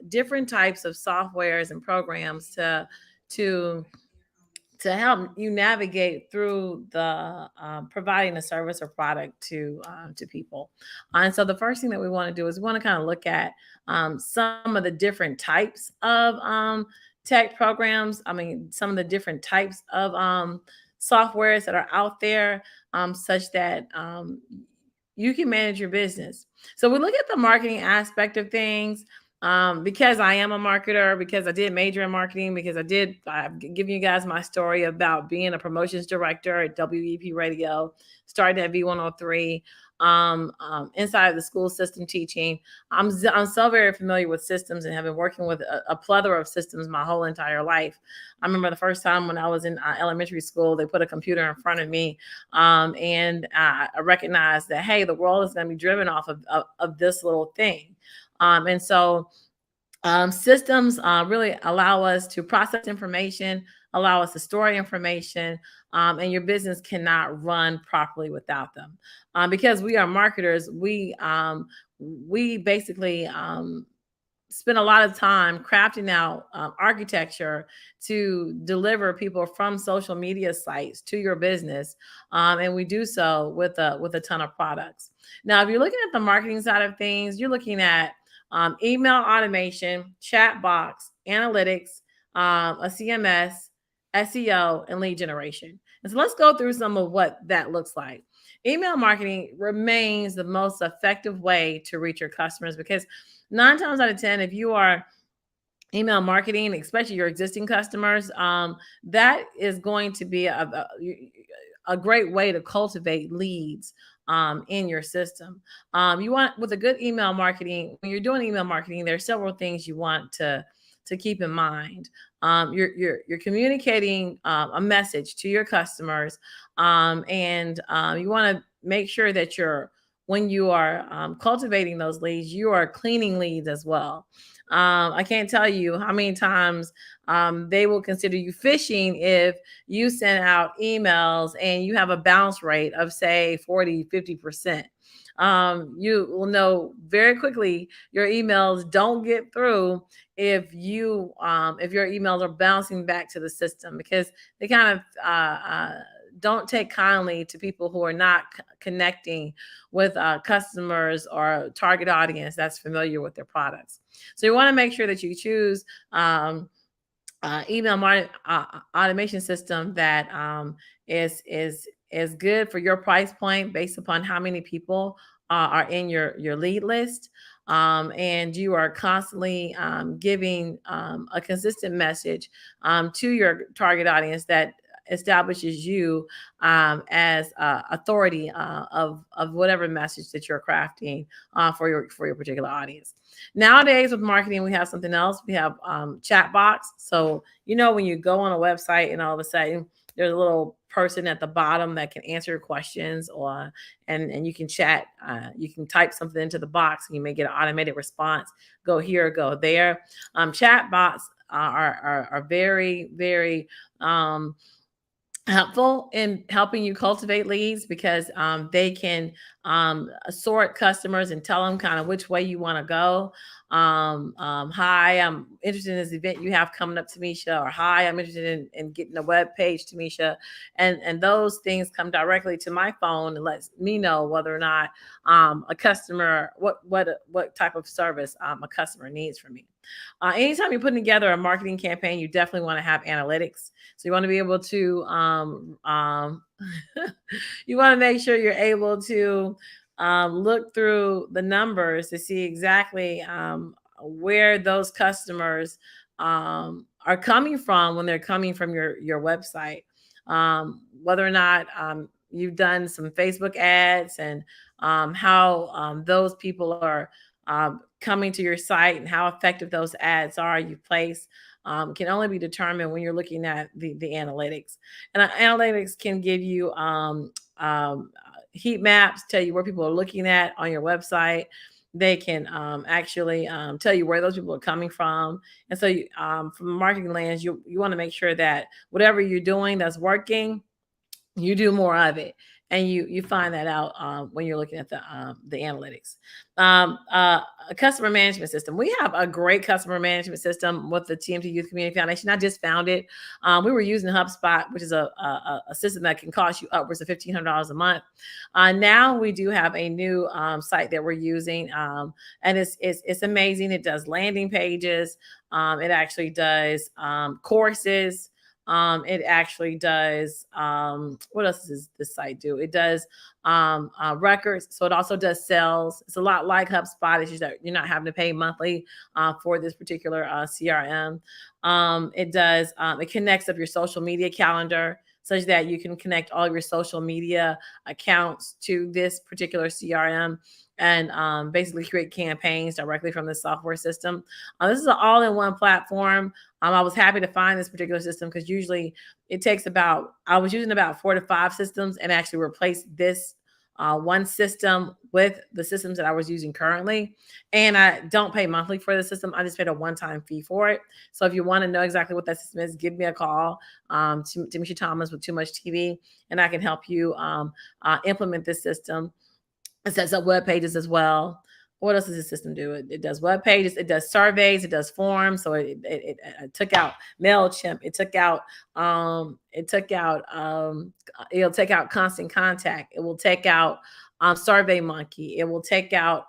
different types of softwares and programs to help you navigate through the providing a service or product to people. And so the first thing that we want to do is we want to kind of look at some of the different types of tech programs. I mean, some of the different types of softwares that are out there, such that you can manage your business. So we look at the marketing aspect of things. Because I am a marketer, because I did major in marketing, because I've given you guys my story about being a promotions director at WEP Radio, started at V103, inside of the school system teaching. I'm so very familiar with systems and have been working with a plethora of systems my whole entire life. I remember the first time when I was in elementary school, they put a computer in front of me, and I recognized that, hey, the world is going to be driven off of this little thing. And so systems really allow us to process information, allow us to store information, and your business cannot run properly without them. Because we are marketers, we basically spend a lot of time crafting out architecture to deliver people from social media sites to your business. And we do so with a ton of products. Now, if you're looking at the marketing side of things, you're looking at email automation, chat box, analytics, a CMS, SEO, and lead generation. And so let's go through some of what that looks like. Email marketing remains the most effective way to reach your customers because 9 times out of 10, if you are email marketing, especially your existing customers, that is going to be a great way to cultivate leads in your system. You want, with a good email marketing, when you're doing email marketing, there are several things you want to keep in mind. You're communicating a message to your customers, and you want to make sure that when you are cultivating those leads, you are cleaning leads as well. I can't tell you how many times they will consider you phishing if you send out emails and you have a bounce rate of, say, 40, 50%. You will know very quickly your emails don't get through if your emails are bouncing back to the system, because they kind of don't take kindly to people who are not connecting with customers or target audience that's familiar with their products. So you want to make sure that you choose email automation system that is good for your price point based upon how many people are in your lead list. And you are constantly giving a consistent message to your target audience that establishes you as authority of whatever message that you're crafting for your particular audience. Nowadays with marketing, we have something else. We have chat box. So, when you go on a website and all of a sudden there's a little person at the bottom that can answer your questions, and you can chat, you can type something into the box and you may get an automated response. Go here, go there. Chat bots are very, very helpful in helping you cultivate leads because they can sort customers and tell them kind of which way you want to go. Hi, I'm interested in this event you have coming up, Tamisha, or hi, I'm interested in getting a web page, Tamisha. And those things come directly to my phone and lets me know whether or not a customer, what type of service a customer needs from me. Anytime you're putting together a marketing campaign, you definitely want to have analytics. So you want to be able to, you want to make sure you're able to look through the numbers to see exactly where those customers are coming from when they're coming from your website. Whether or not you've done some Facebook ads and how those people are coming to your site and how effective those ads are you place can only be determined when you're looking at the analytics. And analytics can give you heat maps, tell you where people are looking at on your website. They can actually tell you where those people are coming from. And so from a marketing lens, you want to make sure that whatever you're doing that's working, you do more of it. And you find that out when you're looking at the analytics. A customer management system. We have a great customer management system with the TMT Youth Community Foundation. I just found it. We were using HubSpot, which is a system that can cost you upwards of $1,500 a month. Now we do have a new site that we're using, and it's amazing. It does landing pages. It actually does courses. It actually does, what else does this site do? It does records. So it also does sales. It's a lot like HubSpot. It's just that you're not having to pay monthly for this particular CRM. It connects up your social media calendar such that you can connect all of your social media accounts to this particular CRM and basically create campaigns directly from the software system. This is an all-in-one platform. I was happy to find this particular system because usually it takes I was using about 4 to 5 systems and actually replaced this one system with the systems that I was using currently. And I don't pay monthly for the system. I just paid a one-time fee for it. So if you want to know exactly what that system is, give me a call, Tamisha Thomas with Too Much TV, and I can help you implement this system. It sets up web pages as well. What else does the system do? It does web pages. It does surveys. It does forms. So it took out MailChimp. It'll take out Constant Contact. It will take out SurveyMonkey. It will take out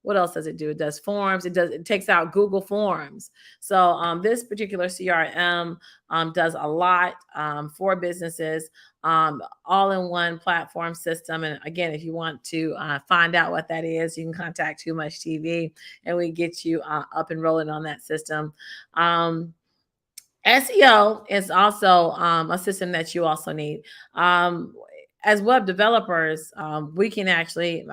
what else does it do? It does forms. It takes out Google Forms. So this particular CRM does a lot for businesses, all-in-one platform system. And again, if you want to find out what that is, you can contact Too Much TV, and we get you up and rolling on that system. SEO is also a system that you also need. As web developers, we can actually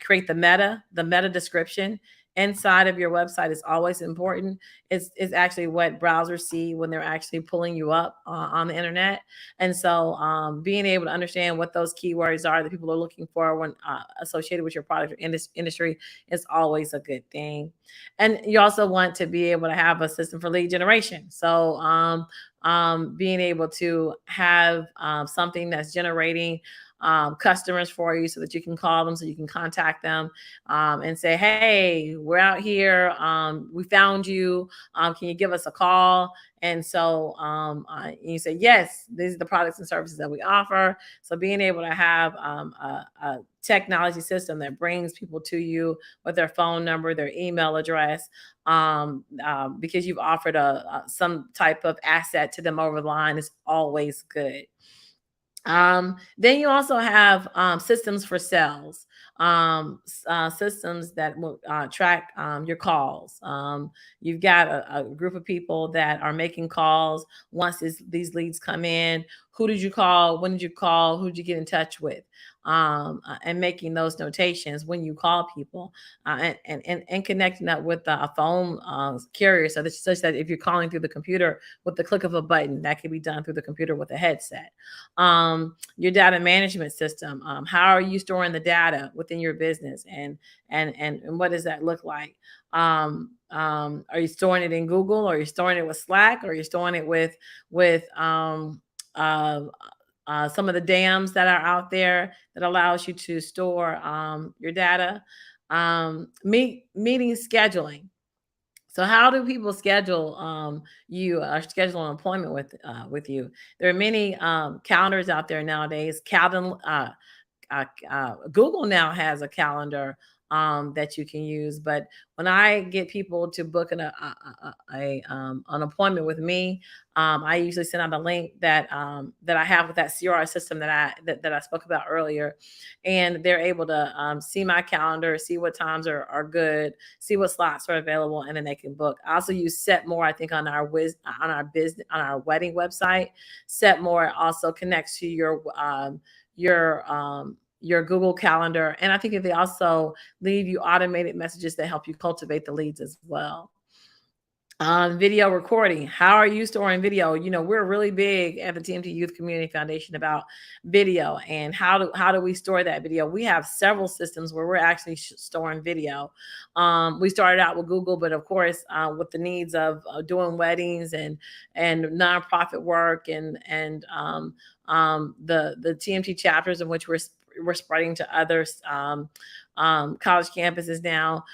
create the meta description inside of your website is always important. It's actually what browsers see when they're actually pulling you up on the internet. And so being able to understand what those keywords are that people are looking for when associated with your product or industry is always a good thing. And you also want to be able to have a system for lead generation. So being able to have something that's generating customers for you so that you can call them, so you can contact them and say, hey, we're out here. We found you. Can you give us a call? And so you say, yes, these are the products and services that we offer. So being able to have a technology system that brings people to you with their phone number, their email address, because you've offered some type of asset to them over the line is always good. Then you also have systems for sales, systems that will track your calls. You've got a group of people that are making calls. Once these leads come in, who did you call? When did you call? Who did you get in touch with? And making those notations when you call people and connecting up with a phone carrier such that if you're calling through the computer with the click of a button, that can be done through the computer with a headset. Your data management system. How are you storing the data within your business, and what does that look like? Are you storing it in Google, or are you storing it with Slack, or are you storing it with some of the dams that are out there that allows you to store your data? Meeting scheduling. So how do people schedule you or schedule an appointment with you? There are many calendars out there nowadays. Google now has a calendar that you can use. But when I get people to book an appointment with me, I usually send out a link that I have with that CRM system that I spoke about earlier, and they're able to see my calendar, see what times are good, see what slots are available, and then they can book. I also use Set More. I think on our wedding website, Set More also connects to your Google Calendar. And I think that they also leave you automated messages that help you cultivate the leads as well. Video recording. How are you storing video? You know, we're really big at the TMT Youth Community Foundation about video and how do we store that video. We have several systems where we're actually storing video. We started out with Google, but of course, with the needs of doing weddings and nonprofit work and the TMT chapters in which we're spreading to other college campuses now.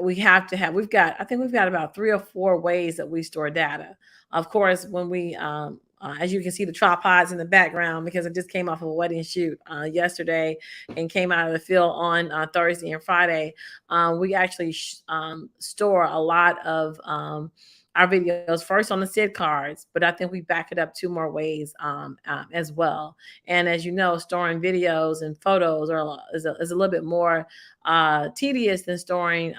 We've got about 3 or 4 ways that we store data. Of course, when we as you can see the tripods in the background, because I just came off of a wedding shoot yesterday and came out of the field on Thursday and Friday. We actually store a lot of our videos first on the SID cards, but I think we back it up 2 more ways as well. And as you know, storing videos and photos is a little bit more tedious than storing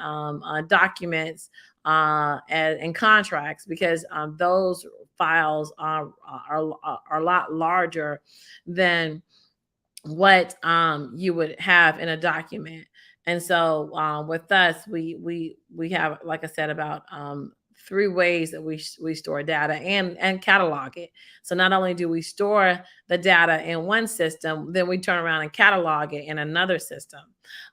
documents and contracts, because those files are a lot larger than what you would have in a document. And so with us, we have, like I said, about 3 ways that we store data and catalog it. So not only do we store the data in one system, then we turn around and catalog it in another system.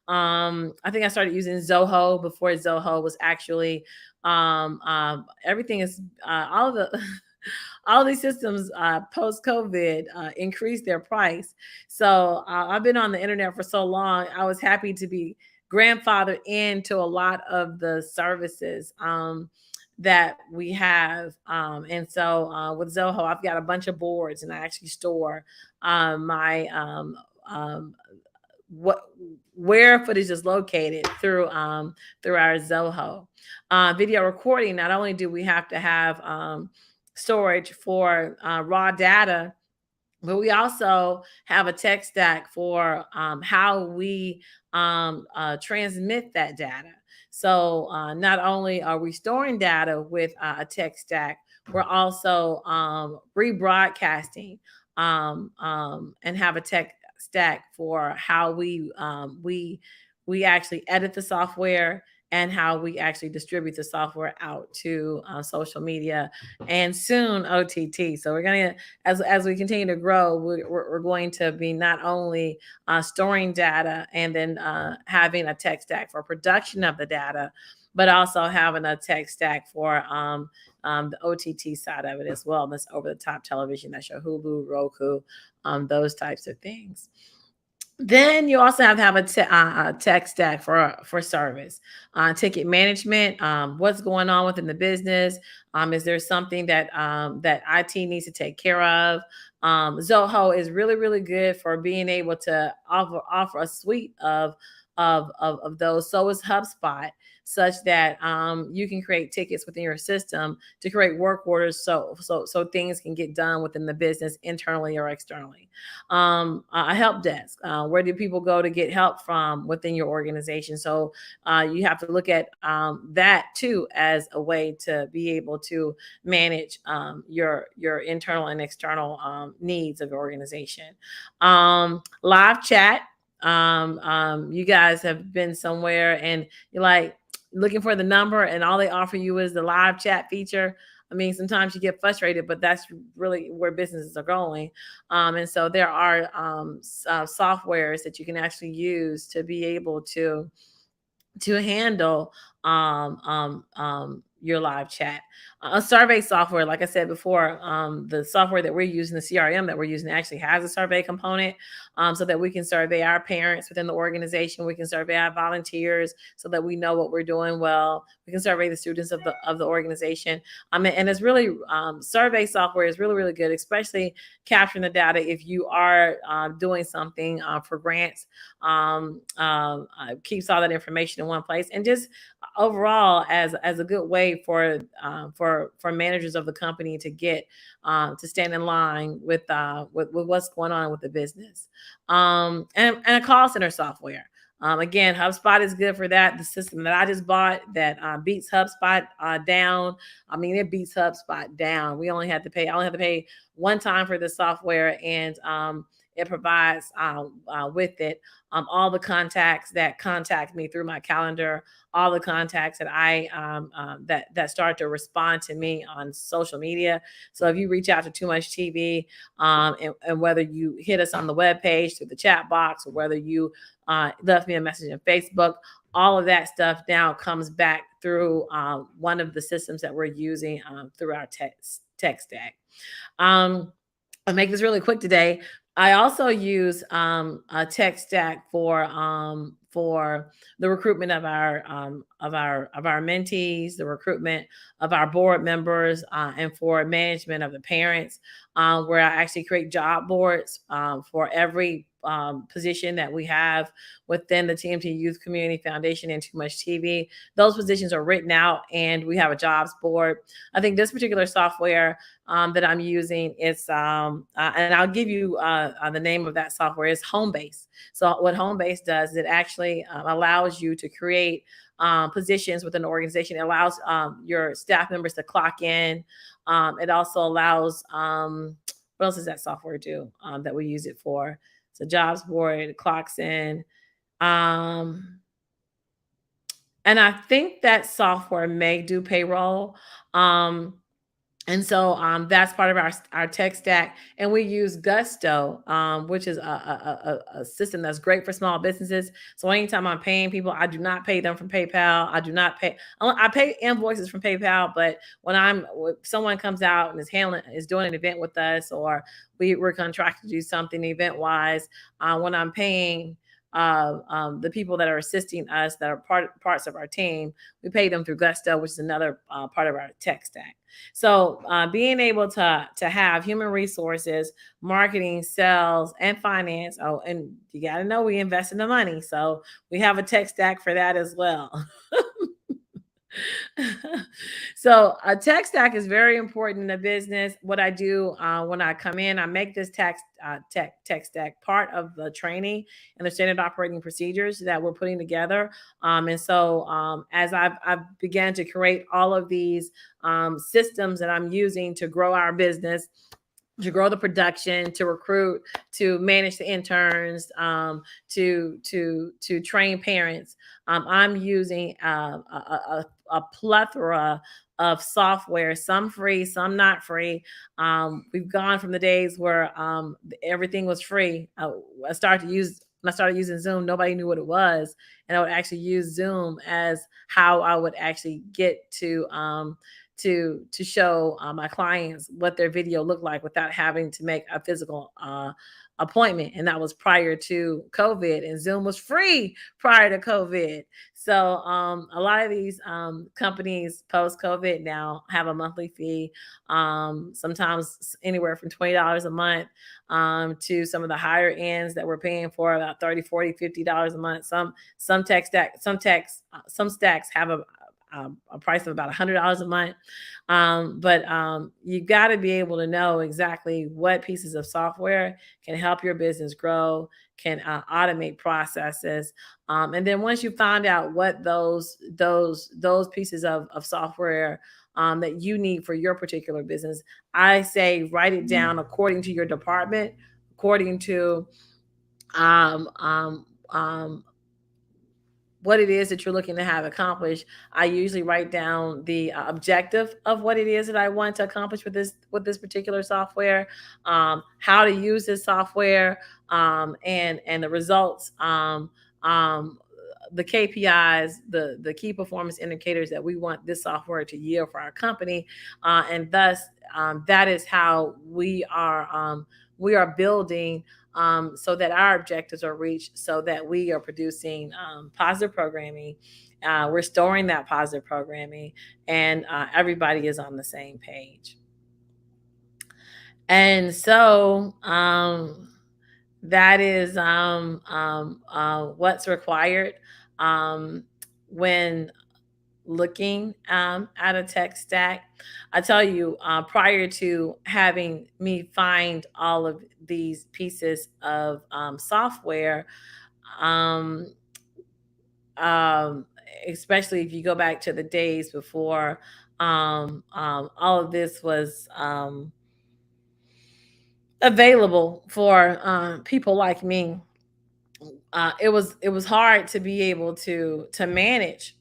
I think I started using Zoho before Zoho was actually everything is all of these systems post-COVID increased their price. So I've been on the internet for so long. I was happy to be grandfathered into a lot of the services that we have. And so with Zoho, I've got a bunch of boards, and I actually store my where footage is located through our Zoho. Video recording, not only do we have to have storage for raw data, but we also have a tech stack for how we transmit that data. So not only are we storing data with a tech stack, we're also rebroadcasting and have a tech stack for how we actually edit the software and how we actually distribute the software out to social media and soon OTT. So we're going to, as we continue to grow, we're going to be not only storing data and then having a tech stack for production of the data, but also having a tech stack for the OTT side of it as well. That's over the top television, that's your Hulu, Roku, those types of things. Then you also have to have a tech stack for service, ticket management. What's going on within the business? Is there something that that IT needs to take care of? Zoho is really, really good for being able to offer a suite of those. So is HubSpot, such that you can create tickets within your system to create work orders, so things can get done within the business internally or externally. A help desk, where do people go to get help from within your organization? So you have to look at that too as a way to be able to manage your internal and external needs of your organization. Live chat. You guys have been somewhere and you're like looking for the number and all they offer you is the live chat feature. I mean, sometimes you get frustrated, but that's really where businesses are going. And so there are softwares that you can actually use to be able to handle your live chat. A survey software, like I said before, the software that we're using, the CRM that we're using, actually has a survey component, so that we can survey our parents within the organization. We can survey our volunteers so that we know what we're doing well. We can survey the students of the organization. And it's really, survey software is really, really good, especially capturing the data if you are doing something for grants. Keeps all that information in one place, and just overall as a good way for managers of the company to get to stand in line with what's going on with the business. And a call center software. Again, HubSpot is good for that. The system that I just bought that beats HubSpot down. I mean, it beats HubSpot down. I only have to pay one time for the software, and it provides with it all the contacts that contact me through my calendar, all the contacts that I that start to respond to me on social media. So if you reach out to Too Much TV, and whether you hit us on the webpage through the chat box, or whether you left me a message on Facebook, all of that stuff now comes back through one of the systems that we're using through our tech stack. I'll make this really quick today. I also use a tech stack for the recruitment of our mentees, the recruitment of our board members, and for management of the parents, where I actually create job boards for every position that we have within the TMT Youth Community Foundation and Too Much TV. Those positions are written out and we have a jobs board. I think this particular software that I'm using is, and I'll give you the name of that software, is Homebase. So what Homebase does is it actually allows you to create positions within an organization. It allows your staff members to clock in. It also allows, what else does that software do that we use it for? It's a jobs board, it clocks in. And I think that software may do payroll. And so that's part of our tech stack. And we use Gusto, which is a system that's great for small businesses. So anytime I'm paying people, I do not pay them from PayPal. I pay invoices from PayPal, but when someone comes out and is doing an event with us, or we're contracted to do something event wise, when I'm paying the people that are assisting us, that are parts of our team. We pay them through Gusto, which is another part of our tech stack. So being able to have human resources, marketing, sales, and finance. Oh, and you got to know we invest in the money. So we have a tech stack for that as well. So a tech stack is very important in a business. What I do when I come in, I make this tech stack part of the training and the standard operating procedures that we're putting together. And so as I've began to create all of these systems that I'm using to grow our business, to grow the production, to recruit, to manage the interns, to train parents. I'm using a plethora of software, some free, some not free. We've gone from the days where everything was free. When I started using Zoom, nobody knew what it was, and I would actually use Zoom as how I would actually get to show my clients what their video looked like without having to make a physical appointment. And that was prior to COVID, and Zoom was free prior to COVID. So a lot of these companies post-COVID now have a monthly fee, sometimes anywhere from $20 a month to some of the higher ends that we're paying for about $30, $40, $50 a month. Some stacks have a price of about $100 a month. But you got to be able to know exactly what pieces of software can help your business grow, can automate processes. And then once you find out what those pieces of software that you need for your particular business, I say write it down according to your department, according to what it is that you're looking to have accomplished. I usually write down the objective of what it is that I want to accomplish with this particular software, how to use this software, and the results, the KPIs, the key performance indicators that we want this software to yield for our company, and thus that is how we are building. So that our objectives are reached, so that we are producing positive programming, we're storing that positive programming, and everybody is on the same page. And so that is what's required when looking at a tech stack. I tell you, prior to having me find all of these pieces of software, especially if you go back to the days before all of this was available for people like me, it was hard to be able to manage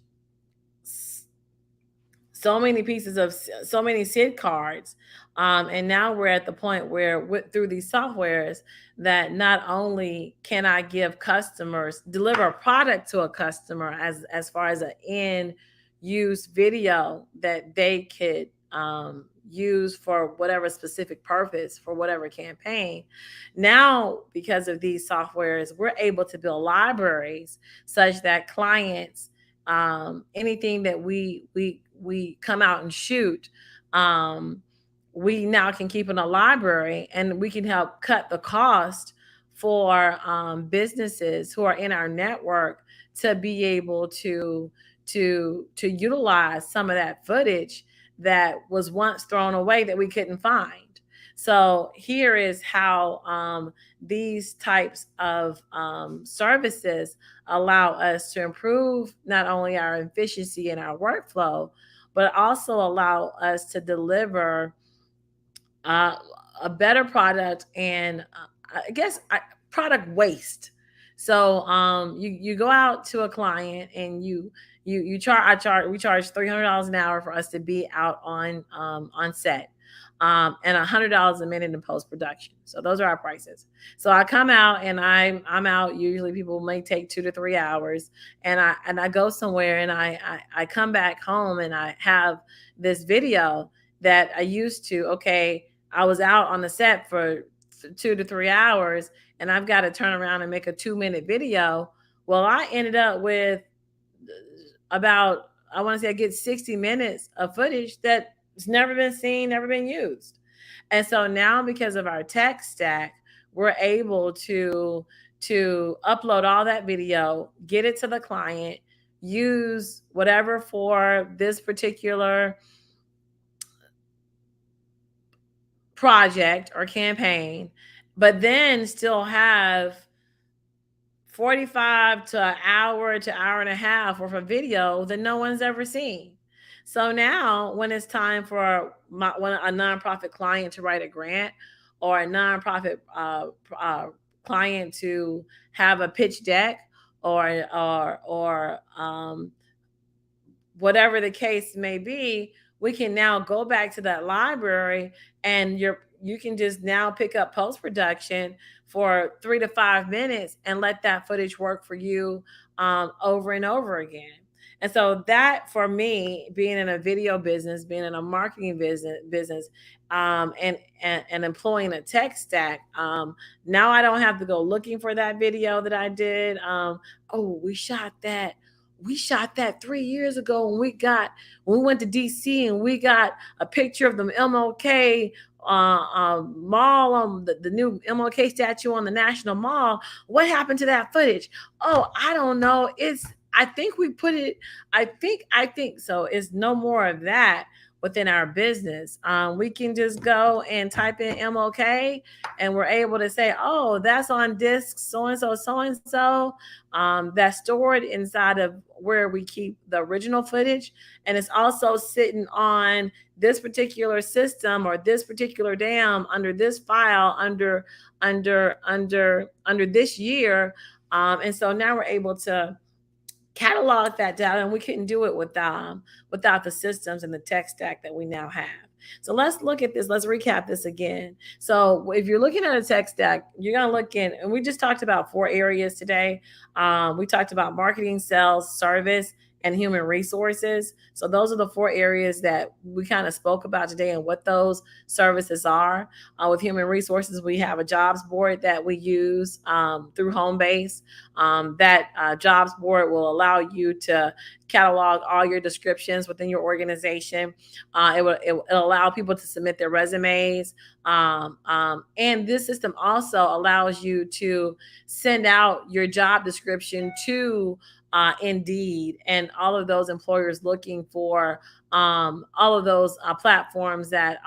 so many pieces of so many SID cards. And now we're at the point where through these softwares that not only can I deliver a product to a customer as far as an end use video that they could use for whatever specific purpose, for whatever campaign. Now, because of these softwares, we're able to build libraries such that clients, anything that we come out and shoot, we now can keep in a library, and we can help cut the cost for businesses who are in our network to be able to utilize some of that footage that was once thrown away that we couldn't find. So here is how these types of services allow us to improve not only our efficiency and our workflow, but also allow us to deliver a better product and product waste. So you go out to a client and we charge $300 an hour for us to be out on set, and $100 a minute in post-production. So those are our prices. So I come out and I'm out. Usually people may take 2 to 3 hours, and I go somewhere and I come back home and I have this video that I used to, I was out on the set for 2 to 3 hours, and I've got to turn around and make a 2-minute video. Well, I ended up with about, I want to say I get 60 minutes of footage that's never been seen, never been used. And so now, because of our tech stack, we're able to upload all that video, get it to the client, use whatever for this particular project or campaign, but then still have 45 to an hour to hour and a half worth of video that no one's ever seen. So now when it's time for when a nonprofit client to write a grant, or a nonprofit client to have a pitch deck, or whatever the case may be, we can now go back to that library, and you can just now pick up post-production for 3 to 5 minutes and let that footage work for you over and over again. And so that, for me, being in a video business, being in a marketing business, and employing a tech stack, now I don't have to go looking for that video that I did. We shot that 3 years ago when we went to DC, and we got a picture of the MLK mall, on the new MLK statue on the National Mall. What happened to that footage? Oh, I don't know. I think we put it, I think so. It's no more of that within our business. We can just go and type in MLK, and we're able to say, oh, that's on disk so-and-so, that's stored inside of where we keep the original footage. And it's also sitting on this particular system, or this particular dam, under this file, under this year. And so now we're able to catalog that data, and we couldn't do it without the systems and the tech stack that we now have. So let's look at this. Let's recap this again. So if you're looking at a tech stack, you're going to look in, and we just talked about 4 areas today. We talked about marketing, sales, service, and human resources. So those are the 4 areas that we kind of spoke about today, and what those services are. With human resources, we have a jobs board that we use through Homebase. That jobs board will allow you to catalog all your descriptions within your organization. It'll allow people to submit their resumes. And this system also allows you to send out your job description to Indeed, and all of those employers looking for all of those platforms that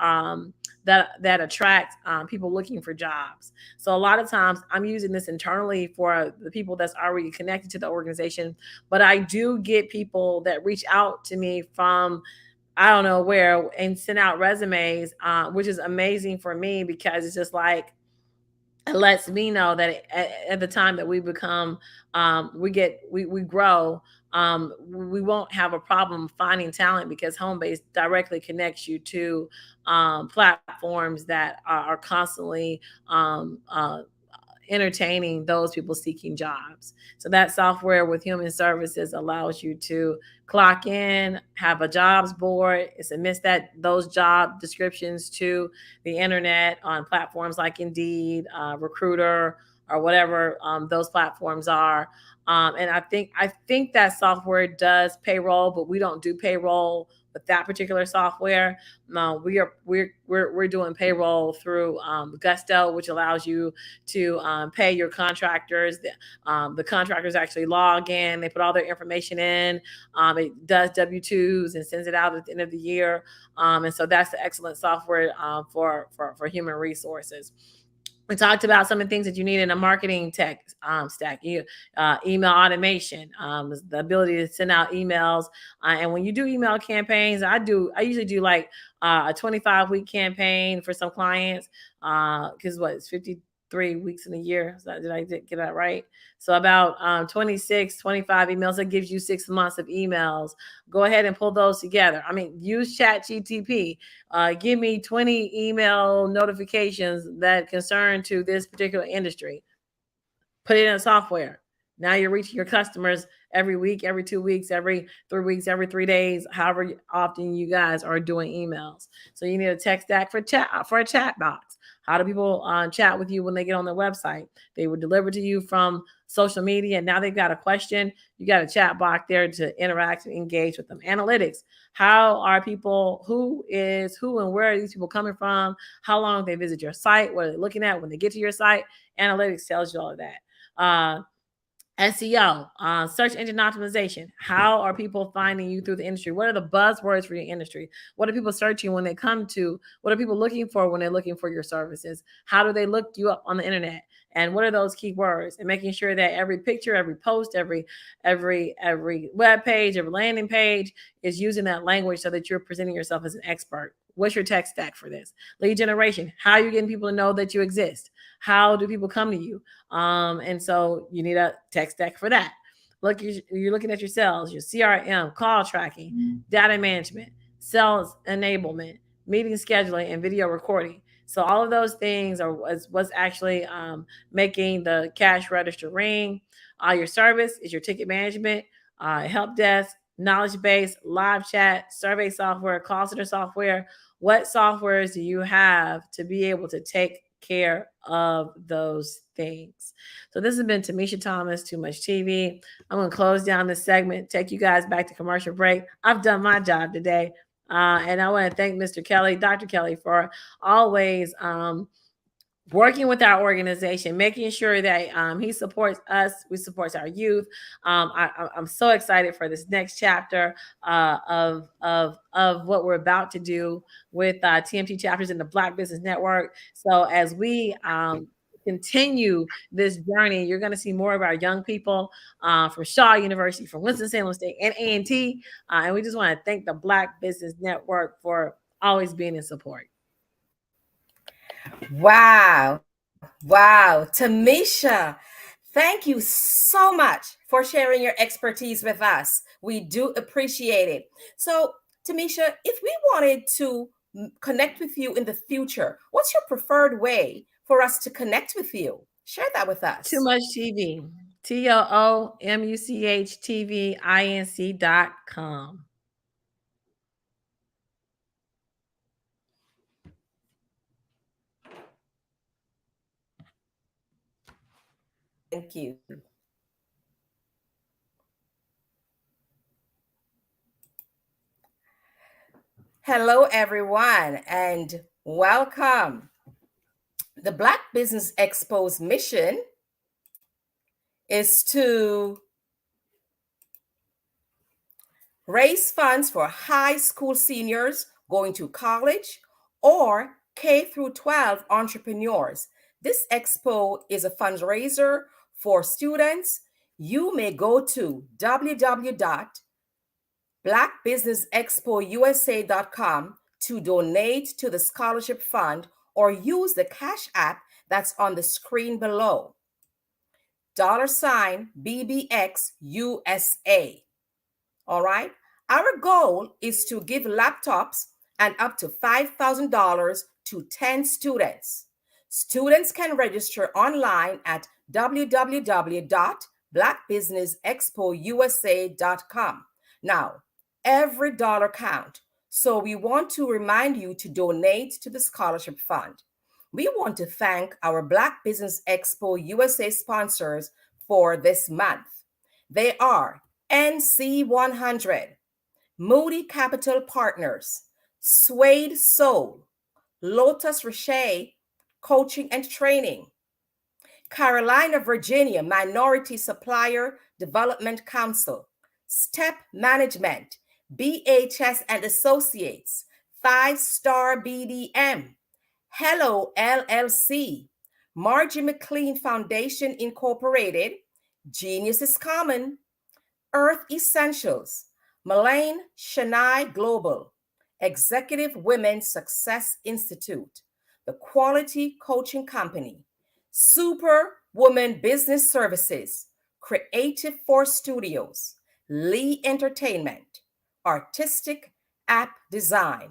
attract people looking for jobs. So a lot of times I'm using this internally for the people that's already connected to the organization, but I do get people that reach out to me from I don't know where and send out resumes, which is amazing for me, because it's just like, it lets me know that at the time that we become, we grow, we won't have a problem finding talent, because Homebase directly connects you to platforms that are constantly entertaining those people seeking jobs. So that software with human services allows you to clock in, have a jobs board. It submits those job descriptions to the internet on platforms like Indeed, Recruiter, or whatever those platforms are. And I think that software does payroll, but we don't do payroll with that particular software. We're doing payroll through Gusto, which allows you to pay your contractors. The contractors actually log in, they put all their information in. It does W-2s and sends it out at the end of the year. And so that's the excellent software for human resources. We talked about some of the things that you need in a marketing tech stack. Email automation, the ability to send out emails. And when you do email campaigns, I usually do like a 25-week campaign for some clients, because it's 53 weeks in a year. So did I get that right? So about 26, 25 emails. That gives you 6 months of emails. Go ahead and pull those together. I mean, use ChatGPT. Give me 20 email notifications that concern to this particular industry. Put it in a software. Now you're reaching your customers every week, every 2 weeks, every 3 weeks, every 3 days, however often you guys are doing emails. So you need a tech stack for a chat box. How do people chat with you when they get on their website? They would deliver to you from social media, and now they've got a question. You got a chat box there to interact and engage with them. Analytics. How are people, who and where are these people coming from? How long they visit your site? What are they looking at when they get to your site? Analytics tells you all of that. SEO, search engine optimization. How are people finding you through the industry? What are the buzzwords for your industry? What are people searching when they come to? What are people looking for when they're looking for your services? How do they look you up on the internet? And what are those keywords? And making sure that every picture, every post, every web page, every landing page is using that language so that you're presenting yourself as an expert. What's your tech stack for this? Lead generation. How are you getting people to know that you exist? How do people come to you? And so you need a tech stack for that. Look, you're looking at your sales, your CRM, call tracking, data management, sales enablement, meeting scheduling, and video recording. So all of those things are what's actually making the cash register ring. Your service is your ticket management, help desk, knowledge base, live chat, survey software, call center software. What softwares do you have to be able to take care of those things? So this has been Tamisha Thomas, Too Much TV. I'm going to close down this segment, take you guys back to commercial break. I've done my job today. And I want to thank Mr. Kelly, Dr. Kelly, for always working with our organization, making sure that he supports us, we support our youth. I'm so excited for this next chapter of what we're about to do with TMT chapters in the Black Business Network. So as we continue this journey, you're going to see more of our young people from Shaw University, from Winston-Salem State, and A&T. And we just want to thank the Black Business Network for always being in support. Wow. Tamisha, thank you so much for sharing your expertise with us. We do appreciate it. So, Tamisha, if we wanted to connect with you in the future, what's your preferred way for us to connect with you? Share that with us. Too Much TV. TOOMUCHTVINC.com. Thank you. Hello, everyone, and welcome. The Black Business Expo's mission is to raise funds for high school seniors going to college or K through 12 entrepreneurs. This expo is a fundraiser for students. You may go to www.blackbusinessexpousa.com to donate to the scholarship fund or use the Cash App that's on the screen below. $BBXUSA. All right. Our goal is to give laptops and up to $5,000 to 10 students. Students can register online at www.blackbusinessexpousa.com. Now, every dollar counts, so we want to remind you to donate to the scholarship fund. We want to thank our Black Business Expo USA sponsors for this month. They are NC100, Moody Capital Partners, Suede Soul, Lotus Richer Coaching and Training, Carolina, Virginia Minority Supplier Development Council, Step Management, BHS and Associates, 5 Star BDM, Hello LLC, Margie McLean Foundation Incorporated, Genius is Common, Earth Essentials, Malaine Shania Global, Executive Women's Success Institute, the Quality Coaching Company, Super Woman Business Services, Creative Force Studios, Lee Entertainment, Artistic App Design,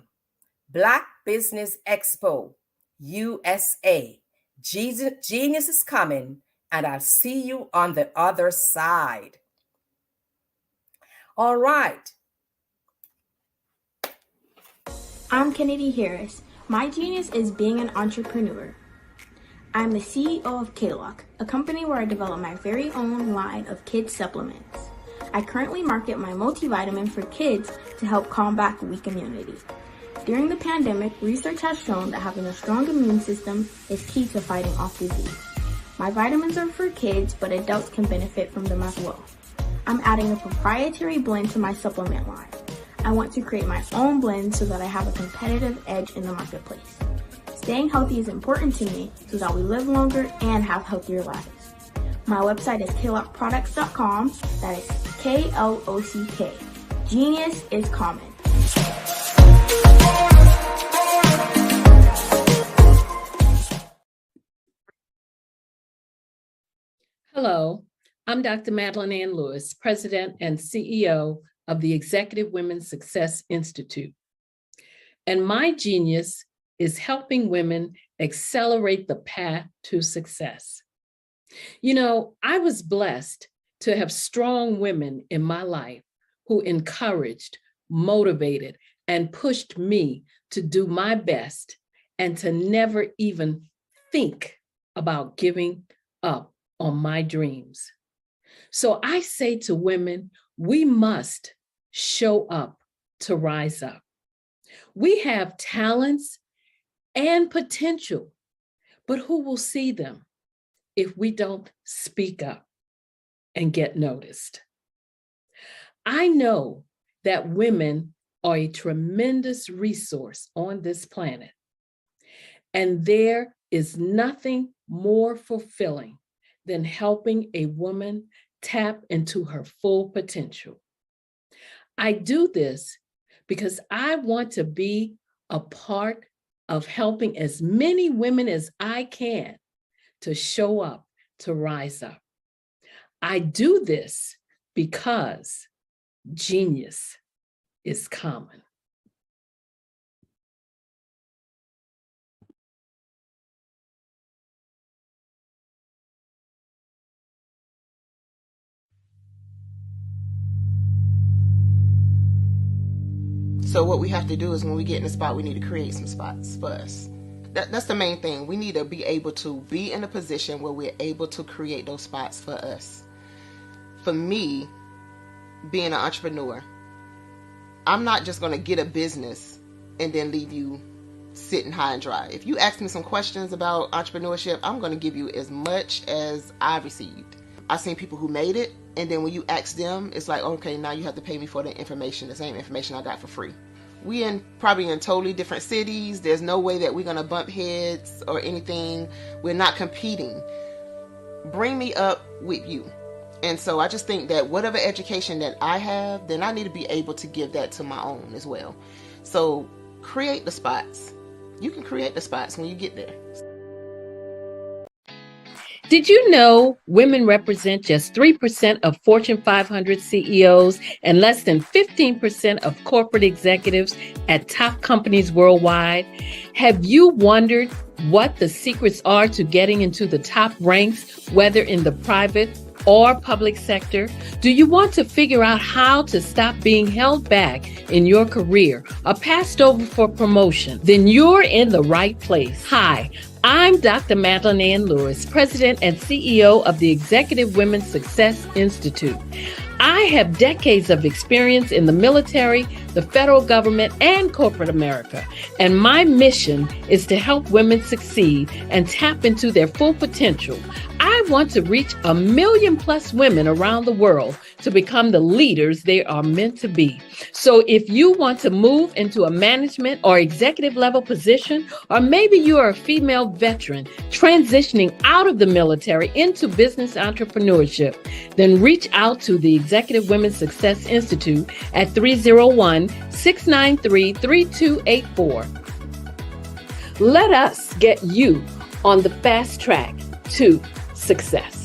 Black Business Expo USA, Genius is Coming, and I'll see you on the other side. All right. I'm Kennedy Harris. My genius is being an entrepreneur. I'm the CEO of K-Lock, a company where I develop my very own line of kids supplements. I currently market my multivitamin for kids to help combat weak immunity. During the pandemic, research has shown that having a strong immune system is key to fighting off disease. My vitamins are for kids, but adults can benefit from them as well. I'm adding a proprietary blend to my supplement line. I want to create my own blend so that I have a competitive edge in the marketplace. Staying healthy is important to me so that we live longer and have healthier lives. My website is klockproducts.com. That is K-L-O-C-K. Genius is common. Hello, I'm Dr. Madeline Ann Lewis, President and CEO of the Executive Women's Success Institute. And my genius is helping women accelerate the path to success. You know, I was blessed to have strong women in my life who encouraged, motivated, and pushed me to do my best and to never even think about giving up on my dreams. So I say to women, we must show up to rise up. We have talents and potential, but who will see them if we don't speak up and get noticed? I know that women are a tremendous resource on this planet, and there is nothing more fulfilling than helping a woman tap into her full potential. I do this because I want to be a part of helping as many women as I can to show up, to rise up. I do this because genius is common. So what we have to do is when we get in a spot, we need to create some spots for us. That's the main thing. We need to be able to be in a position where we're able to create those spots for us. For me, being an entrepreneur, I'm not just going to get a business and then leave you sitting high and dry. If you ask me some questions about entrepreneurship, I'm going to give you as much as I've received. I've seen people who made it, and then when you ask them, it's like, okay, now you have to pay me for the information, the same information I got for free. We probably in totally different cities. There's no way that we're going to bump heads or anything. We're not competing. Bring me up with you. And so I just think that whatever education that I have, then I need to be able to give that to my own as well. So create the spots. You can create the spots when you get there. Did you know women represent just 3% of Fortune 500 CEOs and less than 15% of corporate executives at top companies worldwide? Have you wondered what the secrets are to getting into the top ranks, whether in the private or public sector? Do you want to figure out how to stop being held back in your career or passed over for promotion? Then you're in the right place. Hi, I'm Dr. Madeline Ann Lewis, President and CEO of the Executive Women's Success Institute. I have decades of experience in the military, the federal government, and corporate America, and my mission is to help women succeed and tap into their full potential. I want to reach 1 million plus women around the world to become the leaders they are meant to be. So if you want to move into a management or executive level position, or maybe you are a female veteran transitioning out of the military into business entrepreneurship, then reach out to the Executive Women's Success Institute at 301-693-3284. Let us get you on the fast track to success.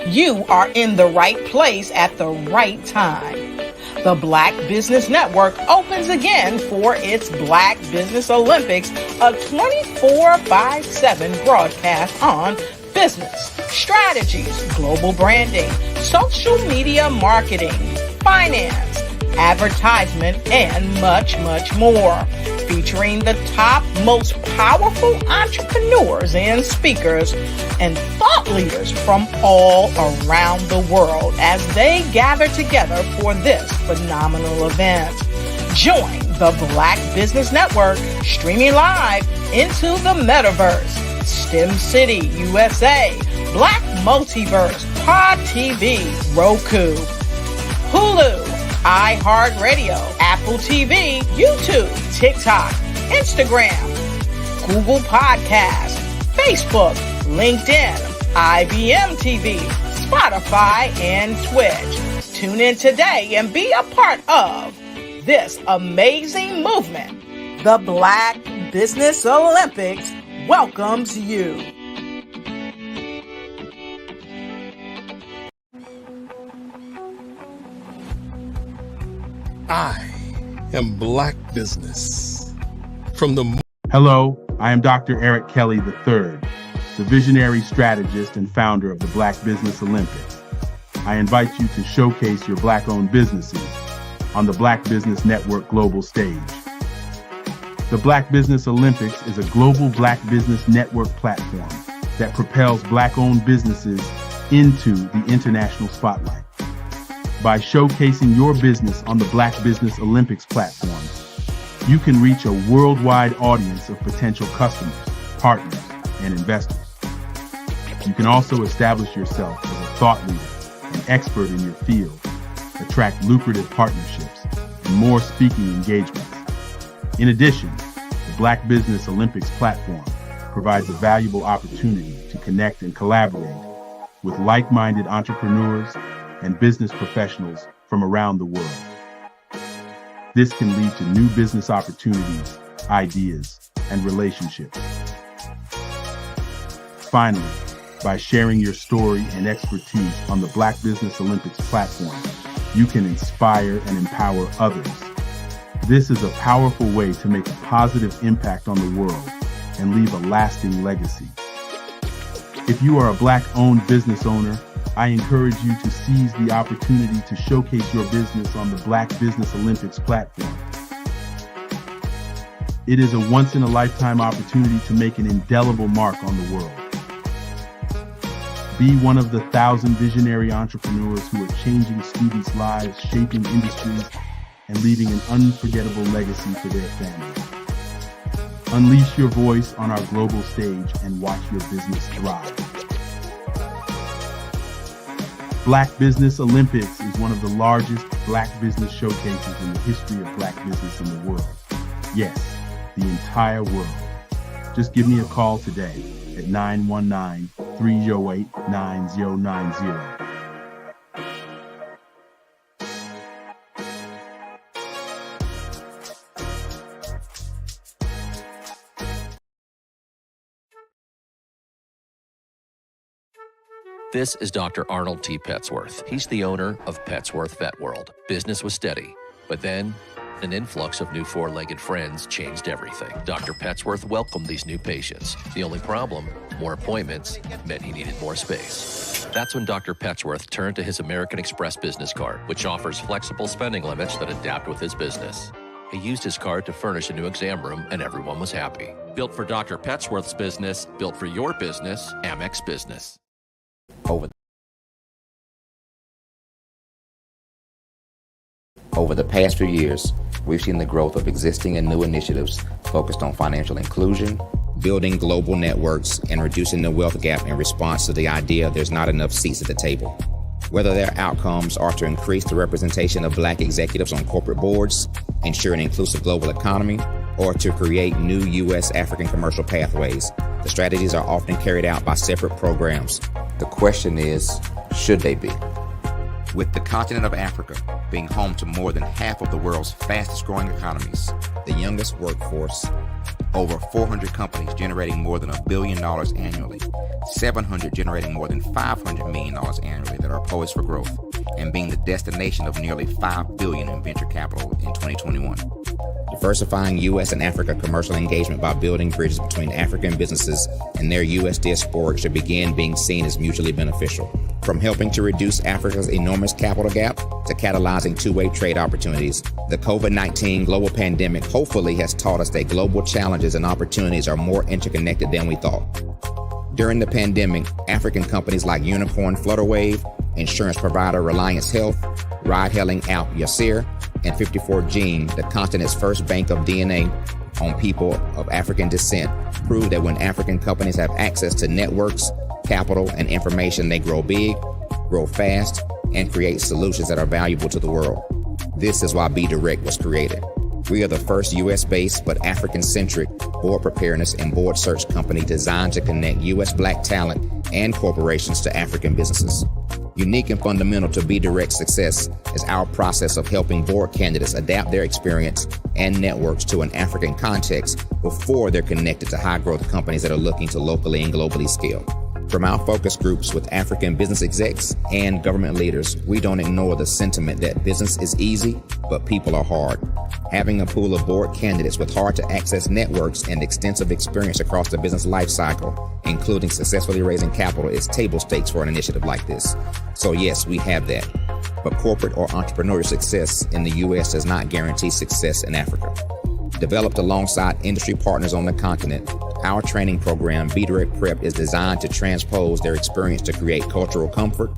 You are in the right place at the right time. The Black Business Network opens again for its Black Business Olympics, a 24/7 broadcast on business, strategies, global branding, social media marketing, finance, advertisement, and much, much more. Featuring the top, most powerful entrepreneurs and speakers and thought leaders from all around the world as they gather together for this phenomenal event. Join the Black Business Network streaming live into the metaverse, STEM City, USA, Black Multiverse, Pod TV, Roku, Hulu, iHeartRadio, Apple TV, YouTube, TikTok, Instagram, Google Podcasts, Facebook, LinkedIn, IBM TV, Spotify, and Twitch. Tune in today and be a part of this amazing movement. The Black Business Olympics welcomes you. I am Black Business. Hello, I am Dr. Eric Kelly III, the visionary strategist and founder of the Black Business Olympics. I invite you to showcase your Black-owned businesses on the Black Business Network global stage. The Black Business Olympics is a global Black Business Network platform that propels Black-owned businesses into the international spotlight. By showcasing your business on the Black Business Olympics platform, you can reach a worldwide audience of potential customers, partners, and investors. You can also establish yourself as a thought leader and expert in your field, attract lucrative partnerships, and more speaking engagements. In addition, the Black Business Olympics platform provides a valuable opportunity to connect and collaborate with like-minded entrepreneurs and business professionals from around the world. This can lead to new business opportunities, ideas, and relationships. Finally, by sharing your story and expertise on the Black Business Olympics platform, you can inspire and empower others. This is a powerful way to make a positive impact on the world and leave a lasting legacy. If you are a Black-owned business owner, I encourage you to seize the opportunity to showcase your business on the Black Business Olympics platform. It is a once-in-a-lifetime opportunity to make an indelible mark on the world. Be one of the 1,000 visionary entrepreneurs who are changing students' lives, shaping industries, and leaving an unforgettable legacy for their families. Unleash your voice on our global stage and watch your business thrive. Black Business Olympics is one of the largest Black business showcases in the history of Black business in the world. Yes, the entire world. Just give me a call today at 919-308-9090. This is Dr. Arnold T. Petsworth. He's the owner of Petsworth Vet World. Business was steady, but then an influx of new four-legged friends changed everything. Dr. Petsworth welcomed these new patients. The only problem, more appointments, meant he needed more space. That's when Dr. Petsworth turned to his American Express business card, which offers flexible spending limits that adapt with his business. He used his card to furnish a new exam room, and everyone was happy. Built for Dr. Petsworth's business, built for your business, Amex Business. Over the past few years, we've seen the growth of existing and new initiatives focused on financial inclusion, building global networks, and reducing the wealth gap in response to the idea there's not enough seats at the table. Whether their outcomes are to increase the representation of Black executives on corporate boards, ensure an inclusive global economy, or to create new U.S. African commercial pathways, the strategies are often carried out by separate programs. The question is, should they be? With the continent of Africa being home to more than half of the world's fastest growing economies, the youngest workforce, over 400 companies generating more than $1 billion annually, 700 generating more than $500 million annually that are poised for growth, and being the destination of nearly $5 billion in venture capital in 2021. Diversifying U.S. and Africa commercial engagement by building bridges between African businesses and their U.S. diaspora should begin being seen as mutually beneficial. From helping to reduce Africa's enormous capital gap to catalyzing two-way trade opportunities, the COVID-19 global pandemic hopefully has taught us that global challenges and opportunities are more interconnected than we thought. During the pandemic, African companies like Unicorn Flutterwave, insurance provider Reliance Health, ride-hailing app Yasir, and 54Gene, the continent's first bank of DNA on people of African descent, proved that when African companies have access to networks, capital, and information, they grow big, grow fast, and create solutions that are valuable to the world. This is why BDirect was created. We are the first U.S.-based but African-centric board preparedness and board search company designed to connect U.S. Black talent and corporations to African businesses. Unique and fundamental to BDirect's success is our process of helping board candidates adapt their experience and networks to an African context before they're connected to high-growth companies that are looking to locally and globally scale. From our focus groups with African business execs and government leaders, we don't ignore the sentiment that business is easy, but people are hard. Having a pool of board candidates with hard-to-access networks and extensive experience across the business life cycle, including successfully raising capital, is table stakes for an initiative like this. So yes, we have that. But corporate or entrepreneurial success in the U.S. does not guarantee success in Africa. Developed alongside industry partners on the continent, our training program, BDirect Prep, is designed to transpose their experience to create cultural comfort,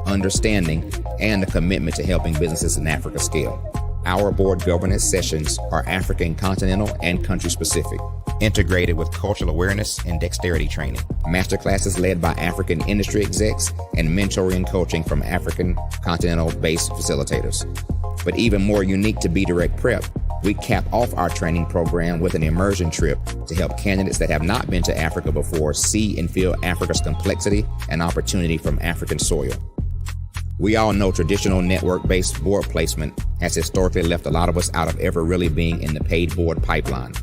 understanding, and a commitment to helping businesses in Africa scale. Our board governance sessions are African, continental, and country-specific, integrated with cultural awareness and dexterity training, masterclasses led by African industry execs, and mentoring coaching from African continental-based facilitators. But even more unique to BDirect Prep, we cap off our training program with an immersion trip to help candidates that have not been to Africa before see and feel Africa's complexity and opportunity from African soil. We all know traditional network-based board placement has historically left a lot of us out of ever really being in the paid board pipeline.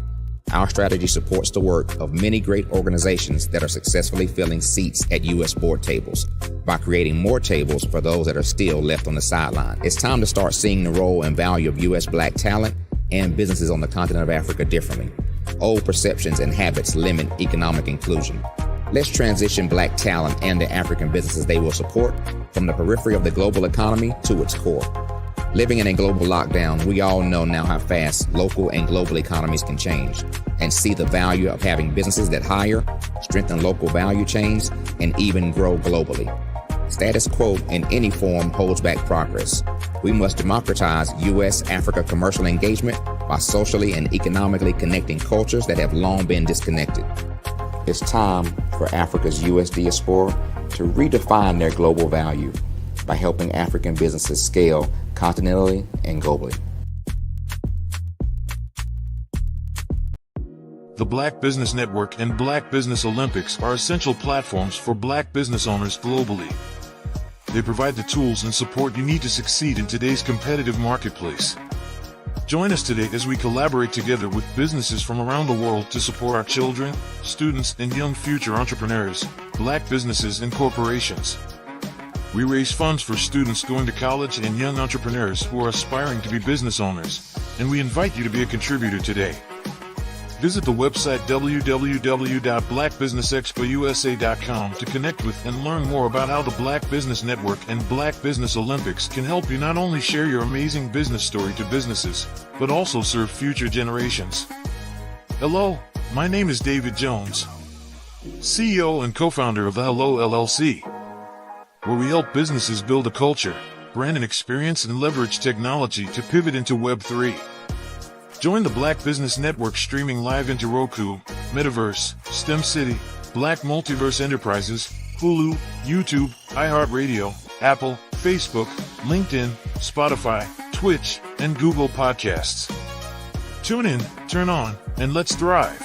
Our strategy supports the work of many great organizations that are successfully filling seats at U.S. board tables by creating more tables for those that are still left on the sideline. It's time to start seeing the role and value of U.S. Black talent and businesses on the continent of Africa differently. Old perceptions and habits limit economic inclusion. Let's transition Black talent and the African businesses they will support from the periphery of the global economy to its core. Living in a global lockdown, we all know now how fast local and global economies can change, and see the value of having businesses that hire, strengthen local value chains, and even grow globally. Status quo in any form holds back progress. We must democratize U.S.-Africa commercial engagement by socially and economically connecting cultures that have long been disconnected. It's time for Africa's U.S. diaspora to redefine their global value by helping African businesses scale continentally and globally. The Black Business Network and Black Business Olympics are essential platforms for Black business owners globally. They provide the tools and support you need to succeed in today's competitive marketplace. Join us today as we collaborate together with businesses from around the world to support our children, students, and young future entrepreneurs, Black businesses, and corporations. We raise funds for students going to college and young entrepreneurs who are aspiring to be business owners, and we invite you to be a contributor today. Visit the website www.blackbusinessexpousa.com to connect with and learn more about how the Black Business Network and Black Business Olympics can help you not only share your amazing business story to businesses, but also serve future generations. Hello, my name is David Jones, CEO and co-founder of the Hello LLC, where we help businesses build a culture, brand an experience, and leverage technology to pivot into Web3. Join the Black Business Network streaming live into Roku, Metaverse, STEM City, Black Multiverse Enterprises, Hulu, YouTube, iHeartRadio, Apple, Facebook, LinkedIn, Spotify, Twitch, and Google Podcasts. Tune in, turn on, and let's thrive.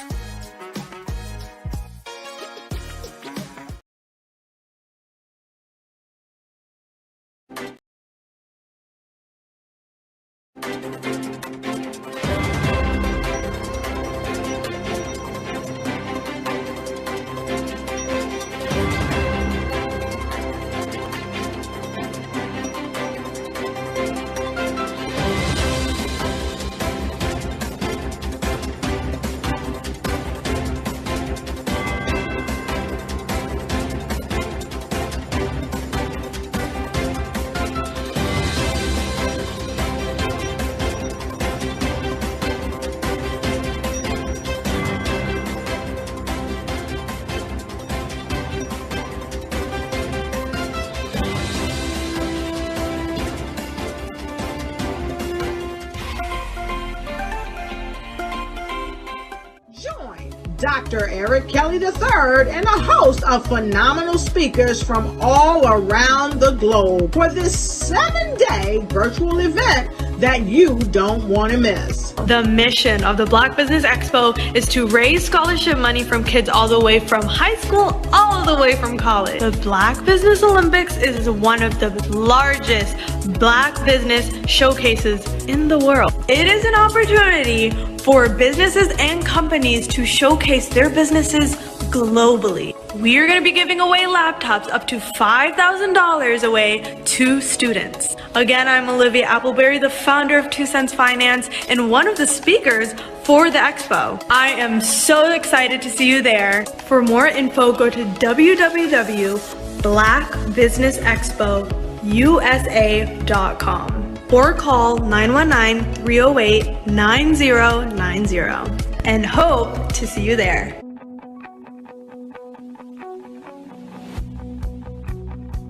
Dr. Eric Kelly III and a host of phenomenal speakers from all around the globe for this 7-day virtual event that you don't want to miss. The mission of the Black Business Expo is to raise scholarship money from kids all the way from high school, all the way from college. The Black Business Olympics is one of the largest Black business showcases in the world. It is an opportunity for businesses and companies to showcase their businesses globally. We are going to be giving away laptops up to $5,000 away to students. Again, I'm Olivia Appleberry, the founder of 2 Cents Finance and one of the speakers for the expo. I am so excited to see you there. For more info, go to www.blackbusinessexpousa.com or call 919-308-9090 and hope to see you there.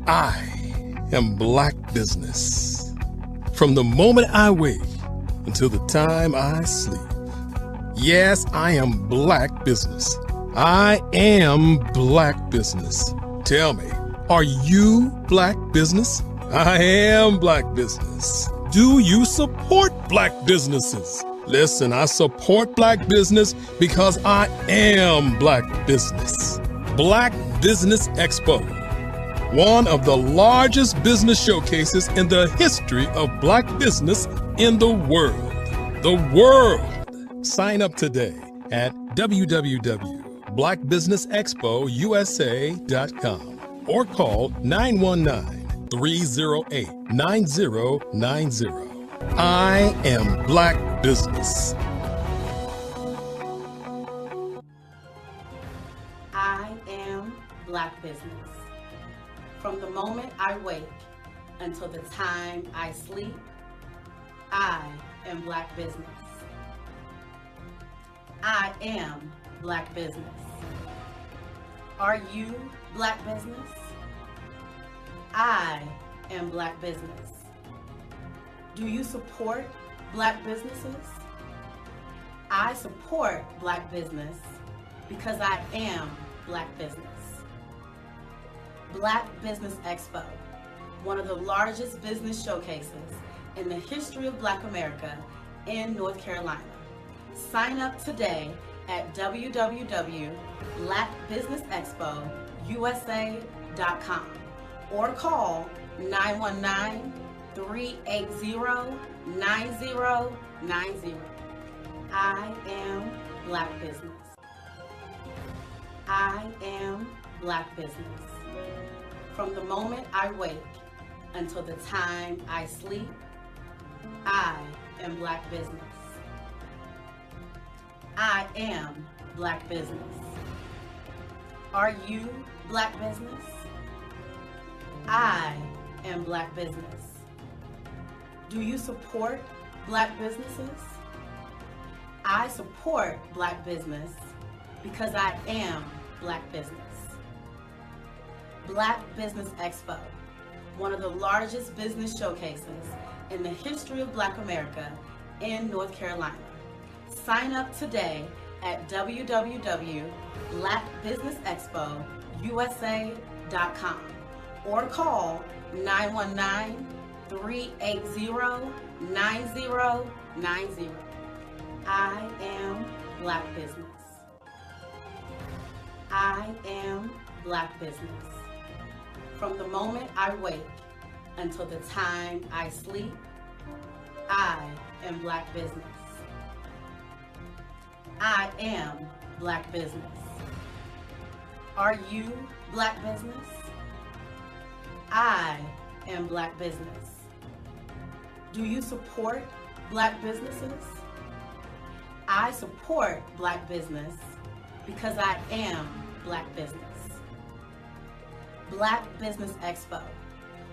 I am Black Business. From the moment I wake until the time I sleep. Yes, I am Black Business. I am Black Business. Tell me, are you Black Business? I am Black Business. Do you support Black businesses? Listen, I support Black business because I am Black Business. Black Business Expo, one of the largest business showcases in the history of Black business in the world. The world! Sign up today at www.blackbusinessexpousa.com or call 919-308-9090. I am Black Business. I am Black Business. From the moment I wake until the time I sleep, I am Black Business. I am Black Business. Are you Black Business? I am Black Business. Do you support Black businesses? I support Black business because I am Black business. Black Business Expo, one of the largest business showcases in the history of Black America in North Carolina. Sign up today at www.blackbusinessexpousa.com or call 919-380-9090. I am Black Business. I am Black Business. From the moment I wake until the time I sleep, I am Black Business. I am Black Business. Are you Black Business? I am Black Business. Do you support Black businesses? I support Black business because I am Black business. Black Business Expo, one of the largest business showcases in the history of Black America in North Carolina. Sign up today at www.blackbusinessexpousa.com or call 919-380-9090. I am Black Business. I am Black Business. From the moment I wake until the time I sleep, I am Black Business. I am Black Business. Are you Black Business? I am Black Business. Do you support Black businesses? I support Black business because I am Black business. Black Business Expo,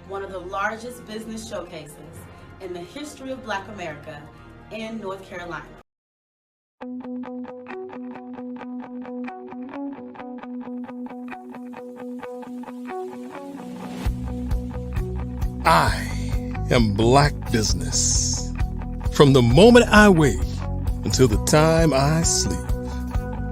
one of the largest business showcases in the history of Black America in North Carolina. I am Black Business. From the moment I wake until the time I sleep.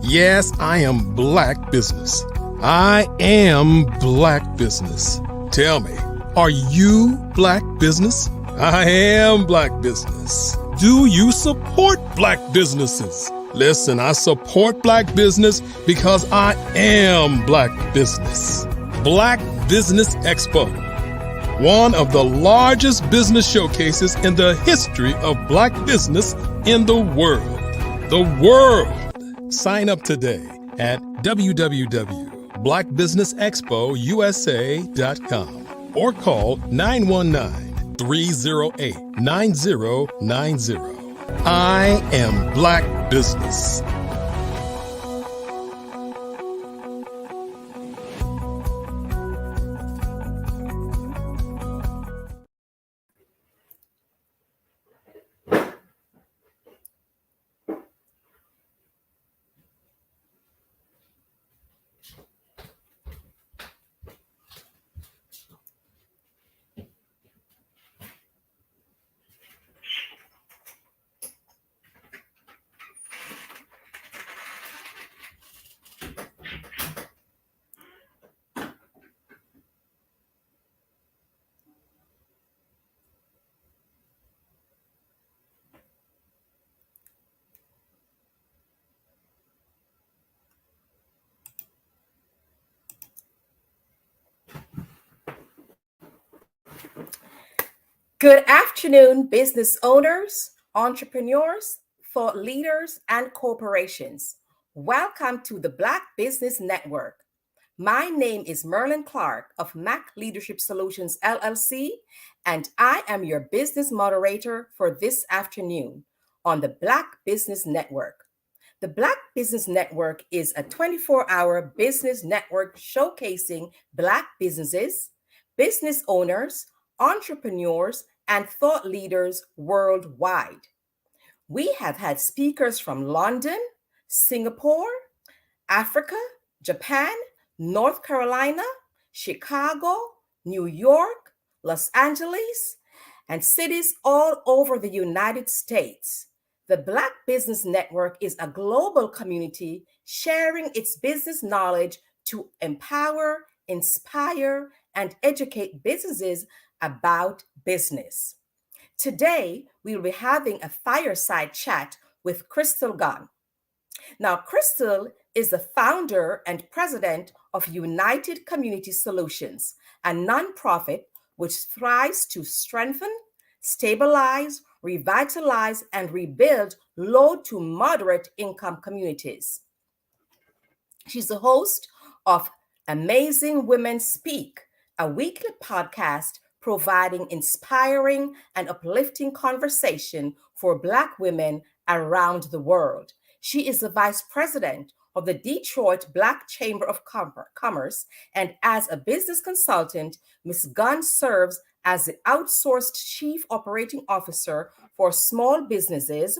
Yes, I am Black business. I am Black business. Tell me, are you Black business? I am Black business. Do you support Black businesses? Listen, I support Black business because I am Black business. Black Business Expo, one of the largest business showcases in the history of Black business in the world. The world. Sign up today at www.blackbusinessexpousa.com or call 919-308-9090. I am Black business. Good afternoon, business owners, entrepreneurs, thought leaders, and corporations. Welcome to the Black Business Network. My name is Merlin Clark of Mac Leadership Solutions, LLC, and I am your business moderator for this afternoon on the Black Business Network. The Black Business Network is a 24-hour business network showcasing Black businesses, business owners, entrepreneurs, and thought leaders worldwide. We have had speakers from London, Singapore, Africa, Japan, North Carolina, Chicago, New York, Los Angeles, and cities all over the United States. The Black Business Network is a global community sharing its business knowledge to empower, inspire, and educate businesses about business. Today, we'll be having a fireside chat with Crystal Gunn. Now, Crystal is the founder and president of United Community Solutions, a nonprofit which strives to strengthen, stabilize, revitalize, and rebuild low to moderate income communities. She's the host of Amazing Women Speak, a weekly podcast providing inspiring and uplifting conversation for Black women around the world. She is the vice president of the Detroit Black Chamber of Commerce, and as a business consultant, Ms. Gunn serves as the outsourced chief operating officer for small businesses,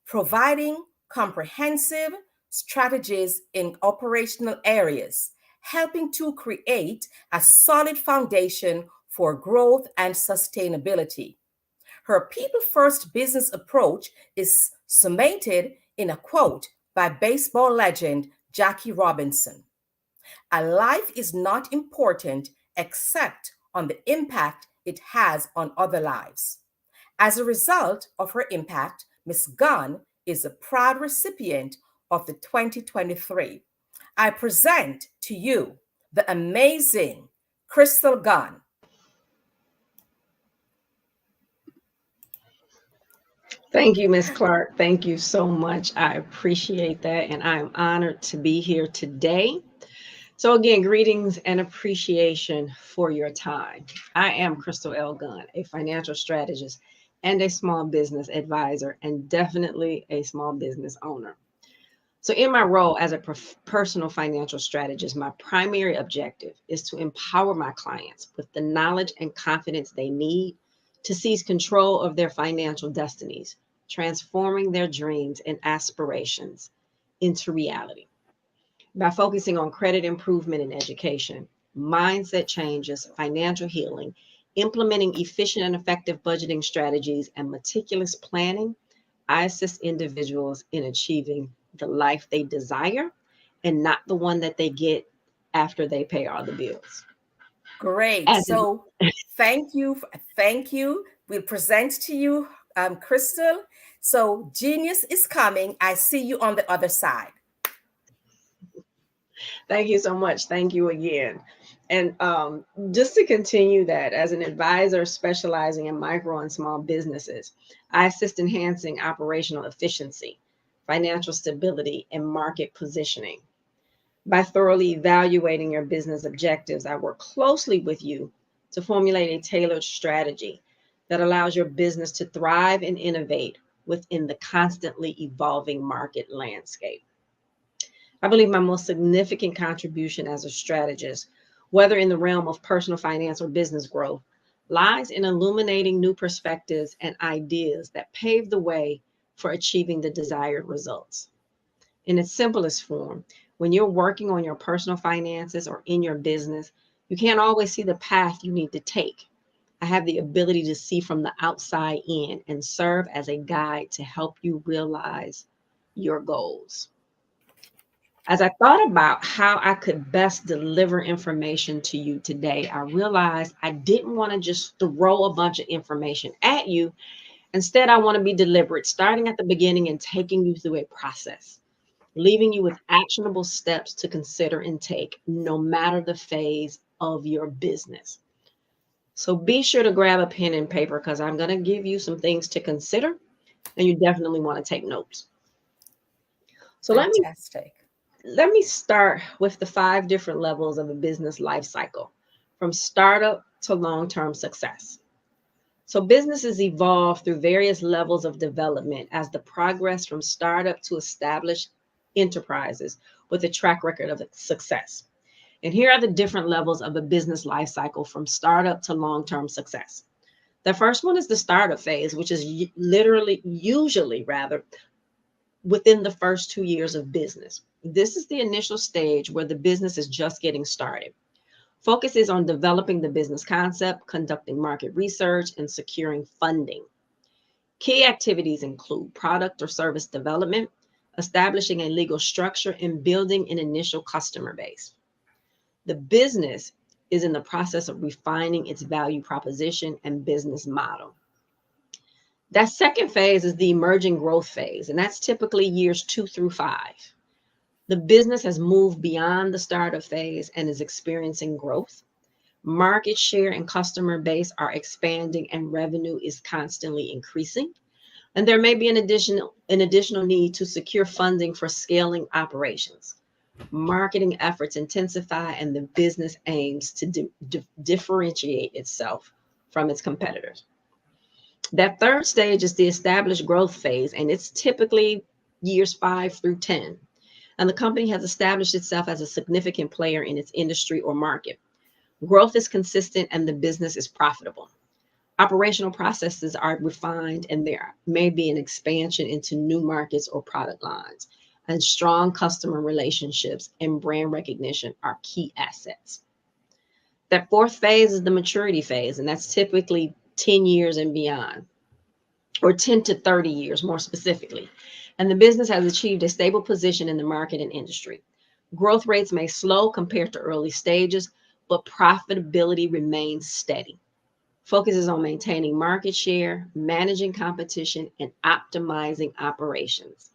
providing comprehensive strategies in operational areas, helping to create a solid foundation for growth and sustainability. Her people-first business approach is cemented in a quote by baseball legend Jackie Robinson. A life is not important except on the impact it has on other lives. As a result of her impact, Ms. Gunn is a proud recipient of the 2023. I present to you the amazing Crystal Gunn. Thank you, Ms. Clark. Thank you so much. I appreciate that, and I'm honored to be here today. So again, greetings and appreciation for your time. I am Crystal L. Gunn, a financial strategist and a small business advisor, and definitely a small business owner. So in my role as a personal financial strategist, my primary objective is to empower my clients with the knowledge and confidence they need to seize control of their financial destinies, transforming their dreams and aspirations into reality. By focusing on credit improvement and education, mindset changes, financial healing, implementing efficient and effective budgeting strategies, and meticulous planning, I assist individuals in achieving the life they desire and not the one that they get after they pay all the bills. Great. So thank you. Thank you. We present to you, Crystal. So genius is coming. I see you on the other side. Thank you so much. Thank you again. And just to continue that, as an advisor specializing in micro and small businesses, I assist enhancing operational efficiency, financial stability, and market positioning. By thoroughly evaluating your business objectives, I work closely with you to formulate a tailored strategy that allows your business to thrive and innovate within the constantly evolving market landscape. I believe my most significant contribution as a strategist, whether in the realm of personal finance or business growth, lies in illuminating new perspectives and ideas that pave the way for achieving the desired results. In its simplest form, when you're working on your personal finances or in your business, you can't always see the path you need to take. I have the ability to see from the outside in and serve as a guide to help you realize your goals. As I thought about how I could best deliver information to you today, I realized I didn't want to just throw a bunch of information at you. Instead, I want to be deliberate, starting at the beginning and taking you through a process, leaving you with actionable steps to consider and take, no matter the phase of your business. So be sure to grab a pen and paper because I'm going to give you some things to consider, and you definitely want to take notes. So Fantastic. let me start with the 5 different levels of a business life cycle, from startup to long-term success. So businesses evolve through various levels of development as the progress from startup to established enterprises with a track record of success. And here are the different levels of a business life cycle from startup to long-term success. The first one is the startup phase, which is usually within the first 2 years of business. This is the initial stage where the business is just getting started. Focus is on developing the business concept, conducting market research, and securing funding. Key activities include product or service development, establishing a legal structure, and building an initial customer base. The business is in the process of refining its value proposition and business model. That second phase is the emerging growth phase, and that's typically years 2 through 5. The business has moved beyond the startup phase and is experiencing growth. Market share and customer base are expanding and revenue is constantly increasing. And there may be an additional need to secure funding for scaling operations. Marketing efforts intensify and the business aims to differentiate itself from its competitors. That third stage is the established growth phase, and it's typically years 5 through 10. And the company has established itself as a significant player in its industry or market. Growth is consistent and the business is profitable. Operational processes are refined and there may be an expansion into new markets or product lines. And strong customer relationships and brand recognition are key assets. That fourth phase is the maturity phase, and that's typically 10 years and beyond, or 10 to 30 years more specifically. And the business has achieved a stable position in the market and industry. Growth rates may slow compared to early stages, but profitability remains steady. Focus is on maintaining market share, managing competition, and optimizing operations.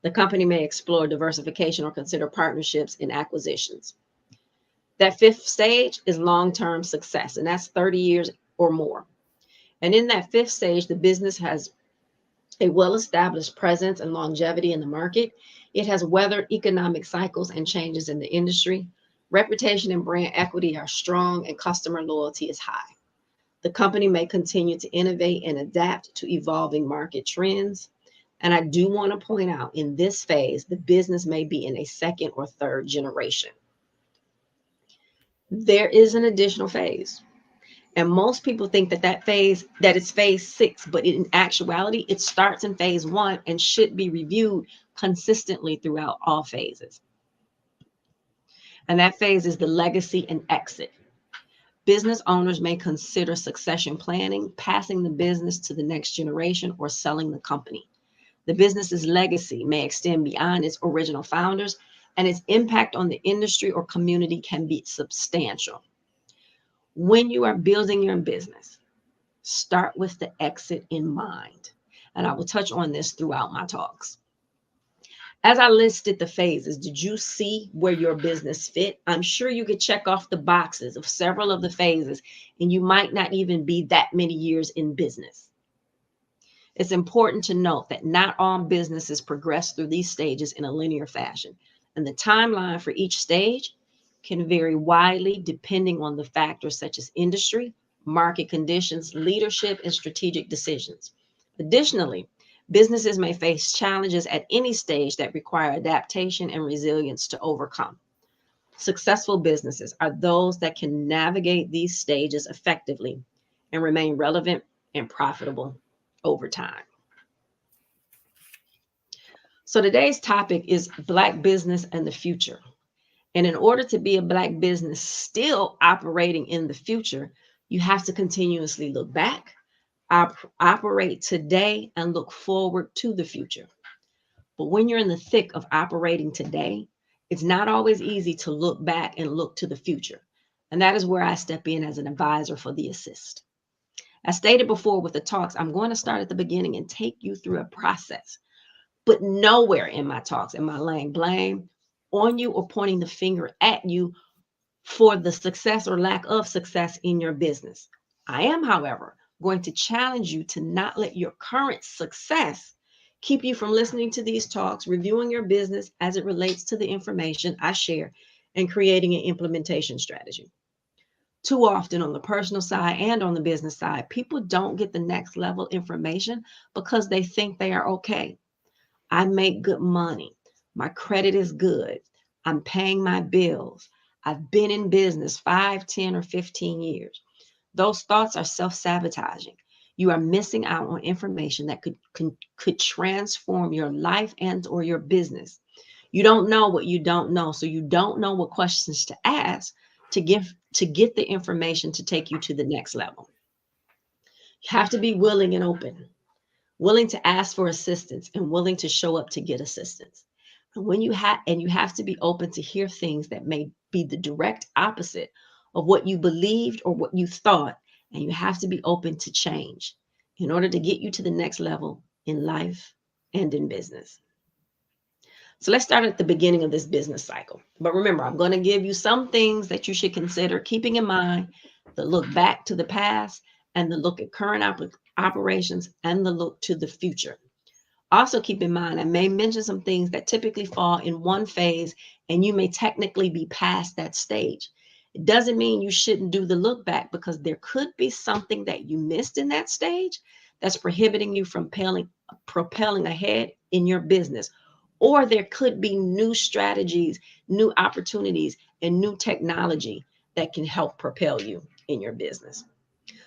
The company may explore diversification or consider partnerships and acquisitions. That fifth stage is long-term success, and that's 30 years or more. And in that fifth stage, the business has a well-established presence and longevity in the market. It has weathered economic cycles and changes in the industry. Reputation and brand equity are strong and customer loyalty is high. The company may continue to innovate and adapt to evolving market trends. And I do want to point out in this phase, the business may be in a second or third generation. There is an additional phase. And most people think that it's phase 6, but in actuality, it starts in phase 1 and should be reviewed consistently throughout all phases. And that phase is the legacy and exit. Business owners may consider succession planning, passing the business to the next generation, or selling the company. The business's legacy may extend beyond its original founders, and its impact on the industry or community can be substantial. When you are building your business, start with the exit in mind. And I will touch on this throughout my talks. As I listed the phases, did you see where your business fit? I'm sure you could check off the boxes of several of the phases, and you might not even be that many years in business. It's important to note that not all businesses progress through these stages in a linear fashion, and the timeline for each stage can vary widely depending on the factors such as industry, market conditions, leadership, and strategic decisions. Additionally, businesses may face challenges at any stage that require adaptation and resilience to overcome. Successful businesses are those that can navigate these stages effectively and remain relevant and profitable over time. So today's topic is Black business and the future. And in order to be a Black business still operating in the future, you have to continuously look back, operate today, and look forward to the future. But when you're in the thick of operating today, it's not always easy to look back and look to the future. And that is where I step in as an advisor for the assist. As stated before with the talks, I'm going to start at the beginning and take you through a process. But nowhere in my talks am I laying blame on you or pointing the finger at you for the success or lack of success in your business. I am, however, going to challenge you to not let your current success keep you from listening to these talks, reviewing your business as it relates to the information I share, and creating an implementation strategy. Too often on the personal side and on the business side, people don't get the next level information because they think they are okay. I make good money. My credit is good. I'm paying my bills. I've been in business 5, 10, or 15 years. Those thoughts are self-sabotaging. You are missing out on information that could transform your life and or your business. You don't know what you don't know, so you don't know what questions to ask to get the information to take you to the next level. You have to be willing and open, willing to ask for assistance and willing to show up to get assistance. And when you have to be open to hear things that may be the direct opposite of what you believed or what you thought, and you have to be open to change in order to get you to the next level in life and in business. So let's start at the beginning of this business cycle. But remember, I'm going to give you some things that you should consider keeping in mind, the look back to the past and the look at current operations and the look to the future. Also keep in mind, I may mention some things that typically fall in one phase and you may technically be past that stage. It doesn't mean you shouldn't do the look back because there could be something that you missed in that stage that's prohibiting you from propelling ahead in your business. Or there could be new strategies, new opportunities, and new technology that can help propel you in your business.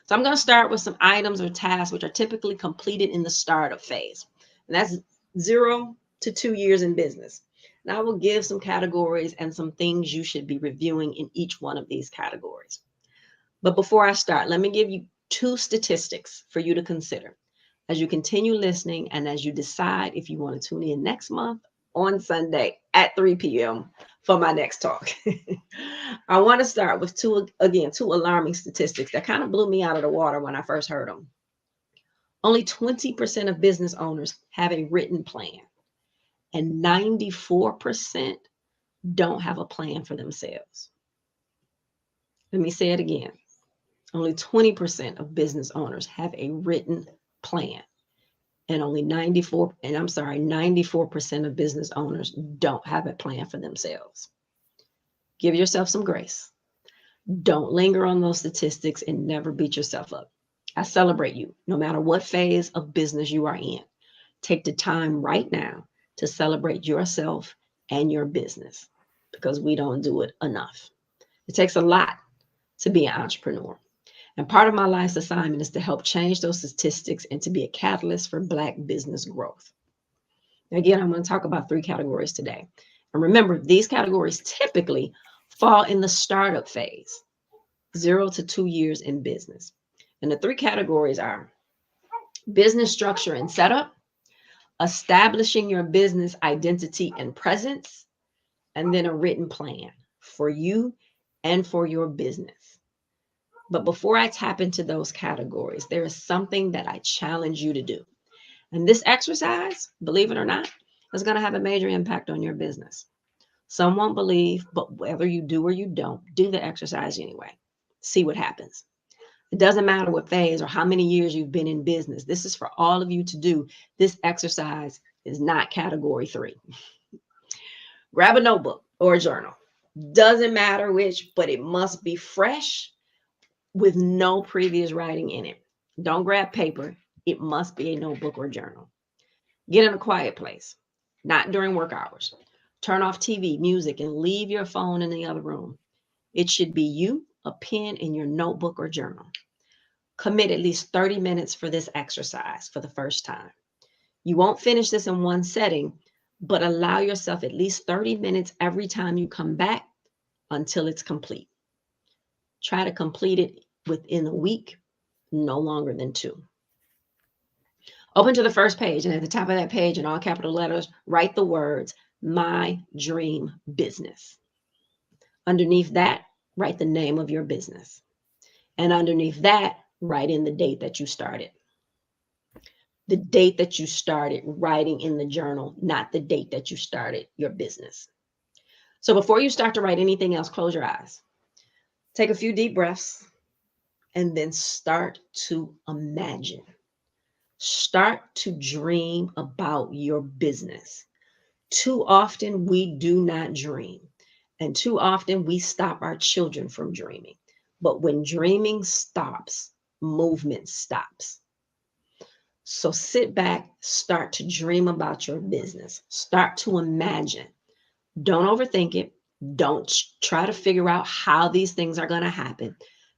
So I'm going to start with some items or tasks which are typically completed in the startup phase. And that's 0 to 2 years in business. And I will give some categories and some things you should be reviewing in each one of these categories. But before I start, let me give you 2 statistics for you to consider as you continue listening and as you decide if you want to tune in next month on Sunday at 3 p.m. for my next talk. I want to start with 2 alarming statistics that kind of blew me out of the water when I first heard them. Only 20% of business owners have a written plan, and 94% don't have a plan for themselves. Let me say it again. Only 20% of business owners have a written plan, and 94% of business owners don't have a plan for themselves. Give yourself some grace. Don't linger on those statistics and never beat yourself up. I celebrate you, no matter what phase of business you are in. Take the time right now to celebrate yourself and your business because we don't do it enough. It takes a lot to be an entrepreneur. And part of my life's assignment is to help change those statistics and to be a catalyst for Black business growth. Again, I'm going to talk about 3 categories today. And remember, these categories typically fall in the startup phase, 0 to 2 years in business. And the 3 categories are business structure and setup, establishing your business identity and presence, and then a written plan for you and for your business. But before I tap into those categories, there is something that I challenge you to do. And this exercise, believe it or not, is going to have a major impact on your business. Some won't believe, but whether you do or you don't, do the exercise anyway. See what happens. It doesn't matter what phase or how many years you've been in business. This is for all of you to do. This exercise is not category 3. Grab a notebook or a journal. Doesn't matter which, but it must be fresh with no previous writing in it. Don't grab paper. It must be a notebook or journal. Get in a quiet place, not during work hours. Turn off TV, music, and leave your phone in the other room. It should be you, a pen, in your notebook or journal. Commit at least 30 minutes for this exercise for the first time. You won't finish this in one setting, but allow yourself at least 30 minutes every time you come back until it's complete. Try to complete it within a week, no longer than 2. Open to the first page, and at the top of that page in all capital letters, write the words, "My Dream Business." Underneath that, write the name of your business. And underneath that, write in the date that you started. The date that you started writing in the journal, not the date that you started your business. So before you start to write anything else, close your eyes. Take a few deep breaths and then start to imagine. Start to dream about your business. Too often we do not dream, and too often we stop our children from dreaming. But when dreaming stops, movement stops. So sit back, start to dream about your business. Start to imagine. Don't overthink it. Don't try to figure out how these things are going to happen.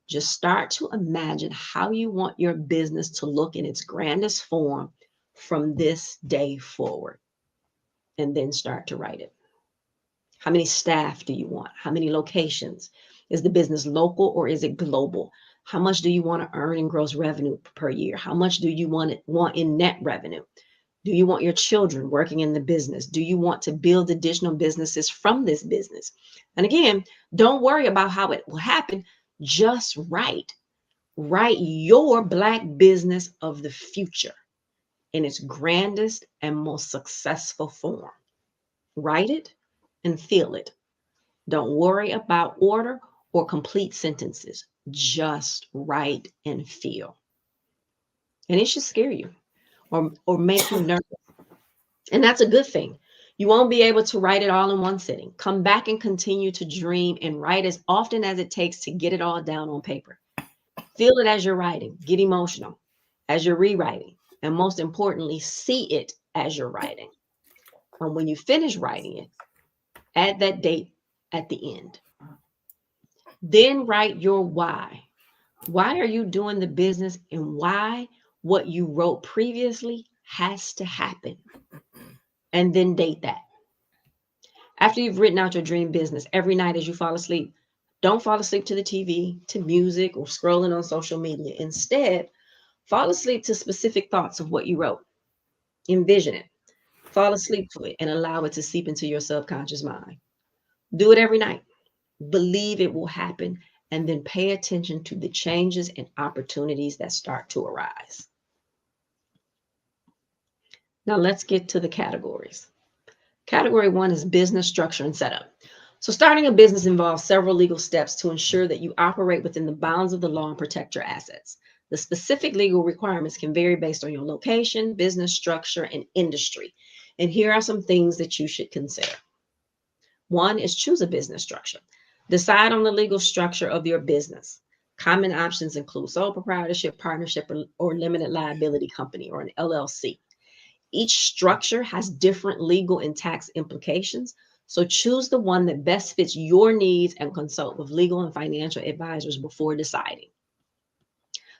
Just start to imagine how you want your business to look in its grandest form from this day forward. And then start to write it. How many staff do you want? How many locations? Is the business local or is it global? How much do you want to earn in gross revenue per year? How much do you want in net revenue? Do you want your children working in the business? Do you want to build additional businesses from this business? And again, don't worry about how it will happen. Just write. Write your Black business of the future in its grandest and most successful form. Write it and feel it. Don't worry about order or complete sentences. Just write and feel. And it should scare you or make you nervous. And that's a good thing. You won't be able to write it all in one sitting. Come back and continue to dream and write as often as it takes to get it all down on paper. Feel it as you're writing. Get emotional as you're rewriting. And most importantly, see it as you're writing. And when you finish writing it, add that date at the end. Then write your why. Why are you doing the business and why what you wrote previously has to happen? And then date that. After you've written out your dream business, every night as you fall asleep, don't fall asleep to the TV, to music, or scrolling on social media. Instead, fall asleep to specific thoughts of what you wrote. Envision it. Fall asleep to it and allow it to seep into your subconscious mind. Do it every night. Believe it will happen, and then pay attention to the changes and opportunities that start to arise. Now let's get to the categories. Category 1 is business structure and setup. So starting a business involves several legal steps to ensure that you operate within the bounds of the law and protect your assets. The specific legal requirements can vary based on your location, business structure, and industry. And here are some things that you should consider. 1 is choose a business structure. Decide on the legal structure of your business. Common options include sole proprietorship, partnership, or limited liability company, or an LLC. Each structure has different legal and tax implications, so choose the one that best fits your needs and consult with legal and financial advisors before deciding.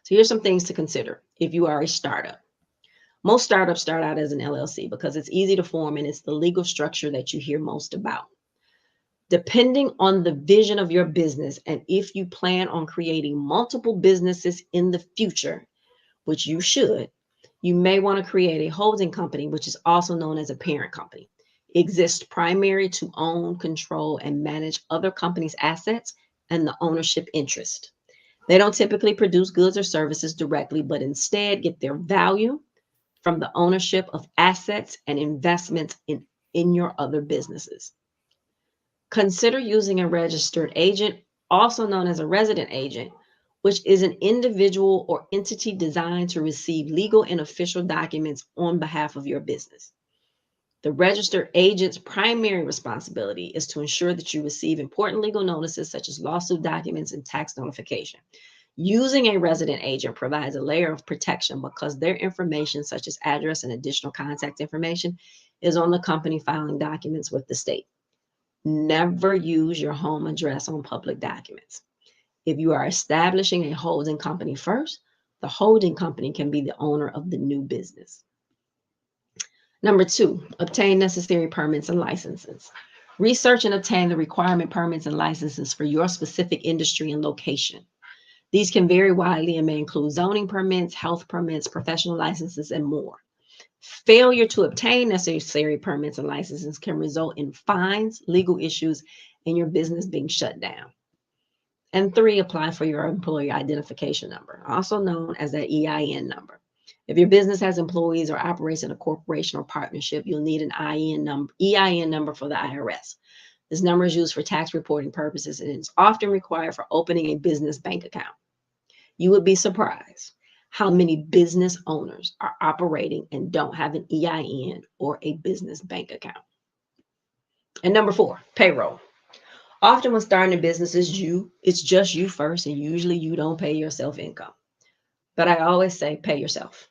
So here's some things to consider if you are a startup. Most startups start out as an LLC because it's easy to form and it's the legal structure that you hear most about. Depending on the vision of your business and if you plan on creating multiple businesses in the future, which you should, You may want to create a holding company, which is also known as a parent company. It exists primary to own, control, and manage other companies' assets and the ownership interest. They don't typically produce goods or services directly, but instead get their value from the ownership of assets and investments in your other businesses. Consider using a registered agent, also known as a resident agent, which is an individual or entity designed to receive legal and official documents on behalf of your business. The registered agent's primary responsibility is to ensure that you receive important legal notices such as lawsuit documents and tax notification. Using a resident agent provides a layer of protection because their information, such as address and additional contact information, is on the company filing documents with the state. Never use your home address on public documents. If you are establishing a holding company first, the holding company can be the owner of the new business. Number 2, obtain necessary permits and licenses. Research and obtain the requirement permits and licenses for your specific industry and location. These can vary widely and may include zoning permits, health permits, professional licenses, and more. Failure to obtain necessary permits and licenses can result in fines, legal issues, and your business being shut down. And 3, apply for your employee identification number, also known as that EIN number. If your business has employees or operates in a corporation or partnership, you'll need an EIN number for the IRS. This number is used for tax reporting purposes and is often required for opening a business bank account. You would be surprised how many business owners are operating and don't have an EIN or a business bank account. And number 4, payroll. Often when starting a business, it's just you first, and usually you don't pay yourself income. But I always say pay yourself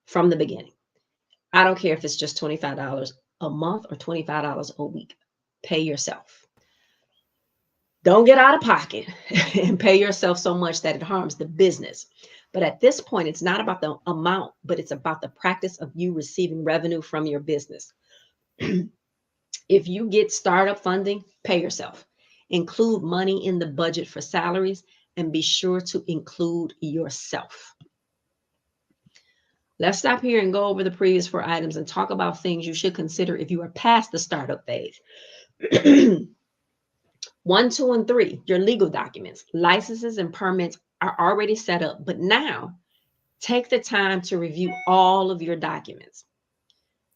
from the beginning. I don't care if it's just $25 a month or $25 a week. Pay yourself. Don't get out of pocket and pay yourself so much that it harms the business. But at this point, it's not about the amount, but it's about the practice of you receiving revenue from your business. If you get startup funding, pay yourself. Include money in the budget for salaries and be sure to include yourself. Let's stop here and go over the previous 4 items and talk about things you should consider if you are past the startup phase. 1, 2, and 3, your legal documents, licenses, and permits are already set up, but now take the time to review all of your documents.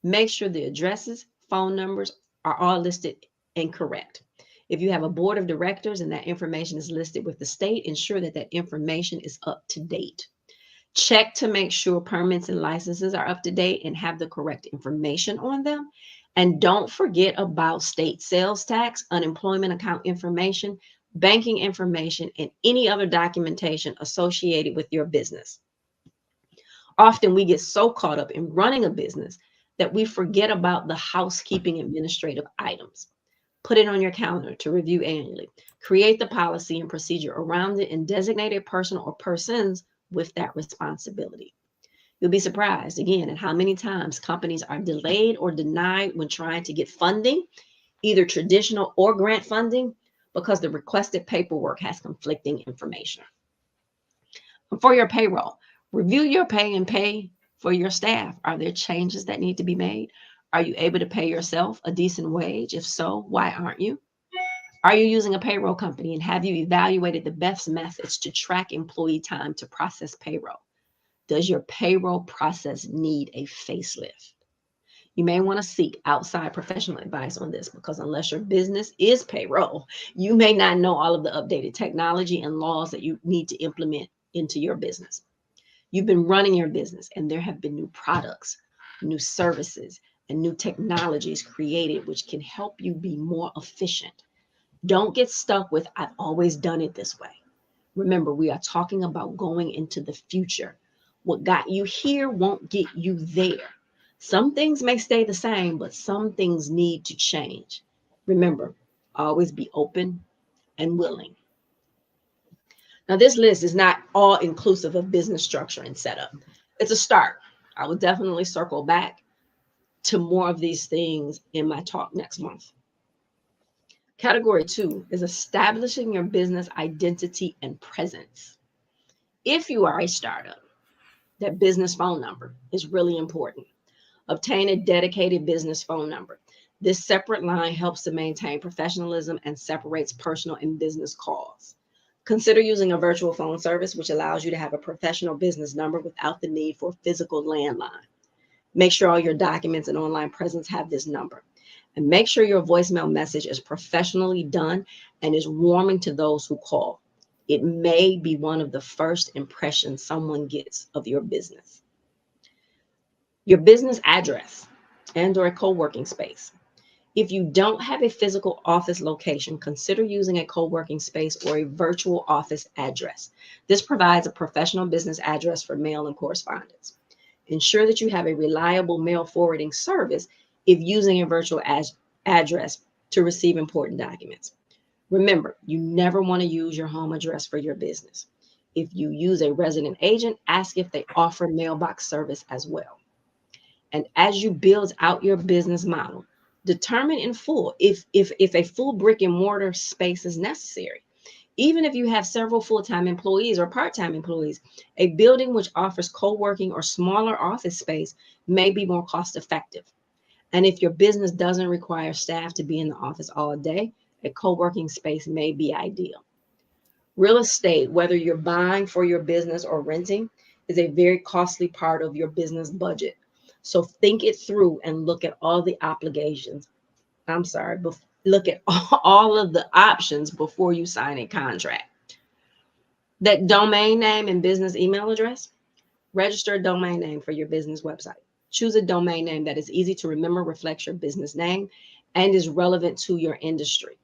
Make sure the addresses, phone numbers are all listed and correct. If you have a board of directors and that information is listed with the state, ensure that that information is up to date. Check to make sure permits and licenses are up to date and have the correct information on them. And don't forget about state sales tax, unemployment account information, banking information, and any other documentation associated with your business. Often we get so caught up in running a business that we forget about the housekeeping administrative items. Put it on your calendar to review annually. Create the policy and procedure around it and designate a person or persons with that responsibility. You'll be surprised again at how many times companies are delayed or denied when trying to get funding, either traditional or grant funding, because the requested paperwork has conflicting information. For your payroll, review your pay and pay for your staff. Are there changes that need to be made? Are you able to pay yourself a decent wage? If so, why aren't you? Are you using a payroll company, and have you evaluated the best methods to track employee time to process payroll? Does your payroll process need a facelift? You may want to seek outside professional advice on this, because unless your business is payroll, you may not know all of the updated technology and laws that you need to implement into your business. You've been running your business and there have been new products, new services, and new technologies created which can help you be more efficient. Don't get stuck with, I've always done it this way. Remember, we are talking about going into the future. What got you here won't get you there. Some things may stay the same, but some things need to change. Remember, always be open and willing. Now, this list is not all inclusive of business structure and setup. It's a start. I will definitely circle back to more of these things in my talk next month. Category 2 is establishing your business identity and presence. If you are a startup, That business phone number is really important. Obtain a dedicated business phone number. This separate line helps to maintain professionalism and separates personal and business calls. Consider using a virtual phone service, which allows you to have a professional business number without the need for a physical landline. Make sure all your documents and online presence have this number. And make sure your voicemail message is professionally done and is warming to those who call. It may be one of the first impressions someone gets of your business. Your business address and/or a co-working space. If you don't have a physical office location, consider using a co-working space or a virtual office address. This provides a professional business address for mail and correspondence. Ensure that you have a reliable mail forwarding service if using a virtual address to receive important documents. Remember, you never want to use your home address for your business. If you use a resident agent, ask if they offer mailbox service as well. And as you build out your business model, determine in full if a full brick and mortar space is necessary. Even if you have several full-time employees or part-time employees, a building which offers co-working or smaller office space may be more cost-effective. And if your business doesn't require staff to be in the office all day, a co-working space may be ideal. Real estate, whether you're buying for your business or renting, is a very costly part of your business budget. So think it through and look at all the obligations. Look at all of the options before you sign a contract. That domain name and business email address, register a domain name for your business website. Choose a domain name that is easy to remember, reflects your business name, and is relevant to your industry.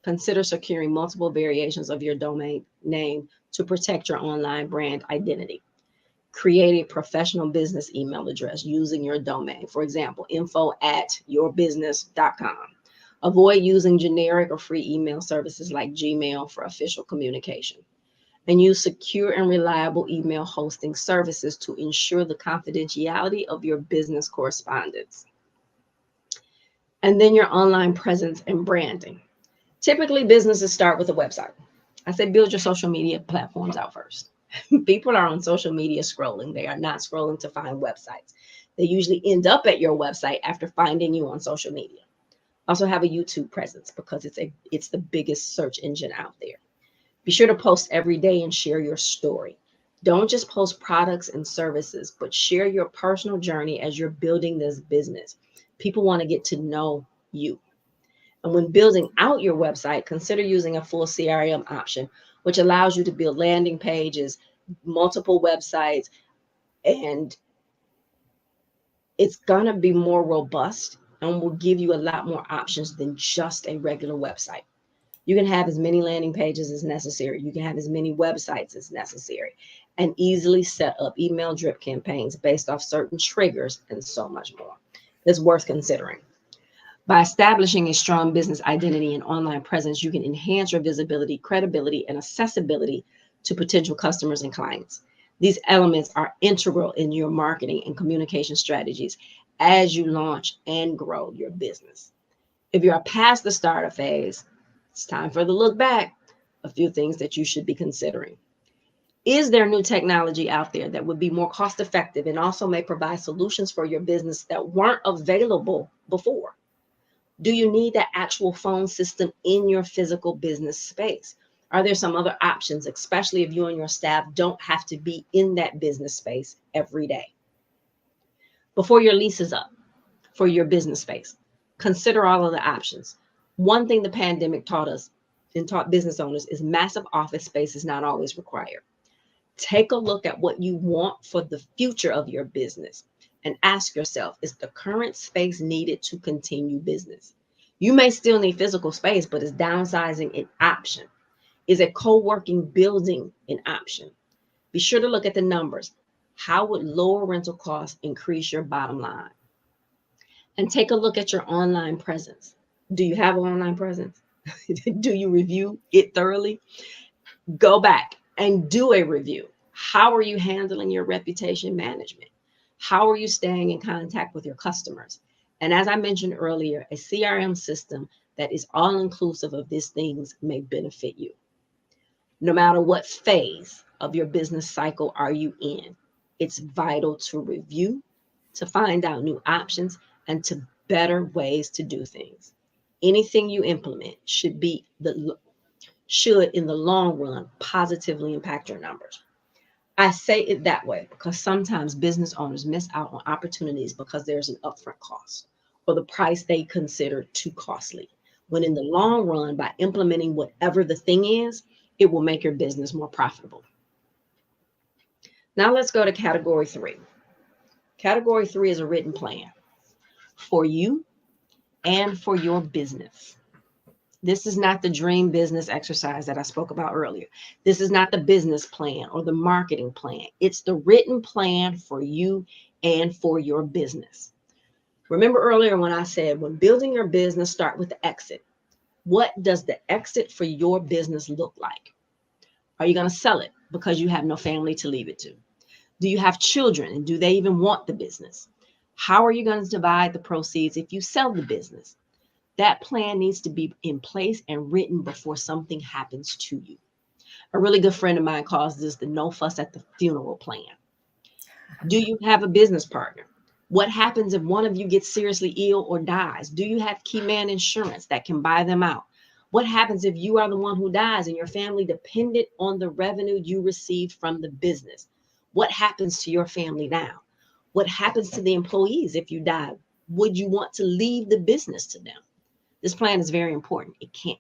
Consider securing multiple variations of your domain name to protect your online brand identity. Create a professional business email address using your domain. For example, info@yourbusiness.com. Avoid using generic or free email services like Gmail for official communication. And use secure and reliable email hosting services to ensure the confidentiality of your business correspondence. And then your online presence and branding. Typically, businesses start with a website. I say build your social media platforms out first. People are on social media scrolling. They are not scrolling to find websites. They usually end up at your website after finding you on social media. Also have a YouTube presence because it's the biggest search engine out there. Be sure to post every day and share your story. Don't just post products and services, but share your personal journey as you're building this business. People want to get to know you. And when building out your website, consider using a full CRM option, which allows you to build landing pages, multiple websites, and it's going to be more robust and will give you a lot more options than just a regular website. You can have as many landing pages as necessary. You can have as many websites as necessary and easily set up email drip campaigns based off certain triggers and so much more. It's worth considering. By establishing a strong business identity and online presence, you can enhance your visibility, credibility, and accessibility to potential customers and clients. These elements are integral in your marketing and communication strategies as you launch and grow your business. If you are past the startup phase, it's time for the look back. A few things that you should be considering. Is there new technology out there that would be more cost effective and also may provide solutions for your business that weren't available before? Do you need that actual phone system in your physical business space? Are there some other options, especially if you and your staff don't have to be in that business space every day? Before your lease is up for your business space, consider all of the options. One thing the pandemic taught us and taught business owners is massive office space is not always required. Take a look at what you want for the future of your business and ask yourself, is the current space needed to continue business? You may still need physical space, but is downsizing an option? Is a co-working building an option? Be sure to look at the numbers. How would lower rental costs increase your bottom line? And take a look at your online presence. Do you have an online presence? Do you review it thoroughly? Go back and do a review. How are you handling your reputation management? How are you staying in contact with your customers? And as I mentioned earlier, a CRM system that is all inclusive of these things may benefit you. No matter what phase of your business cycle are you in, It's vital to review, to find out new options, and to better ways to do things. Anything you implement should in the long run positively impact your numbers. I say it that way because sometimes business owners miss out on opportunities because there's an upfront cost or the price they consider too costly. When in the long run, by implementing whatever the thing is, it will make your business more profitable. Now let's go to category 3. Category 3 is a written plan for you and for your business. This is not the dream business exercise that I spoke about earlier. This is not the business plan or the marketing plan. It's the written plan for you and for your business. Remember earlier when I said, when building your business, start with the exit. What does the exit for your business look like? Are you going to sell it because you have no family to leave it to? Do you have children and do they even want the business? How are you going to divide the proceeds if you sell the business? That plan needs to be in place and written before something happens to you. A really good friend of mine calls this the no fuss at the funeral plan. Do you have a business partner? What happens if one of you gets seriously ill or dies? Do you have key man insurance that can buy them out? What happens if you are the one who dies and your family depended on the revenue you received from the business? What happens to your family now? What happens to the employees if you die? Would you want to leave the business to them? This plan is very important. It can't.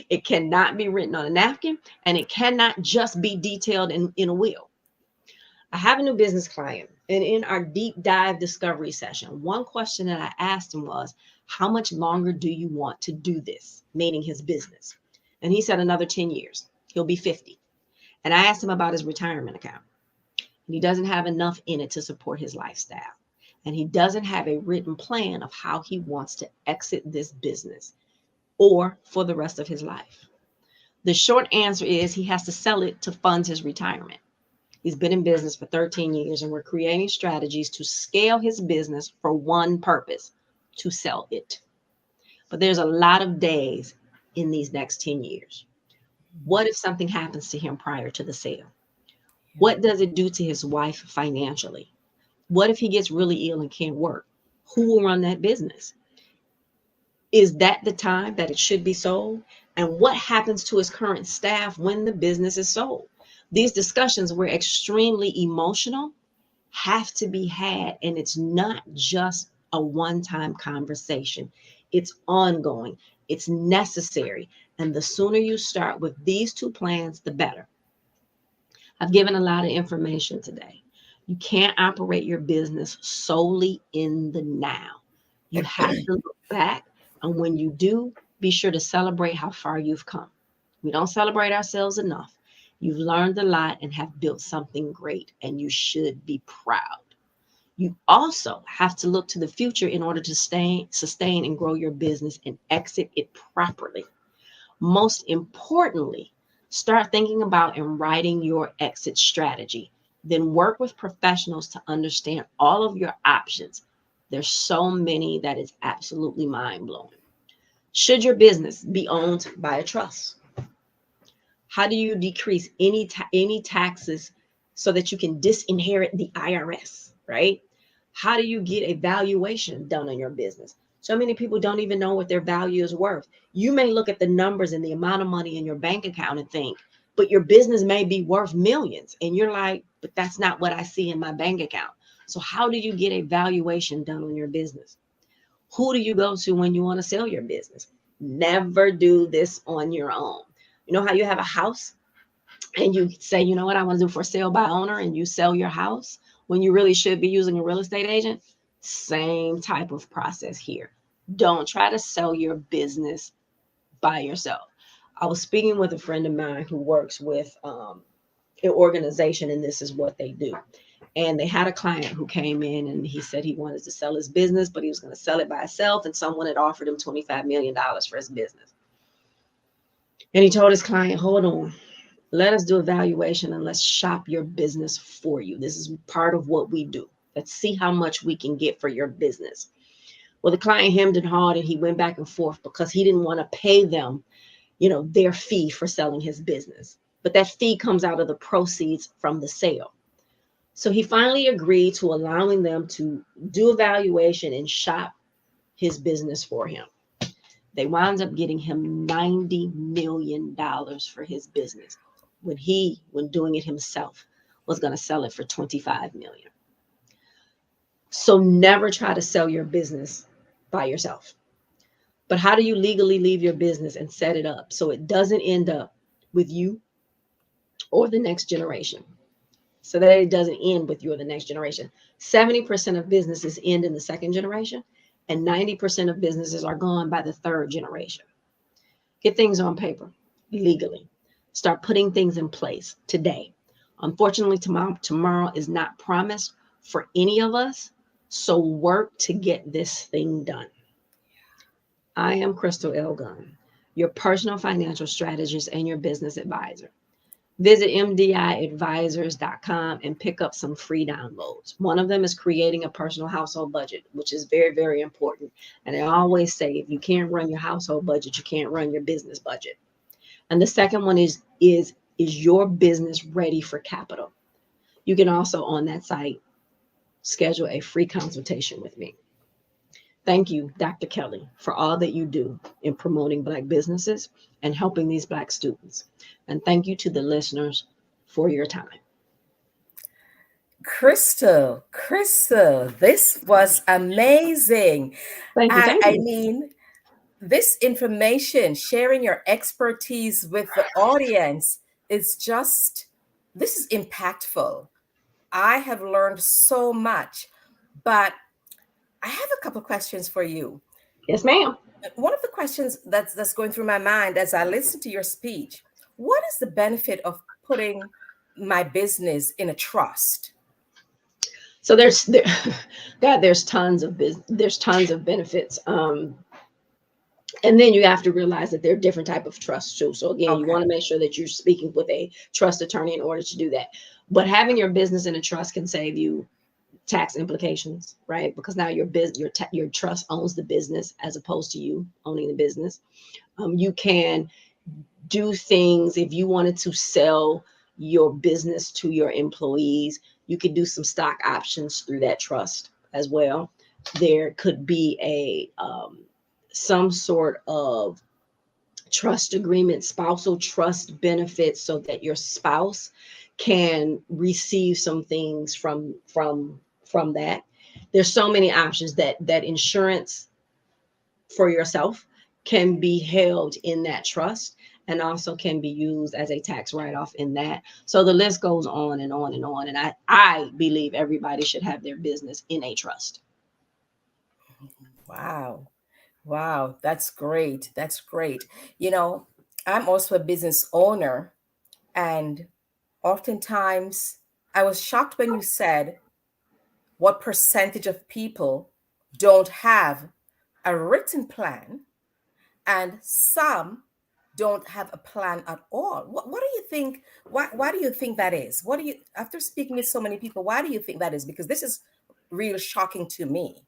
It cannot be written on a napkin, and it cannot just be detailed in a will. I have a new business client, and in our deep dive discovery session, one question that I asked him was, how much longer do you want to do this? Meaning his business. And he said another 10 years. He'll be 50. And I asked him about his retirement account. And he doesn't have enough in it to support his lifestyle. And he doesn't have a written plan of how he wants to exit this business or for the rest of his life. The short answer is he has to sell it to fund his retirement. He's been in business for 13 years, and we're creating strategies to scale his business for one purpose, to sell it. But there's a lot of days in these next 10 years. What if something happens to him prior to the sale? What does it do to his wife financially? What if he gets really ill and can't work? Who will run that business? Is that the time that it should be sold? And what happens to his current staff when the business is sold? These discussions were extremely emotional, have to be had, and it's not just a one-time conversation. It's ongoing, it's necessary, and the sooner you start with these two plans, the better. I've given a lot of information today. You can't operate your business solely in the now. You have to look back, and when you do, be sure to celebrate how far you've come. We don't celebrate ourselves enough. You've learned a lot and have built something great, and you should be proud. You also have to look to the future in order to sustain and grow your business and exit it properly. Most importantly, start thinking about and writing your exit strategy. Then work with professionals to understand all of your options. There's so many that is absolutely mind-blowing. Should your business be owned by a trust? How do you decrease any taxes so that you can disinherit the IRS, right? How do you get a valuation done on your business? So many people don't even know what their value is worth. You may look at the numbers and the amount of money in your bank account and think, but your business may be worth millions. And you're like, but that's not what I see in my bank account. So how do you get a valuation done on your business? Who do you go to when you want to sell your business? Never do this on your own. You know how you have a house and you say, you know what, I want to do for sale by owner, and you sell your house when you really should be using a real estate agent? Same type of process here. Don't try to sell your business by yourself. I was speaking with a friend of mine who works with an organization, and this is what they do. And they had a client who came in and he said he wanted to sell his business, but he was going to sell it by himself, and someone had offered him $25 million for his business. And he told his client, hold on, let us do a valuation and let's shop your business for you. This is part of what we do. Let's see how much we can get for your business. Well, the client hemmed and hawed, and he went back and forth because he didn't want to pay them, their fee for selling his business. But that fee comes out of the proceeds from the sale. So he finally agreed to allowing them to do evaluation and shop his business for him. They wound up getting him $90 million for his business when doing it himself, was going to sell it for $25 million. So never try to sell your business by yourself. But how do you legally leave your business and set it up so it doesn't end up with you or the next generation? So that it doesn't end with you or the next generation. 70% of businesses end in the second generation, and 90% of businesses are gone by the third generation. Get things on paper legally. Start putting things in place today. Unfortunately, tomorrow is not promised for any of us. So work to get this thing done. I am Crystal L. Gunn, your personal financial strategist and your business advisor. Visit mdiadvisors.com and pick up some free downloads. One of them is creating a personal household budget, which is very, very important. And I always say, if you can't run your household budget, you can't run your business budget. And the second one is your business ready for capital? You can also on that site schedule a free consultation with me. Thank you, Dr. Kelly, for all that you do in promoting Black businesses and helping these Black students. And thank you to the listeners for your time. Crystal, this was amazing. Thank you. I mean, this information, sharing your expertise with the audience is this is impactful. I have learned so much, but I have a couple of questions for you. Yes, ma'am. One of the questions that's going through my mind as I listen to your speech, what is the benefit of putting my business in a trust? So there's tons of benefits. And then you have to realize that there are different type of trusts too. So again, you want to make sure that you're speaking with a trust attorney in order to do that. But having your business in a trust can save you tax implications, right? Because now your trust owns the business as opposed to you owning the business. You can do things if you wanted to sell your business to your employees. You could do some stock options through that trust as well. There could be some sort of trust agreement, spousal trust benefits, so that your spouse can receive some things from that. There's so many options that insurance for yourself can be held in that trust and also can be used as a tax write-off in that. So the list goes on and on and on. And I believe everybody should have their business in a trust. Wow, that's great. You know, I'm also a business owner, and oftentimes I was shocked when you said what percentage of people don't have a written plan, and some don't have a plan at all. What do you think? Why do you think that is? After speaking with so many people, why do you think that is? Because this is real shocking to me.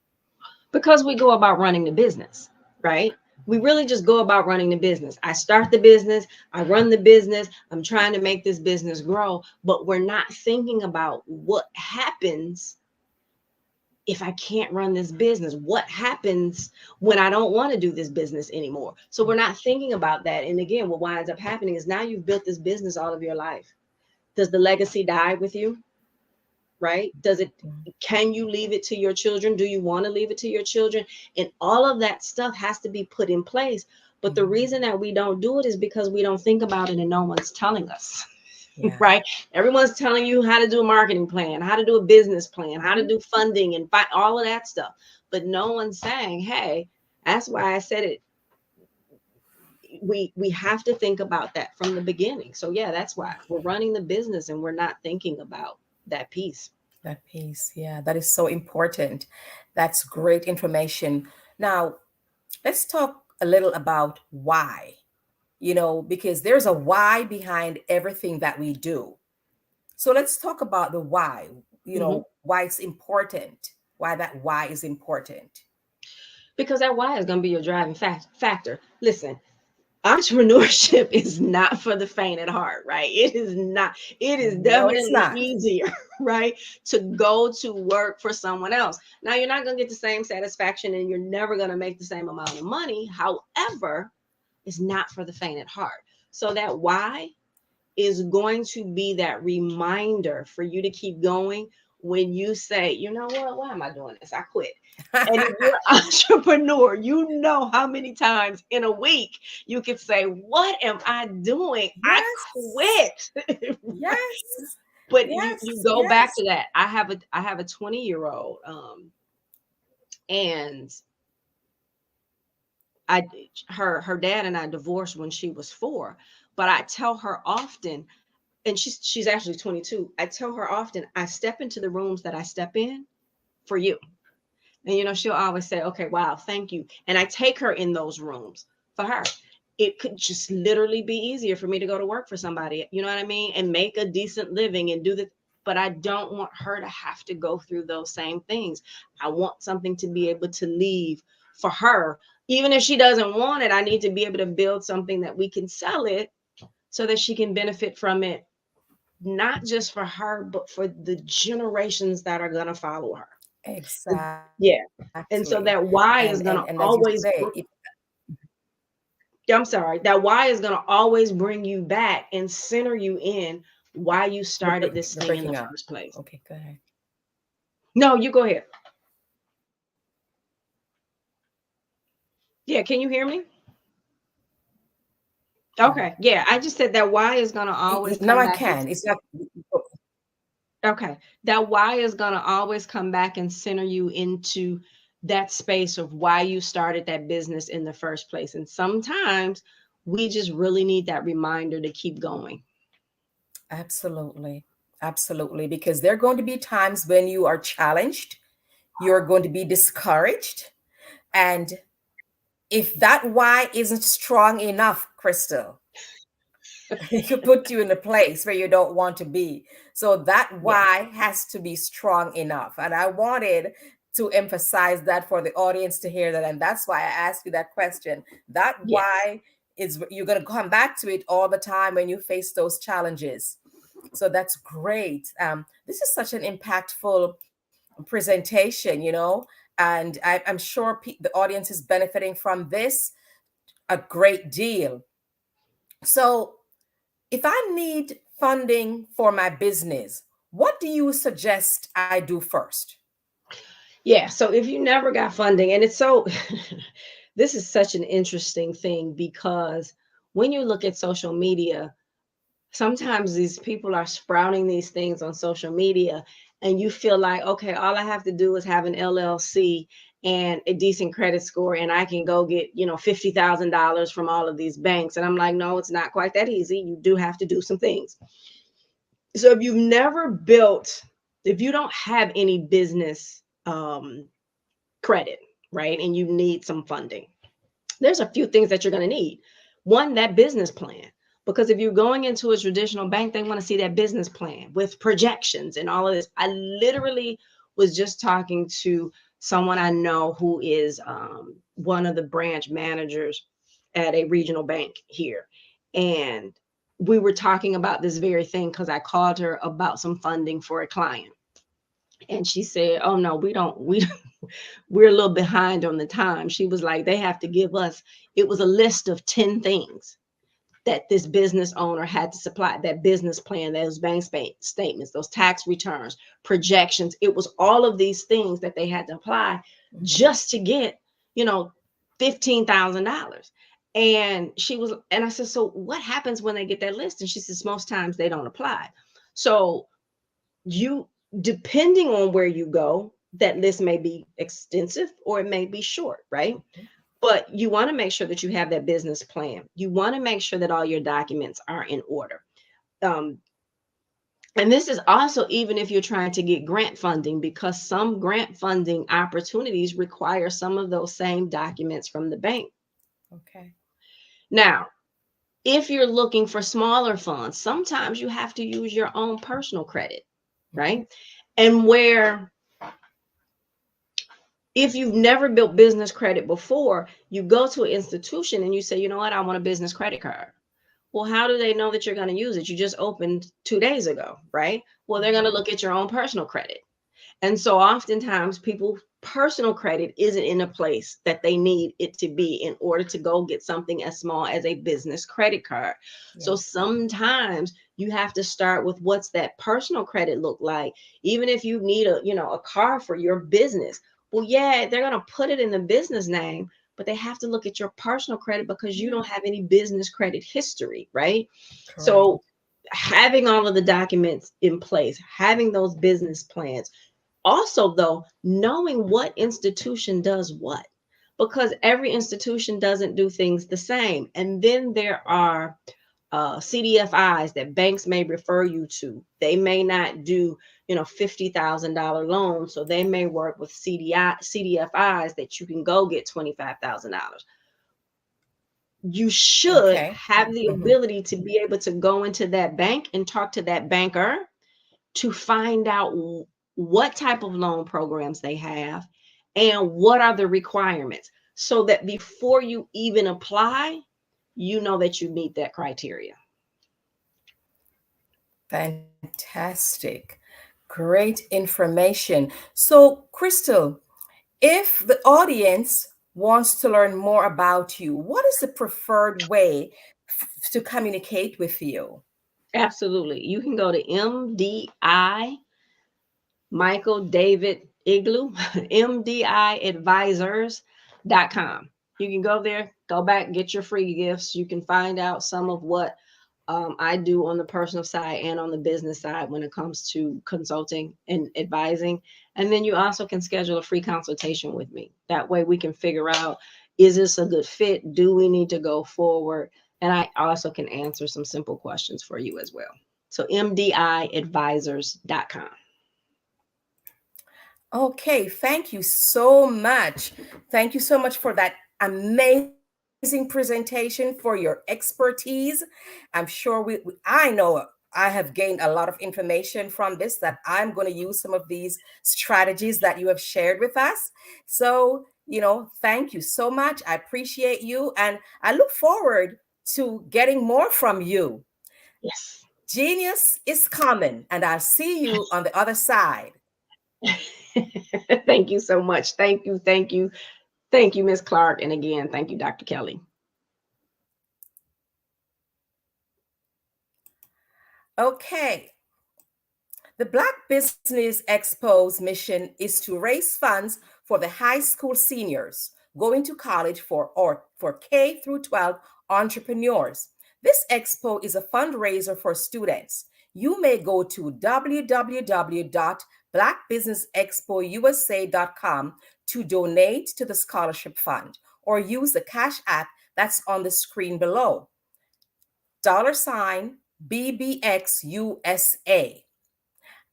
Because we go about running the business, right? We really just go about running the business. I start the business, I run the business, I'm trying to make this business grow, but we're not thinking about what happens if I can't run this business. What happens when I don't want to do this business anymore? So we're not thinking about that. And again, what winds up happening is now you've built this business all of your life. Does the legacy die with you? Right? Can you leave it to your children? Do you want to leave it to your children? And all of that stuff has to be put in place. But the reason that we don't do it is because we don't think about it and no one's telling us, right? Everyone's telling you how to do a marketing plan, how to do a business plan, how to do funding and all of that stuff. But no one's saying, hey, that's why I said it. We have to think about that from the beginning. So yeah, that's why we're running the business and we're not thinking about that piece. Yeah, that is so important. That's great information. Now, let's talk a little about why, because there's a why behind everything that we do. So let's talk about the why, why it's important, why that why is important. Because that why is going to be your driving factor. Listen, entrepreneurship is not for the faint at heart, right? It is not. It is No, it's definitely not. easier, right, to go to work for someone else. Now, you're not going to get the same satisfaction and you're never going to make the same amount of money. However, it's not for the faint at heart. So that why is going to be that reminder for you to keep going when you say, you know what, why am I doing this? I quit. And if you're an entrepreneur, you know how many times in a week you could say, what am I doing? Yes. I quit. Yes. But Yes. you go Yes. back to that. I have a 20-year-old and her dad and I divorced when she was 4, but I tell her often, and she's actually 22. I tell her often, I step into the rooms that I step in for you. And she'll always say, okay, wow, thank you. And I take her in those rooms for her. It could just literally be easier for me to go to work for somebody, you know what I mean? And make a decent living and do the, but I don't want her to have to go through those same things. I want something to be able to leave for her. Even if she doesn't want it, I need to be able to build something that we can sell it so that she can benefit from it, not just for her, but for the generations that are going to follow her. Exactly. Yeah. And so that why is going to and as you always, say, I'm sorry, that why is going to always bring you back and center you in why you started this you're thing in the breaking up. first place. Okay, go ahead. No, you go ahead. Yeah, can you hear me? Okay, yeah, I just said that why is going to always Now come I back. can. It's not. Okay, that why is going to always come back and center you into that space of why you started that business in the first place. And sometimes we just really need that reminder to keep going. Absolutely. Absolutely. Because there are going to be times when you are challenged, you're going to be discouraged. And if that why isn't strong enough, Crystal, it could put you in a place where you don't want to be. So that why has to be strong enough. And I wanted to emphasize that for the audience to hear that. And that's why I asked you that question. That why is, you're going to come back to it all the time when you face those challenges. So that's great. This is such an impactful presentation, and I'm sure the audience is benefiting from this a great deal. So if I need funding for my business, what do you suggest I do first? Yeah, so if you never got funding, and it's so, this is such an interesting thing because when you look at social media, sometimes these people are sprouting these things on social media and you feel like, okay, all I have to do is have an LLC and a decent credit score and I can go get, $50,000 from all of these banks. And I'm like, no, it's not quite that easy. You do have to do some things. So if you've never built, if you don't have any business credit, right, and you need some funding, there's a few things that you're going to need. One, that business plan. Because if you're going into a traditional bank, they want to see that business plan with projections and all of this. I literally was just talking to someone I know who is one of the branch managers at a regional bank here. And we were talking about this very thing because I called her about some funding for a client. And she said, oh no, we're a little behind on the time. She was like, they have to give us, it was a list of 10 things that this business owner had to supply, that business plan, those bank statements, those tax returns, projections. It was all of these things that they had to apply just to get, $15,000. And I said, so what happens when they get that list? And she says, most times they don't apply. So depending on where you go, that list may be extensive or it may be short, right? But you want to make sure that you have that business plan. You want to make sure that all your documents are in order. And this is also even if you're trying to get grant funding, because some grant funding opportunities require some of those same documents from the bank. Okay. Now, if you're looking for smaller funds, sometimes you have to use your own personal credit, right? And where If you've never built business credit before, you go to an institution and you say, you know what, I want a business credit card. Well, how do they know that you're going to use it? You just opened 2 days ago, right? Well, they're going to look at your own personal credit. And so oftentimes people's personal credit isn't in a place that they need it to be in order to go get something as small as a business credit card. Yeah. So sometimes you have to start with what's that personal credit look like. Even if you need a car for your business. Well, yeah, they're going to put it in the business name, but they have to look at your personal credit because you don't have any business credit history, right? Correct. So having all of the documents in place, having those business plans, also, though, knowing what institution does what, because every institution doesn't do things the same. And then there are CDFIs that banks may refer you to. They may not do, $50,000 loans. So they may work with CDFIs that you can go get $25,000. You should have the ability to be able to go into that bank and talk to that banker to find out what type of loan programs they have and what are the requirements, so that before you even apply, you know that you meet that criteria. Fantastic. Great information. So, Crystal, if the audience wants to learn more about you, what is the preferred way to communicate with you? Absolutely. You can go to MDI Michael David Igloo, MDIadvisors.com. You can go there, go back, get your free gifts. You can find out some of what I do on the personal side and on the business side when it comes to consulting and advising. And then you also can schedule a free consultation with me. That way we can figure out, is this a good fit? Do we need to go forward? And I also can answer some simple questions for you as well. So MDIadvisors.com. Okay, thank you so much. Thank you so much for that amazing presentation, for your expertise. I'm sure I know I have gained a lot of information from this that I'm going to use some of these strategies that you have shared with us. So, thank you so much. I appreciate you, and I look forward to getting more from you. Yes. Genius is common, and I'll see you on the other side. Thank you so much. Thank you. Thank you. Thank you, Ms. Clark. And again, thank you, Dr. Kelly. Okay. The Black Business Expo's mission is to raise funds for the high school seniors going to college for K through 12 entrepreneurs. This expo is a fundraiser for students. You may go to www.blackbusinessexpousa.com to donate to the scholarship fund, or use the Cash App that's on the screen below. $BBXUSA.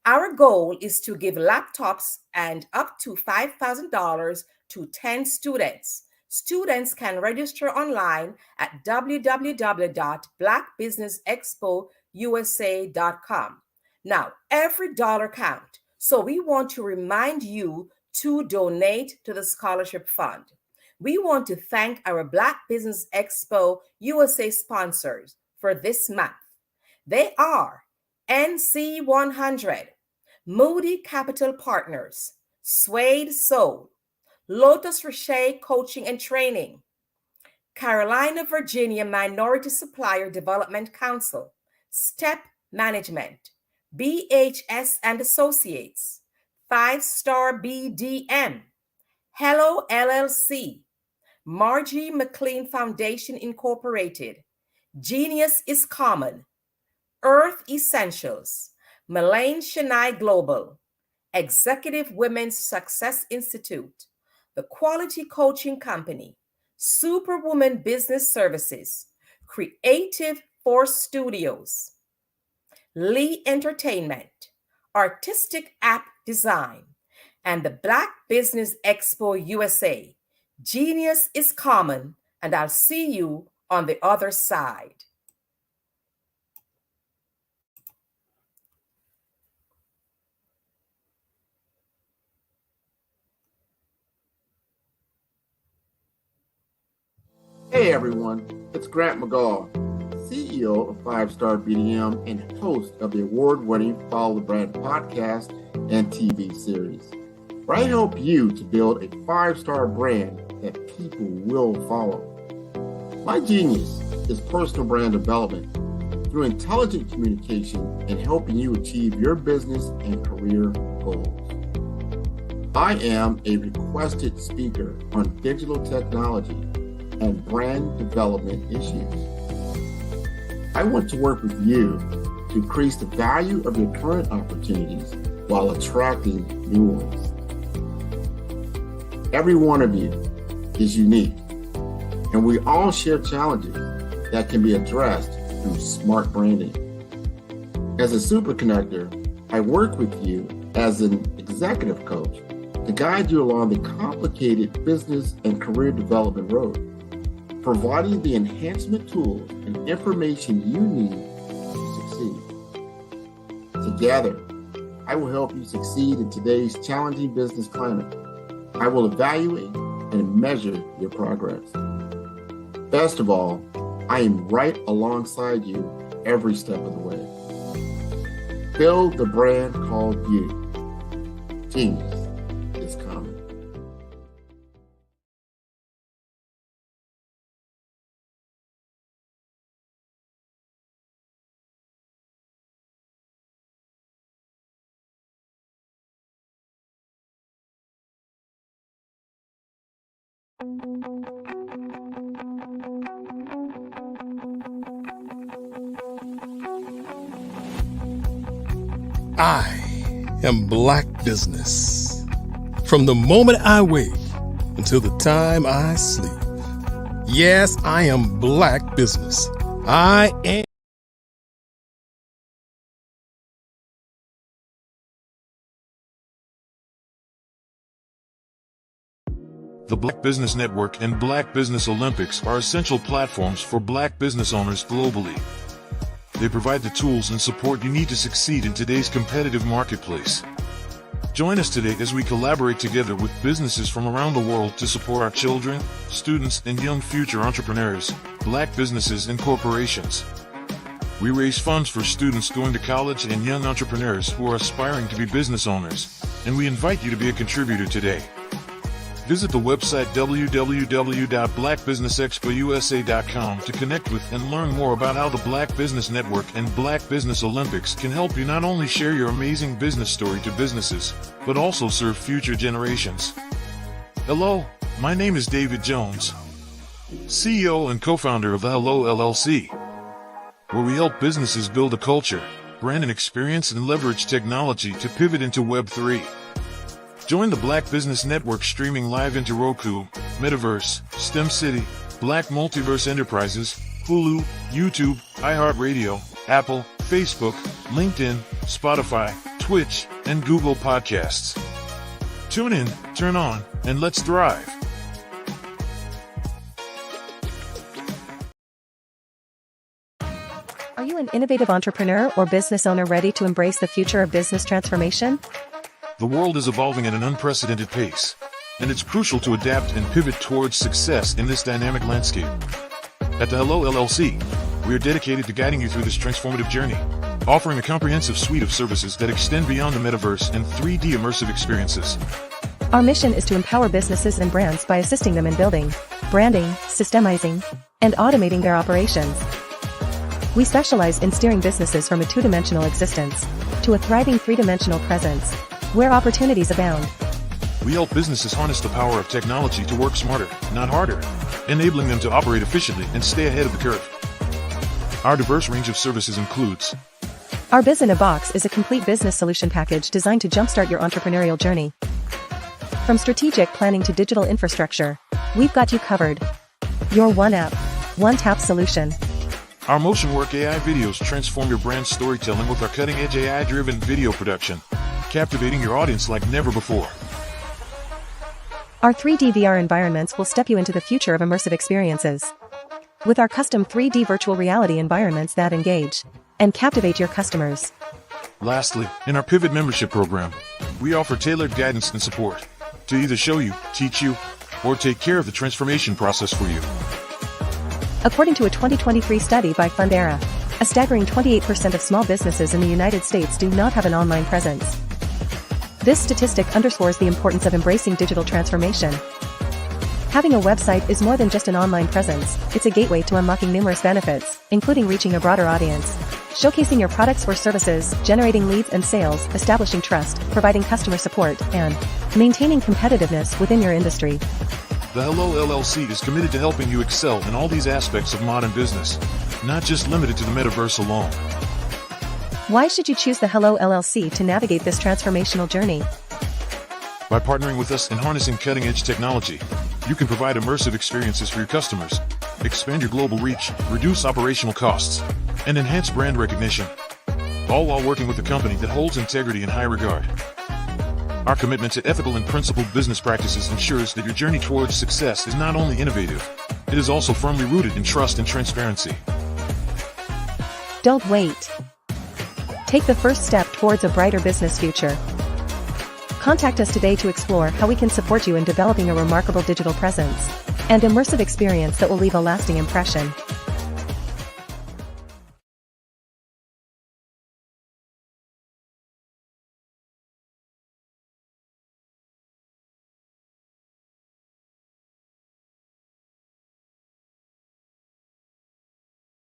Our goal is to give laptops and up to $5,000 to 10 students. Students can register online at www.blackbusinessexpousa.com. Now, every dollar counts, so we want to remind you to donate to the scholarship fund. We want to thank our Black Business Expo USA sponsors for this month. They are NC100, Moody Capital Partners, Suede Soul, Lotus Richer Coaching and Training, Carolina, Virginia Minority Supplier Development Council, Step Management, BHS and Associates, 5-Star BDM, Hello LLC, Margie McLean Foundation Incorporated, Genius is Common, Earth Essentials, Melaine Chennai Global, Executive Women's Success Institute, The Quality Coaching Company, Superwoman Business Services, Creative Force Studios, Lee Entertainment, Artistic App Design, and the Black Business Expo USA. Genius is common, and I'll see you on the other side. Hey everyone, it's Grant McGaw, CEO of 5-Star BDM and host of the award-winning Follow the Brand podcast and TV series, where I help you to build a 5-star brand that people will follow. My genius is personal brand development through intelligent communication and helping you achieve your business and career goals. I am a requested speaker on digital technology and brand development issues. I want to work with you to increase the value of your current opportunities while attracting new ones. Every one of you is unique, and we all share challenges that can be addressed through smart branding. As a super connector, I work with you as an executive coach to guide you along the complicated business and career development road, providing the enhancement tools and information you need to succeed. Together, I will help you succeed in today's challenging business climate. I will evaluate and measure your progress. Best of all, I am right alongside you every step of the way. Build the brand called you. Genius is coming. I am Black Business. From the moment I wake until the time I sleep. Yes, I am Black Business. I am. The Black Business Network and Black Business Olympics are essential platforms for Black business owners globally. They provide the tools and support you need to succeed in today's competitive marketplace. Join us today as we collaborate together with businesses from around the world to support our children, students, and young future entrepreneurs, Black businesses and corporations. We raise funds for students going to college and young entrepreneurs who are aspiring to be business owners, and we invite you to be a contributor today. Visit the website www.blackbusinessexpousa.com to connect with and learn more about how the Black Business Network and Black Business Olympics can help you not only share your amazing business story to businesses, but also serve future generations. Hello, my name is David Jones, CEO and co-founder of the Hello LLC, where we help businesses build a culture, brand and experience, and leverage technology to pivot into Web3. Join the Black Business Network streaming live into Roku, Metaverse, STEM City, Black Multiverse Enterprises, Hulu, YouTube, iHeartRadio, Apple, Facebook, LinkedIn, Spotify, Twitch, and Google Podcasts. Tune in, turn on, and let's thrive. Are you an innovative entrepreneur or business owner ready to embrace the future of business transformation? The world is evolving at an unprecedented pace, and it's crucial to adapt and pivot towards success in this dynamic landscape. At the Hello LLC, we are dedicated to guiding you through this transformative journey, offering a comprehensive suite of services that extend beyond the metaverse and 3D immersive experiences. Our mission is to empower businesses and brands by assisting them in building, branding, systemizing, and automating their operations. We specialize in steering businesses from a two-dimensional existence to a thriving three-dimensional presence, where opportunities abound. We help businesses harness the power of technology to work smarter, not harder, enabling them to operate efficiently and stay ahead of the curve. Our diverse range of services includes: Our Biz in a Box is a complete business solution package designed to jumpstart your entrepreneurial journey. From strategic planning to digital infrastructure, we've got you covered. Your one app, one tap solution. Our MotionWork AI videos transform your brand storytelling with our cutting-edge AI-driven video production, captivating your audience like never before. Our 3D VR environments will step you into the future of immersive experiences. With our custom 3D virtual reality environments that engage and captivate your customers. Lastly, in our Pivot membership program, we offer tailored guidance and support to either show you, teach you, or take care of the transformation process for you. According to a 2023 study by Fundera, a staggering 28% of small businesses in the United States do not have an online presence. This statistic underscores the importance of embracing digital transformation. Having a website is more than just an online presence, it's a gateway to unlocking numerous benefits, including reaching a broader audience, showcasing your products or services, generating leads and sales, establishing trust, providing customer support, and maintaining competitiveness within your industry. The Hello LLC is committed to helping you excel in all these aspects of modern business, not just limited to the metaverse alone. Why should you choose the Hello LLC to navigate this transformational journey? By partnering with us and harnessing cutting-edge technology, you can provide immersive experiences for your customers, expand your global reach, reduce operational costs, and enhance brand recognition, all while working with a company that holds integrity in high regard. Our commitment to ethical and principled business practices ensures that your journey towards success is not only innovative, it is also firmly rooted in trust and transparency. Don't wait. Take the first step towards a brighter business future. Contact us today to explore how we can support you in developing a remarkable digital presence and immersive experience that will leave a lasting impression.